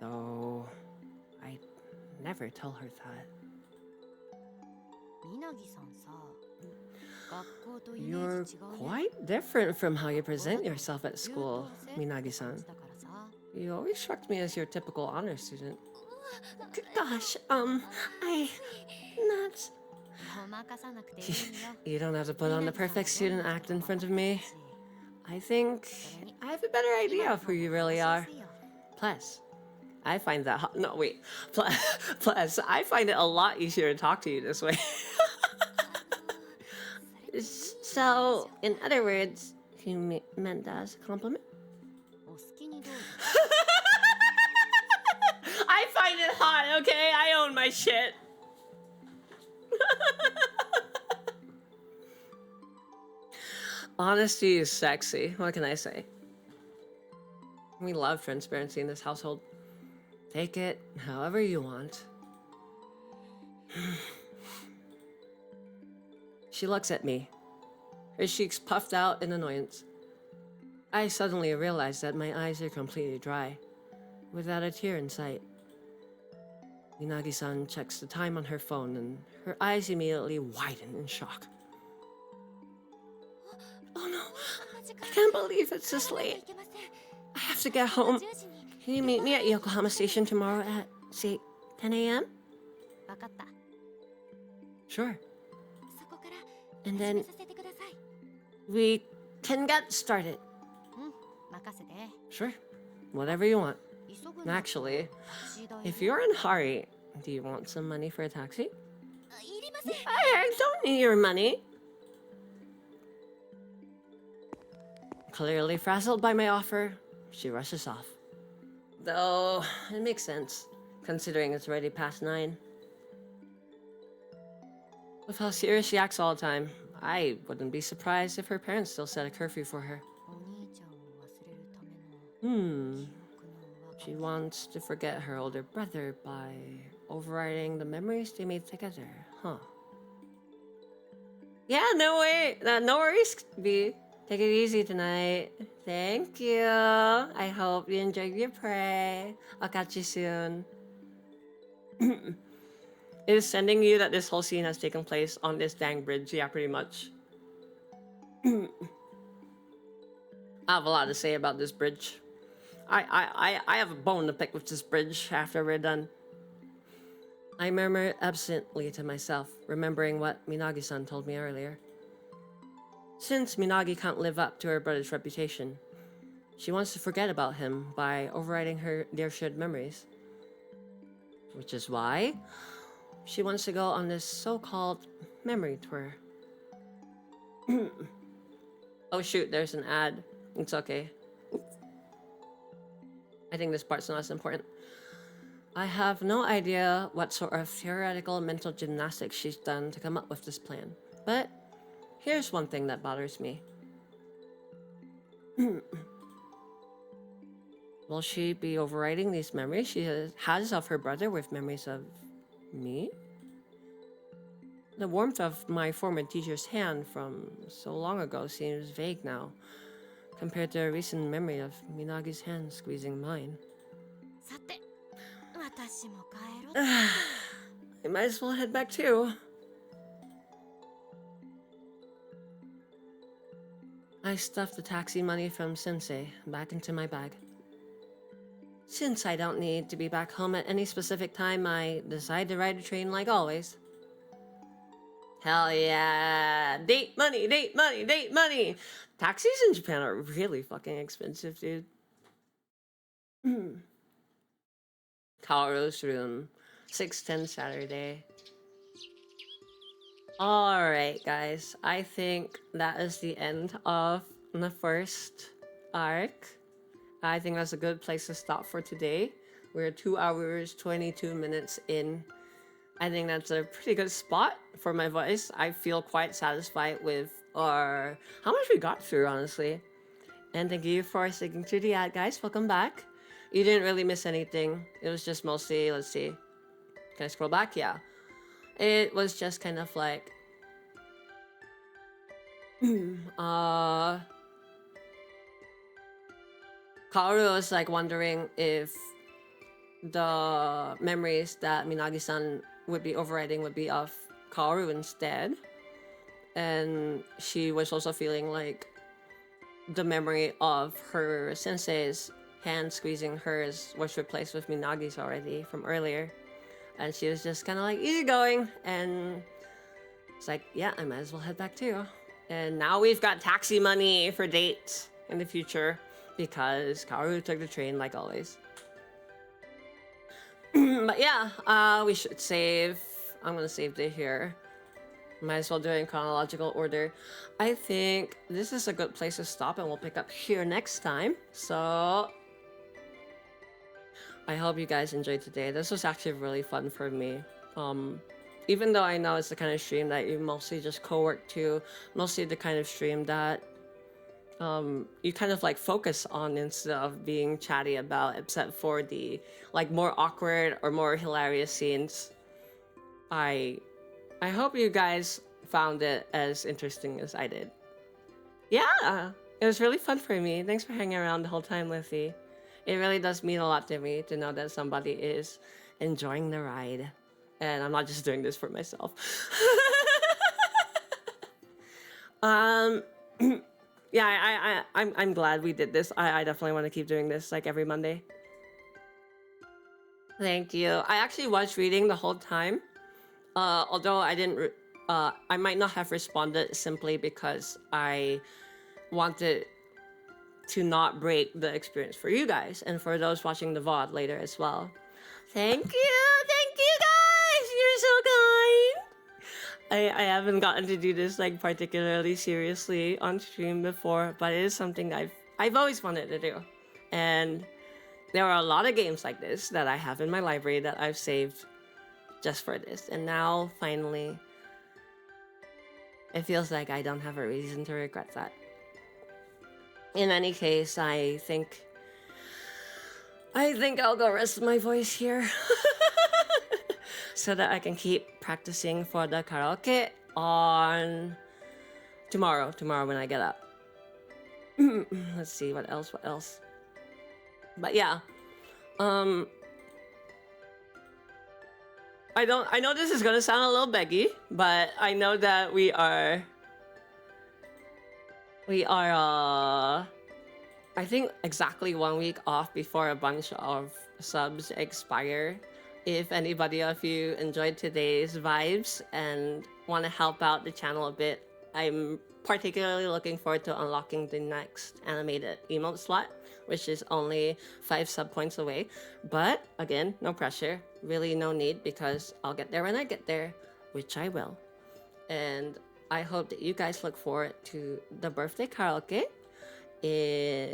Though, I'd never tell her that. You're quite different from how you present yourself at school, Minagi-san. You always struck me as your typical honor student. Gosh, not... You don't have to put on the perfect student act in front of me. I think I have a better idea of who you really are. Plus, I find that... No, wait. Plus, I find it a lot easier to talk to you this way. So, in other words, He meant that as a compliment. お好きにどうぞ I find it hot, okay? I own my shit. Honesty is sexy. What can I say? We love transparency in this household. Take it however you want. She looks at me, her cheeks puffed out in annoyance. I suddenly realize that my eyes are completely dry, without a tear in sight. Minagi-san checks the time on her phone and her eyes immediately widen in shock. Oh no, I can't believe it's this late. I have to get home. Can you meet me at Yokohama Station tomorrow at, say, 10 a.m.? 分かった Sure. そこから And 始 then めさせてください we can get started. うん任せて Sure. Whatever you want. 急ぐんだ Actually, タクシー代 if you're in a hurry, do you want some money for a taxi? いりません I don't need your money. Clearly frazzled by my offer, she rushes off. Though, it makes sense, considering it's already past 9. With how serious she acts all the time, I wouldn't be surprised if her parents still set a curfew for her. お兄ちゃんを忘れるための Hmm. 記憶の上 She wants to forget her older brother by overriding the memories they made together, huh? Yeah, no way. No worries, B. Take it easy tonight. Thank you. I hope you enjoyed your prey. I'll catch you soon. It is sending you that this whole scene has taken place on this dang bridge. Yeah, pretty much. I have a lot to say about this bridge. I have a bone to pick with this bridge after we're done. I murmur absently to myself, remembering what Minagi-san told me earlier. Since Minagi can't live up to her brother's reputation, she wants to forget about him by overriding their shared memories. Which is why she wants to go on this so-called memory tour. Oh shoot, there's an ad. It's okay. I think this part's not as important. I have no idea what sort of theoretical mental gymnastics she's done to come up with this plan. But here's one thing that bothers me. Will she be overriding these memories she has of her brother with memories of me? The warmth of my former teacher's hand from so long ago seems vague now, compared to a recent memory of Minagi's hand squeezing mine. さて私も帰ろう I might as well head back too. I stuffed the taxi money from Sensei back into my bag. Since I don't need to be back home at any specific time, I decide to ride a train like always. Hell yeah! Date money, date money, date money! Taxis in Japan are really fucking expensive, dude. Kaoru's room. 6:10 Saturday. Alright, guys. I think that is the end of the first arc. I think that's a good place to stop for today. We're 2 hours, 22 minutes in. I think that's a pretty good spot for my voice. I feel quite satisfied with how much we got through, honestly. And thank you for sticking through the ad, guys. Welcome back. You didn't really miss anything. It was just mostly, let's see. Can I scroll back? Yeah. It was just kind of like... Kaoru was like wondering if the memories that Minagi-san would be overriding would be of Kaoru instead. And she was also feeling like the memory of her sensei's hand squeezing hers was replaced with Minagi's already from earlier. And she was just kind of like easygoing, and it's like, yeah, I might as well head back too. And now we've got taxi money for dates in the future because Kaoru took the train like always. But yeah, we should save. I'm gonna save it here. Might as well do it in chronological order. I think this is a good place to stop, and we'll pick up here next time. So I hope you guys enjoyed today. This was actually really fun for me. Even though I know it's the kind of stream that you mostly just co-work to, mostly the kind of stream that you kind of like focus on instead of being chatty about, except for the like more awkward or more hilarious scenes. I hope you guys found it as interesting as I did. Yeah, it was really fun for me. Thanks for hanging around the whole time, Lizzie. It really does mean a lot to me to know that somebody is enjoying the ride. And I'm not just doing this for myself. Yeah, I'm glad we did this. I definitely want to keep doing this like every Monday. Thank you. I actually was reading the whole time. Although I didn't, I might not have responded simply because I wanted to not break the experience for you guys and for those watching the VOD later as well. Thank you guys! You're so kind! I haven't gotten to do this like particularly seriously on stream before, but it is something I've always wanted to do. And there are a lot of games like this that I have in my library that I've saved just for this, and now finally it feels like I don't have a reason to regret that. In any case, I think I'll go rest my voice here so that I can keep practicing for the karaoke on tomorrow when I get up. Let's see what else. But yeah, I know this is gonna sound a little beggy, but I know that we are I think exactly 1 week off before a bunch of subs expire. If anybody of you enjoyed today's vibes and want to help out the channel a bit, I'm particularly looking forward to unlocking the next animated emote slot, which is only 5 sub points away. But again, no pressure, really no need, because I'll get there when I get there, which I will. And I hope that you guys look forward to the birthday karaoke,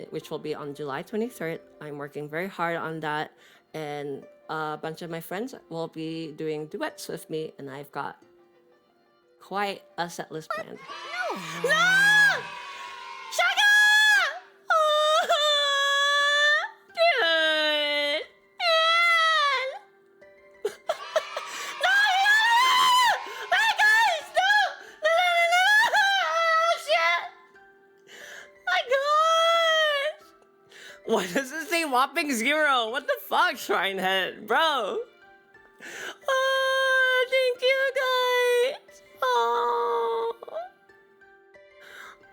which will be on July 23rd. I'm working very hard on that, and a bunch of my friends will be doing duets with me, and I've got quite a set list planned. No! Shut up! Oh, dude! Man! No! My guys! No! Shit! My gosh! Why does it say whopping 0? What the fuck, Shrinehead? Bro! Oh, thank you guys!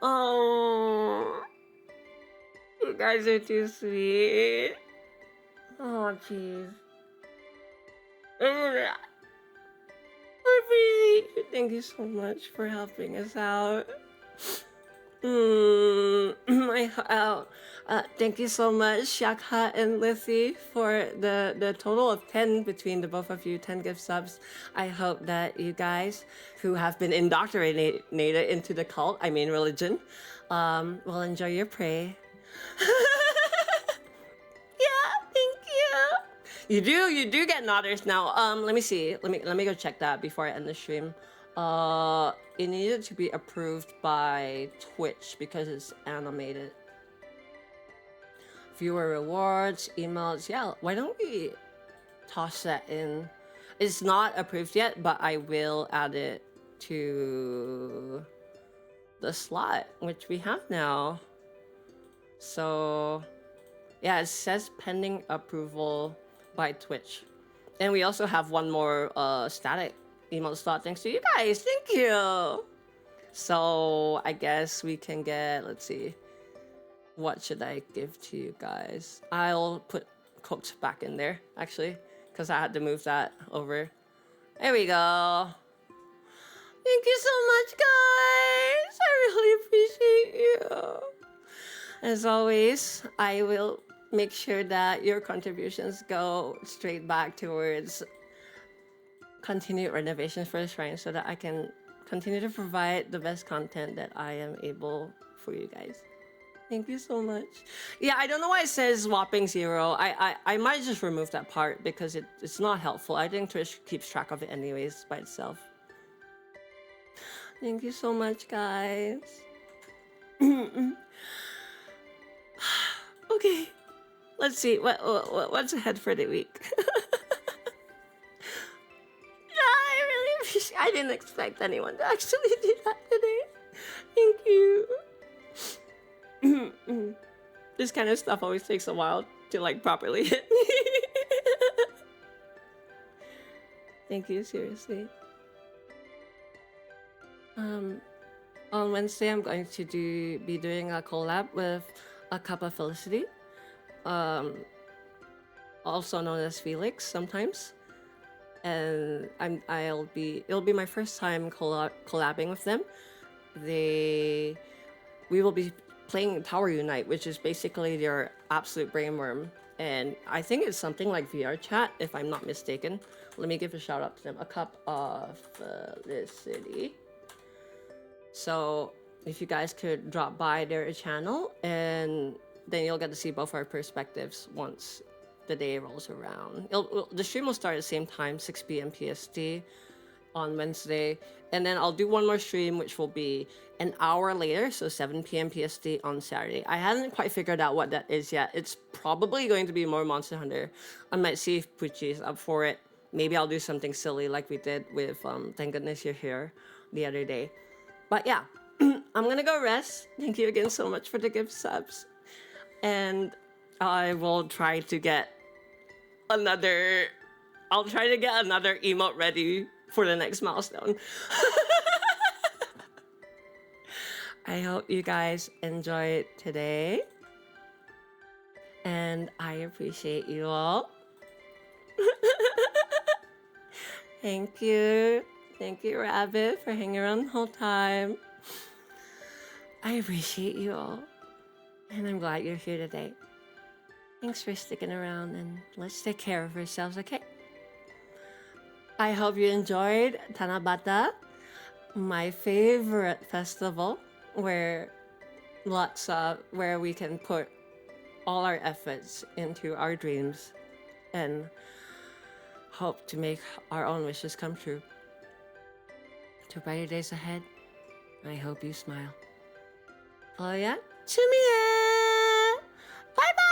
Oh, you guys are too sweet. Oh, jeez. I appreciate you. Thank you so much for helping us out. Thank you so much, Shakha and Lizzie, for the total of 10 between the both of you, 10 gift subs. I hope that you guys who have been indoctrinated into the cult, I mean religion, will enjoy your prey. Yeah, thank you. You do get nodders now. Let me see. Let me go check that before I end the stream. It needed to be approved by Twitch because it's animated. Viewer rewards, emails. Yeah, why don't we toss that in? It's not approved yet, but I will add it to the slot, which we have now. So yeah, it says pending approval by Twitch. And we also have one more static emote slot thanks to you guys. Thank you. So I guess we can get, let's see, what should I give to you guys? I'll put cooked back in there actually, because I had to move that over. There we go. Thank you so much, guys. I really appreciate you. As always, I will make sure that your contributions go straight back towards continued renovations for the shrine so that I can continue to provide the best content that I am able for you guys. Thank you so much. Yeah, I don't know why it says whopping 0. I might just remove that part because it's not helpful. I think Twitch keeps track of it anyways by itself. Thank you so much, guys. Okay, let's see what's ahead for the week. I really appreciate. I didn't expect anyone to actually do that today. Thank you. This kind of stuff always takes a while to like properly hit me. Thank you, seriously. On Wednesday, I'm going to be doing a collab with a cup of Felicity, also known as Felix sometimes, and it'll be my first time collabing with them. We will be playing Tower Unite, which is basically their absolute brainworm, and I think it's something like VR chat, if I'm not mistaken. Let me give a shout out to them. A cup of Felicity. So if you guys could drop by their channel, and then you'll get to see both our perspectives once the day rolls around. The stream will start at the same time, 6 p.m. PST on Wednesday, and then I'll do one more stream, which will be an hour later, so 7 p.m. PST on Saturday. I haven't quite figured out what that is yet. It's probably going to be more Monster Hunter. I might see if Pucci is up for it. Maybe I'll do something silly like we did with Thank Goodness You're Here the other day. But yeah, I'm gonna go rest. Thank you again so much for the gift subs. And I'll try to get another emote ready for the next milestone. I hope you guys enjoyed today. And I appreciate you all. Thank you. Thank you, Rabbit, for hanging around the whole time. I appreciate you all. And I'm glad you're here today. Thanks for sticking around, and let's take care of ourselves, okay? I hope you enjoyed Tanabata, my favorite festival, where we can put all our efforts into our dreams and hope to make our own wishes come true. To brighter days ahead, I hope you smile. Oh yeah? Bye bye!